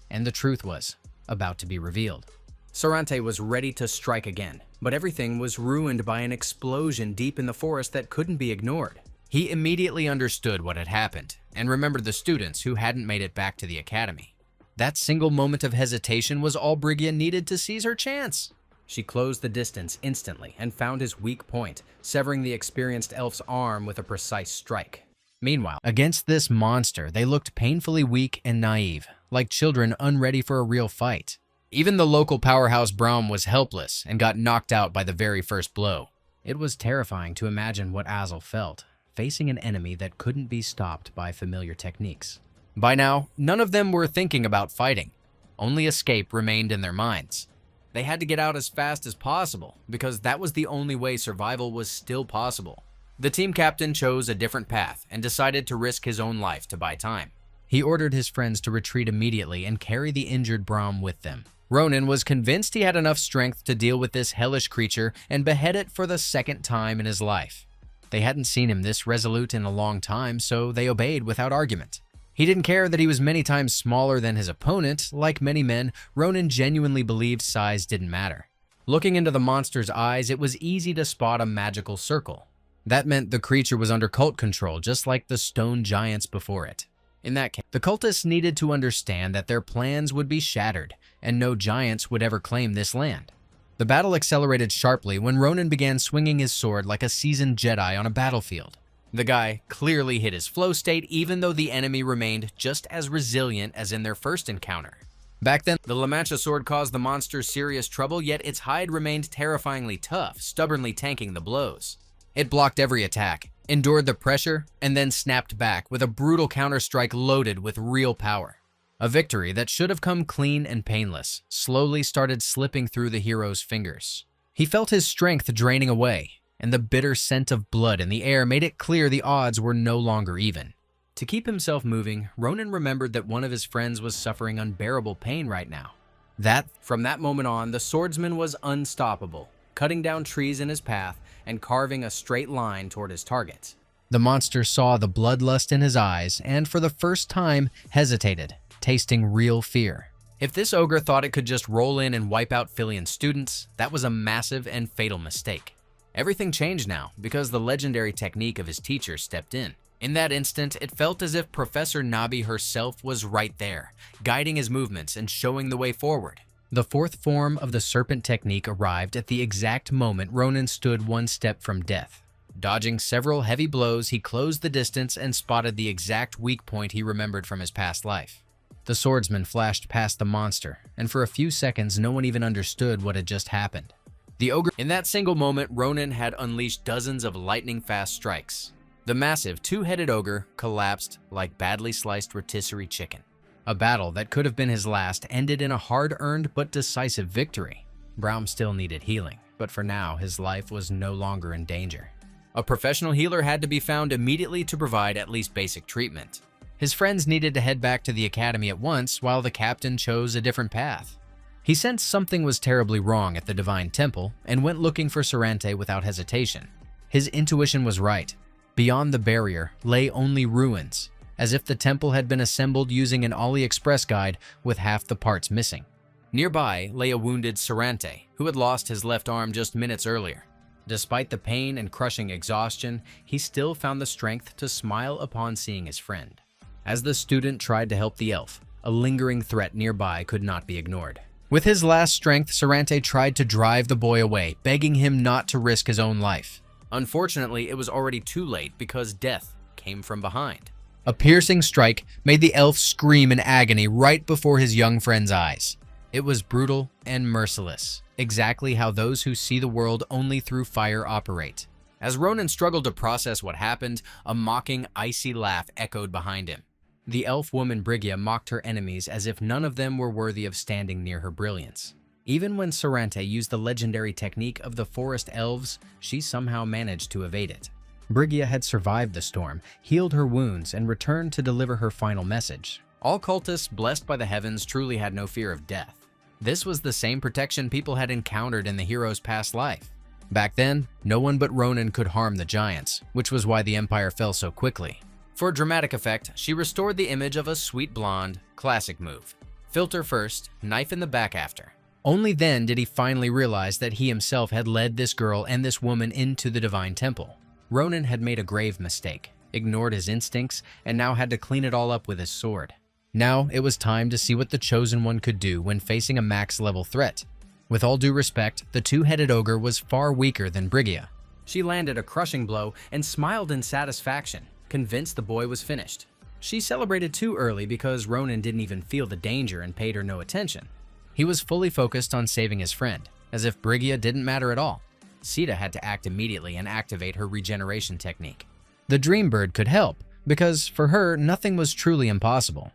And the truth was about to be revealed. Serrante was ready to strike again, but everything was ruined by an explosion deep in the forest that couldn't be ignored. He immediately understood what had happened and remembered the students who hadn't made it back to the academy. That single moment of hesitation was all Brigida needed to seize her chance. She closed the distance instantly and found his weak point, severing the experienced elf's arm with a precise strike. Meanwhile, against this monster, they looked painfully weak and naive, like children unready for a real fight. Even the local powerhouse Braum was helpless and got knocked out by the very first blow. It was terrifying to imagine what Azel felt, facing an enemy that couldn't be stopped by familiar techniques. By now, none of them were thinking about fighting. Only escape remained in their minds. They had to get out as fast as possible, because that was the only way survival was still possible. The team captain chose a different path and decided to risk his own life to buy time. He ordered his friends to retreat immediately and carry the injured Braum with them. Ronan was convinced he had enough strength to deal with this hellish creature and behead it for the second time in his life. They hadn't seen him this resolute in a long time, so they obeyed without argument. He didn't care that he was many times smaller than his opponent. Like many men, Ronan genuinely believed size didn't matter. Looking into the monster's eyes, it was easy to spot a magical circle. That meant the creature was under cult control, just like the stone giants before it. In that case, the cultists needed to understand that their plans would be shattered, and no giants would ever claim this land. The battle accelerated sharply when Ronan began swinging his sword like a seasoned Jedi on a battlefield. The guy clearly hit his flow state, even though the enemy remained just as resilient as in their first encounter. Back then, the La Mancha sword caused the monster serious trouble, yet its hide remained terrifyingly tough, stubbornly tanking the blows. It blocked every attack, endured the pressure, and then snapped back with a brutal counterstrike loaded with real power. A victory that should have come clean and painless slowly started slipping through the hero's fingers. He felt his strength draining away, and the bitter scent of blood in the air made it clear the odds were no longer even. To keep himself moving, Ronan remembered that one of his friends was suffering unbearable pain right now. From that moment on, the swordsman was unstoppable, cutting down trees in his path and carving a straight line toward his target. The monster saw the bloodlust in his eyes and, for the first time, hesitated, tasting real fear. If this ogre thought it could just roll in and wipe out Filian students, that was a massive and fatal mistake. Everything changed now because the legendary technique of his teacher stepped in. In that instant, it felt as if Professor Nabi herself was right there, guiding his movements and showing the way forward. The fourth form of the serpent technique arrived at the exact moment Ronan stood one step from death. Dodging several heavy blows, he closed the distance and spotted the exact weak point he remembered from his past life. The swordsman flashed past the monster, and for a few seconds no one even understood what had just happened. In that single moment, Ronan had unleashed dozens of lightning-fast strikes. The massive two-headed ogre collapsed like badly sliced rotisserie chicken. A battle that could have been his last ended in a hard-earned but decisive victory. Braum still needed healing, but for now his life was no longer in danger. A professional healer had to be found immediately to provide at least basic treatment. His friends needed to head back to the academy at once, while the captain chose a different path. He sensed something was terribly wrong at the Divine Temple and went looking for Serante without hesitation. His intuition was right. Beyond the barrier lay only ruins, as if the temple had been assembled using an AliExpress guide with half the parts missing. Nearby lay a wounded Serante, who had lost his left arm just minutes earlier. Despite the pain and crushing exhaustion, he still found the strength to smile upon seeing his friend. As the student tried to help the elf, a lingering threat nearby could not be ignored. With his last strength, Serante tried to drive the boy away, begging him not to risk his own life. Unfortunately, it was already too late because death came from behind. A piercing strike made the elf scream in agony right before his young friend's eyes. It was brutal and merciless, exactly how those who see the world only through fire operate. As Ronan struggled to process what happened, a mocking, icy laugh echoed behind him. The elf woman Brigida mocked her enemies as if none of them were worthy of standing near her brilliance. Even when Serante used the legendary technique of the forest elves, she somehow managed to evade it. Brigida had survived the storm, healed her wounds, and returned to deliver her final message. All cultists blessed by the heavens truly had no fear of death. This was the same protection people had encountered in the hero's past life. Back then, no one but Ronan could harm the giants, which was why the Empire fell so quickly. For dramatic effect, she restored the image of a sweet blonde, classic move. Filter first, knife in the back after. Only then did he finally realize that he himself had led this girl and this woman into the divine temple. Ronan had made a grave mistake, ignored his instincts, and now had to clean it all up with his sword. Now it was time to see what the Chosen One could do when facing a max-level threat. With all due respect, the two-headed ogre was far weaker than Brigia. She landed a crushing blow and smiled in satisfaction, convinced the boy was finished. She celebrated too early because Ronan didn't even feel the danger and paid her no attention. He was fully focused on saving his friend, as if Brigia didn't matter at all. Sita had to act immediately and activate her regeneration technique. The dream bird could help, because for her, nothing was truly impossible.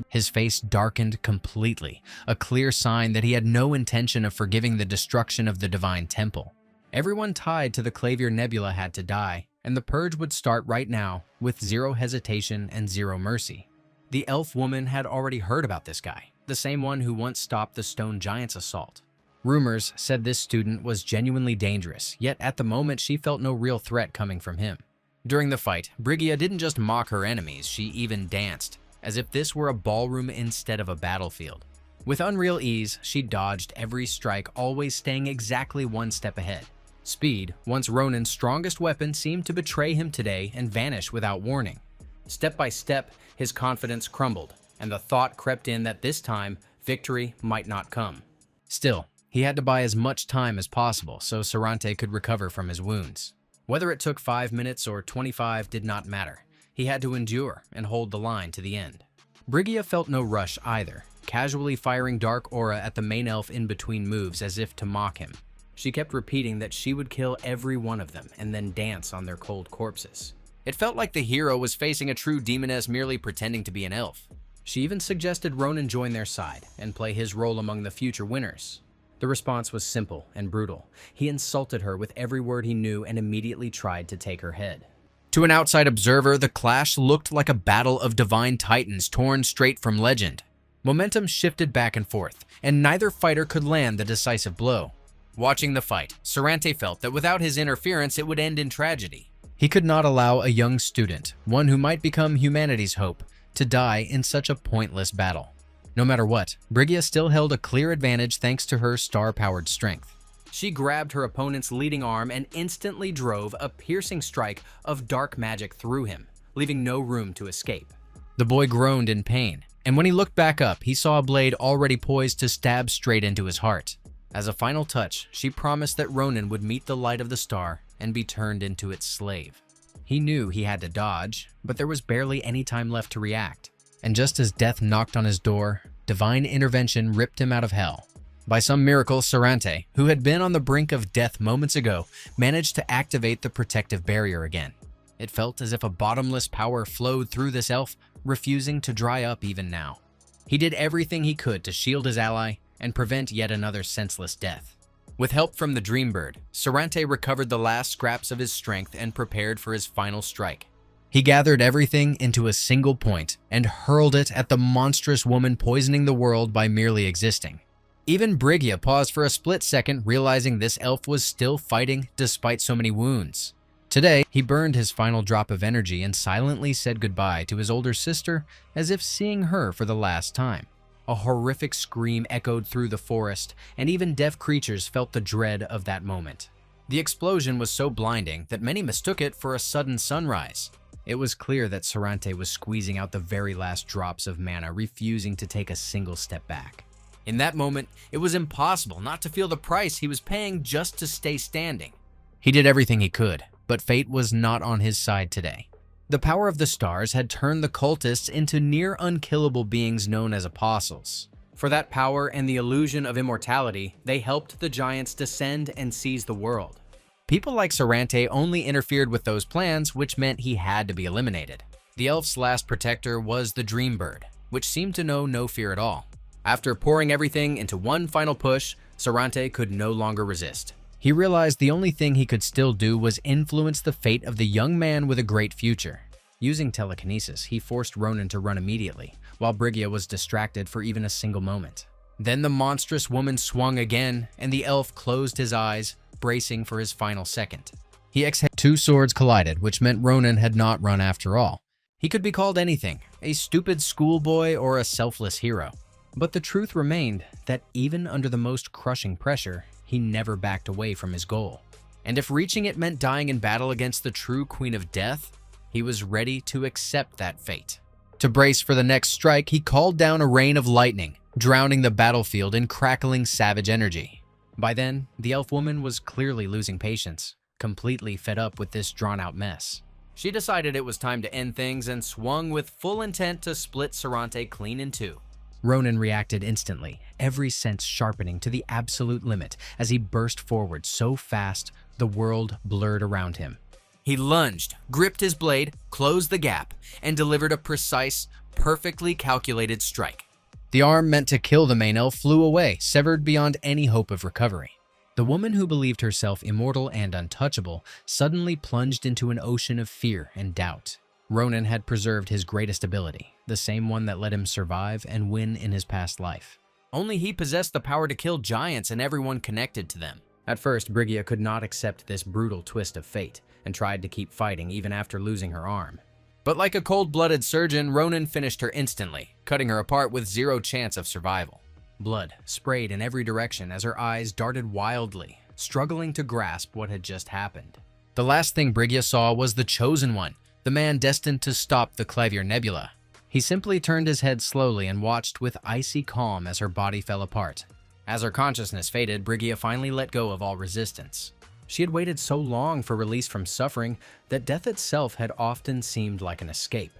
His face darkened completely, a clear sign that he had no intention of forgiving the destruction of the divine temple. Everyone tied to the Clavier Nebula had to die, and the purge would start right now with zero hesitation and zero mercy. The elf woman had already heard about this guy, the same one who once stopped the Stone Giant's assault. Rumors said this student was genuinely dangerous, yet at the moment she felt no real threat coming from him. During the fight, Brigia didn't just mock her enemies, she even danced, as if this were a ballroom instead of a battlefield. With unreal ease, she dodged every strike, always staying exactly one step ahead. Speed, once Ronan's strongest weapon, seemed to betray him today and vanish without warning. Step by step, his confidence crumbled, and the thought crept in that this time, victory might not come. Still, he had to buy as much time as possible so Serrante could recover from his wounds. Whether it took 5 minutes or 25 did not matter. He had to endure and hold the line to the end. Brigia felt no rush either, casually firing dark aura at the main elf in between moves as if to mock him. She kept repeating that she would kill every one of them and then dance on their cold corpses. It felt like the hero was facing a true demoness merely pretending to be an elf. She even suggested Ronan join their side and play his role among the future winners. The response was simple and brutal. He insulted her with every word he knew and immediately tried to take her head. To an outside observer, the clash looked like a battle of divine titans torn straight from legend. Momentum shifted back and forth, and neither fighter could land the decisive blow. Watching the fight, Serante felt that without his interference it would end in tragedy. He could not allow a young student, one who might become humanity's hope, to die in such a pointless battle. No matter what, Brigia still held a clear advantage thanks to her star-powered strength. She grabbed her opponent's leading arm and instantly drove a piercing strike of dark magic through him, leaving no room to escape. The boy groaned in pain, and when he looked back up, he saw a blade already poised to stab straight into his heart. As a final touch, she promised that Ronan would meet the light of the star and be turned into its slave. He knew he had to dodge, but there was barely any time left to react. And just as death knocked on his door, divine intervention ripped him out of hell. By some miracle, Serante, who had been on the brink of death moments ago, managed to activate the protective barrier again. It felt as if a bottomless power flowed through this elf, refusing to dry up even now. He did everything he could to shield his ally and prevent yet another senseless death. With help from the Dream Bird, Serante recovered the last scraps of his strength and prepared for his final strike. He gathered everything into a single point and hurled it at the monstrous woman poisoning the world by merely existing. Even Brigia paused for a split second, realizing this elf was still fighting despite so many wounds. Today, he burned his final drop of energy and silently said goodbye to his older sister as if seeing her for the last time. A horrific scream echoed through the forest, and even deaf creatures felt the dread of that moment. The explosion was so blinding that many mistook it for a sudden sunrise. It was clear that Serante was squeezing out the very last drops of mana, refusing to take a single step back. In that moment, it was impossible not to feel the price he was paying just to stay standing. He did everything he could, but fate was not on his side today. The power of the stars had turned the cultists into near unkillable beings known as apostles. For that power and the illusion of immortality, they helped the giants descend and seize the world. People like Serante only interfered with those plans, which meant he had to be eliminated. The elf's last protector was the Dream Bird, which seemed to know no fear at all. After pouring everything into one final push, Serante could no longer resist. He realized the only thing he could still do was influence the fate of the young man with a great future. Using telekinesis, he forced Ronan to run immediately, while Brigia was distracted for even a single moment. Then the monstrous woman swung again, and the elf closed his eyes, bracing for his final second. He exhaled. Two swords collided, which meant Ronan had not run after all. He could be called anything, a stupid schoolboy or a selfless hero. But the truth remained that even under the most crushing pressure, he never backed away from his goal. And if reaching it meant dying in battle against the true Queen of Death, he was ready to accept that fate. To brace for the next strike, he called down a rain of lightning, drowning the battlefield in crackling savage energy. By then, the elf woman was clearly losing patience, completely fed up with this drawn-out mess. She decided it was time to end things and swung with full intent to split Serrante clean in two. Ronan reacted instantly, every sense sharpening to the absolute limit as he burst forward so fast the world blurred around him. He lunged, gripped his blade, closed the gap, and delivered a precise, perfectly calculated strike. The arm meant to kill the main elf flew away, severed beyond any hope of recovery. The woman who believed herself immortal and untouchable suddenly plunged into an ocean of fear and doubt. Ronan had preserved his greatest ability, the same one that let him survive and win in his past life. Only he possessed the power to kill giants and everyone connected to them. At first, Brigia could not accept this brutal twist of fate and tried to keep fighting even after losing her arm. But like a cold-blooded surgeon, Ronan finished her instantly, cutting her apart with zero chance of survival. Blood sprayed in every direction as her eyes darted wildly, struggling to grasp what had just happened. The last thing Brigia saw was the Chosen One, the man destined to stop the Clavier Nebula. He simply turned his head slowly and watched with icy calm as her body fell apart. As her consciousness faded, Brigia finally let go of all resistance. She had waited so long for release from suffering that death itself had often seemed like an escape.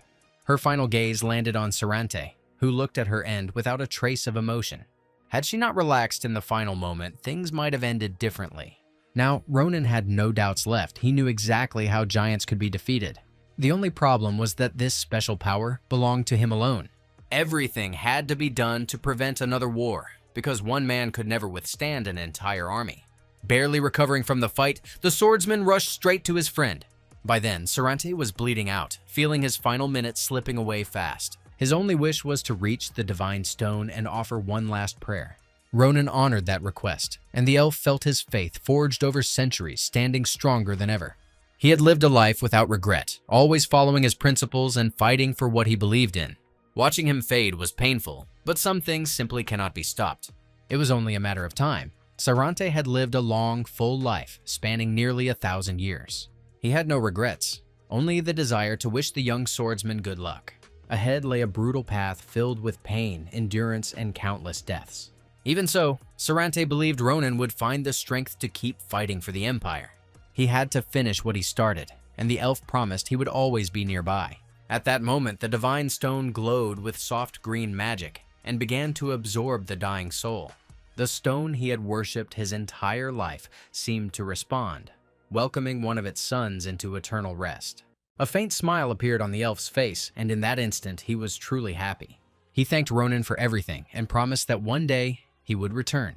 Her final gaze landed on Serrante, who looked at her end without a trace of emotion. Had she not relaxed in the final moment, things might have ended differently. Now, Ronan had no doubts left. He knew exactly how giants could be defeated. The only problem was that this special power belonged to him alone. Everything had to be done to prevent another war, because one man could never withstand an entire army. Barely recovering from the fight, the swordsman rushed straight to his friend. By then, Serante was bleeding out, feeling his final minutes slipping away fast. His only wish was to reach the divine stone and offer one last prayer. Ronan honored that request, and the elf felt his faith forged over centuries, standing stronger than ever. He had lived a life without regret, always following his principles and fighting for what he believed in. Watching him fade was painful, but some things simply cannot be stopped. It was only a matter of time. Serante had lived a long, full life, spanning nearly 1,000 years. He had no regrets, only the desire to wish the young swordsman good luck. Ahead lay a brutal path filled with pain, endurance, and countless deaths. Even so, Serante believed Ronan would find the strength to keep fighting for the Empire. He had to finish what he started, and the elf promised he would always be nearby. At that moment, the divine stone glowed with soft green magic and began to absorb the dying soul. The stone he had worshipped his entire life seemed to respond, welcoming one of its sons into eternal rest. A faint smile appeared on the elf's face, and in that instant he was truly happy. He thanked Ronan for everything and promised that one day he would return.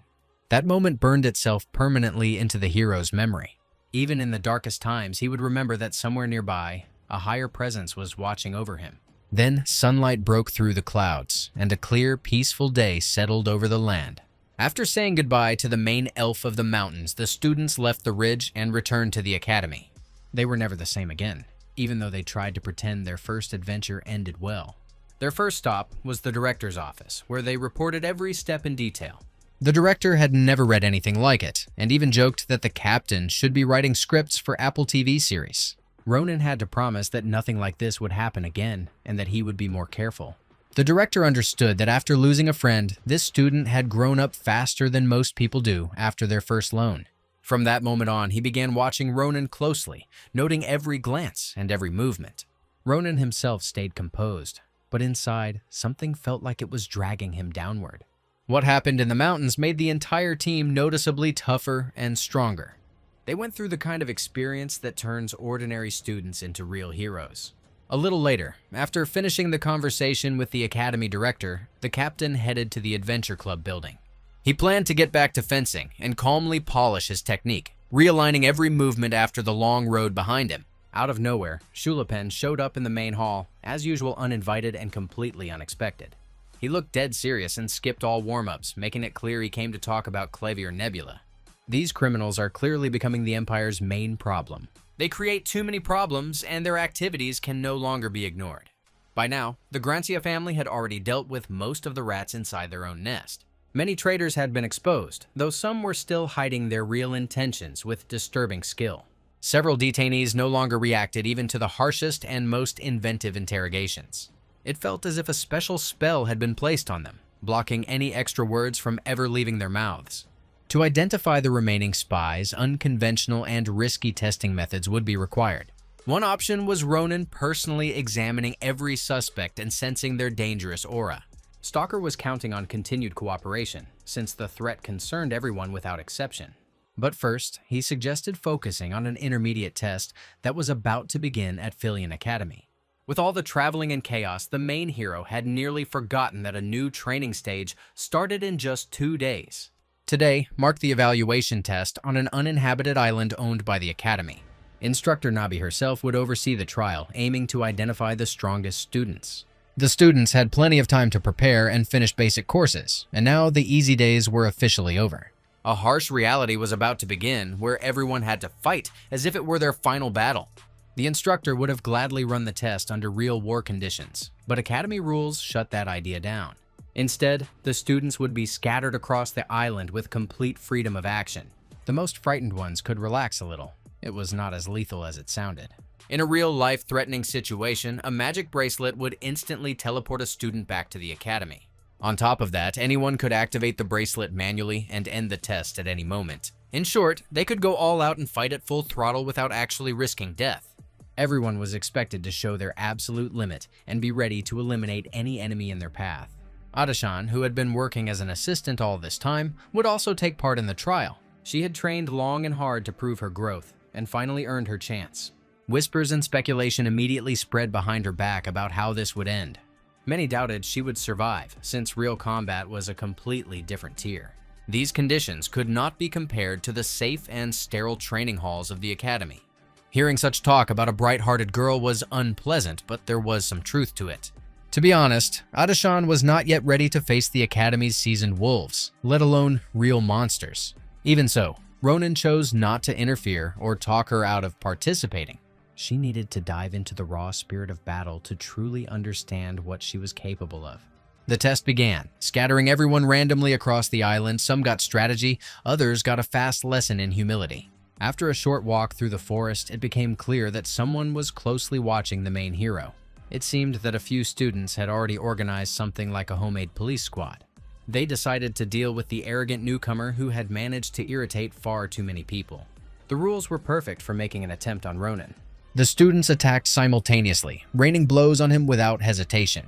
That moment burned itself permanently into the hero's memory. Even in the darkest times, he would remember that somewhere nearby, a higher presence was watching over him. Then sunlight broke through the clouds, and a clear, peaceful day settled over the land. After saying goodbye to the main elf of the mountains, the students left the ridge and returned to the academy. They were never the same again, even though they tried to pretend their first adventure ended well. Their first stop was the director's office, where they reported every step in detail. The director had never read anything like it, and even joked that the captain should be writing scripts for Apple TV series. Ronan had to promise that nothing like this would happen again, and that he would be more careful. The director understood that after losing a friend, this student had grown up faster than most people do after their first loan. From that moment on, he began watching Ronan closely, noting every glance and every movement. Ronan himself stayed composed, but inside, something felt like it was dragging him downward. What happened in the mountains made the entire team noticeably tougher and stronger. They went through the kind of experience that turns ordinary students into real heroes. A little later, after finishing the conversation with the academy director, the captain headed to the adventure club building. He planned to get back to fencing and calmly polish his technique, realigning every movement after the long road behind him. Out of nowhere, Schulipin showed up in the main hall, as usual uninvited and completely unexpected. He looked dead serious and skipped all warm-ups, making it clear he came to talk about Clavier Nebula. These criminals are clearly becoming the Empire's main problem. They create too many problems, and their activities can no longer be ignored. By now, the Grancia family had already dealt with most of the rats inside their own nest. Many traitors had been exposed, though some were still hiding their real intentions with disturbing skill. Several detainees no longer reacted even to the harshest and most inventive interrogations. It felt as if a special spell had been placed on them, blocking any extra words from ever leaving their mouths. To identify the remaining spies, unconventional and risky testing methods would be required. One option was Ronan personally examining every suspect and sensing their dangerous aura. Stalker was counting on continued cooperation, since the threat concerned everyone without exception. But first, he suggested focusing on an intermediate test that was about to begin at Filion Academy. With all the traveling and chaos, the main hero had nearly forgotten that a new training stage started in just 2 days. Today marked the evaluation test on an uninhabited island owned by the Academy. Instructor Nabi herself would oversee the trial, aiming to identify the strongest students. The students had plenty of time to prepare and finish basic courses, and now the easy days were officially over. A harsh reality was about to begin, where everyone had to fight as if it were their final battle. The instructor would have gladly run the test under real war conditions, but Academy rules shut that idea down. Instead, the students would be scattered across the island with complete freedom of action. The most frightened ones could relax a little. It was not as lethal as it sounded. In a real life-threatening situation, a magic bracelet would instantly teleport a student back to the Academy. On top of that, anyone could activate the bracelet manually and end the test at any moment. In short, they could go all out and fight at full throttle without actually risking death. Everyone was expected to show their absolute limit and be ready to eliminate any enemy in their path. Adashan, who had been working as an assistant all this time, would also take part in the trial. She had trained long and hard to prove her growth, and finally earned her chance. Whispers and speculation immediately spread behind her back about how this would end. Many doubted she would survive, since real combat was a completely different tier. These conditions could not be compared to the safe and sterile training halls of the Academy. Hearing such talk about a bright-hearted girl was unpleasant, but there was some truth to it. To be honest, Adashan was not yet ready to face the Academy's seasoned wolves, let alone real monsters. Even so, Ronan chose not to interfere or talk her out of participating. She needed to dive into the raw spirit of battle to truly understand what she was capable of. The test began, scattering everyone randomly across the island. Some got strategy, others got a fast lesson in humility. After a short walk through the forest, it became clear that someone was closely watching the main hero. It seemed that a few students had already organized something like a homemade police squad. They decided to deal with the arrogant newcomer who had managed to irritate far too many people. The rules were perfect for making an attempt on Ronan. The students attacked simultaneously, raining blows on him without hesitation.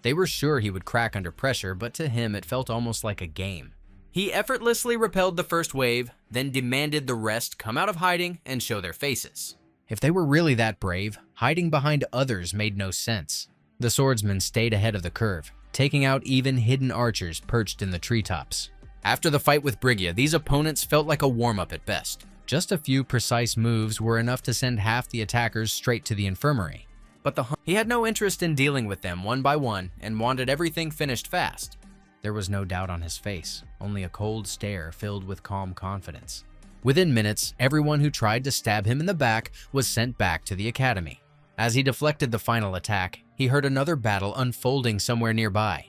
They were sure he would crack under pressure, but to him it felt almost like a game. He effortlessly repelled the first wave, then demanded the rest come out of hiding and show their faces. If they were really that brave, hiding behind others made no sense. The swordsman stayed ahead of the curve, taking out even hidden archers perched in the treetops. After the fight with Brigia, these opponents felt like a warm-up at best. Just a few precise moves were enough to send half the attackers straight to the infirmary. But he had no interest in dealing with them one by one and wanted everything finished fast. There was no doubt on his face, only a cold stare filled with calm confidence. Within minutes, everyone who tried to stab him in the back was sent back to the Academy. As he deflected the final attack, he heard another battle unfolding somewhere nearby.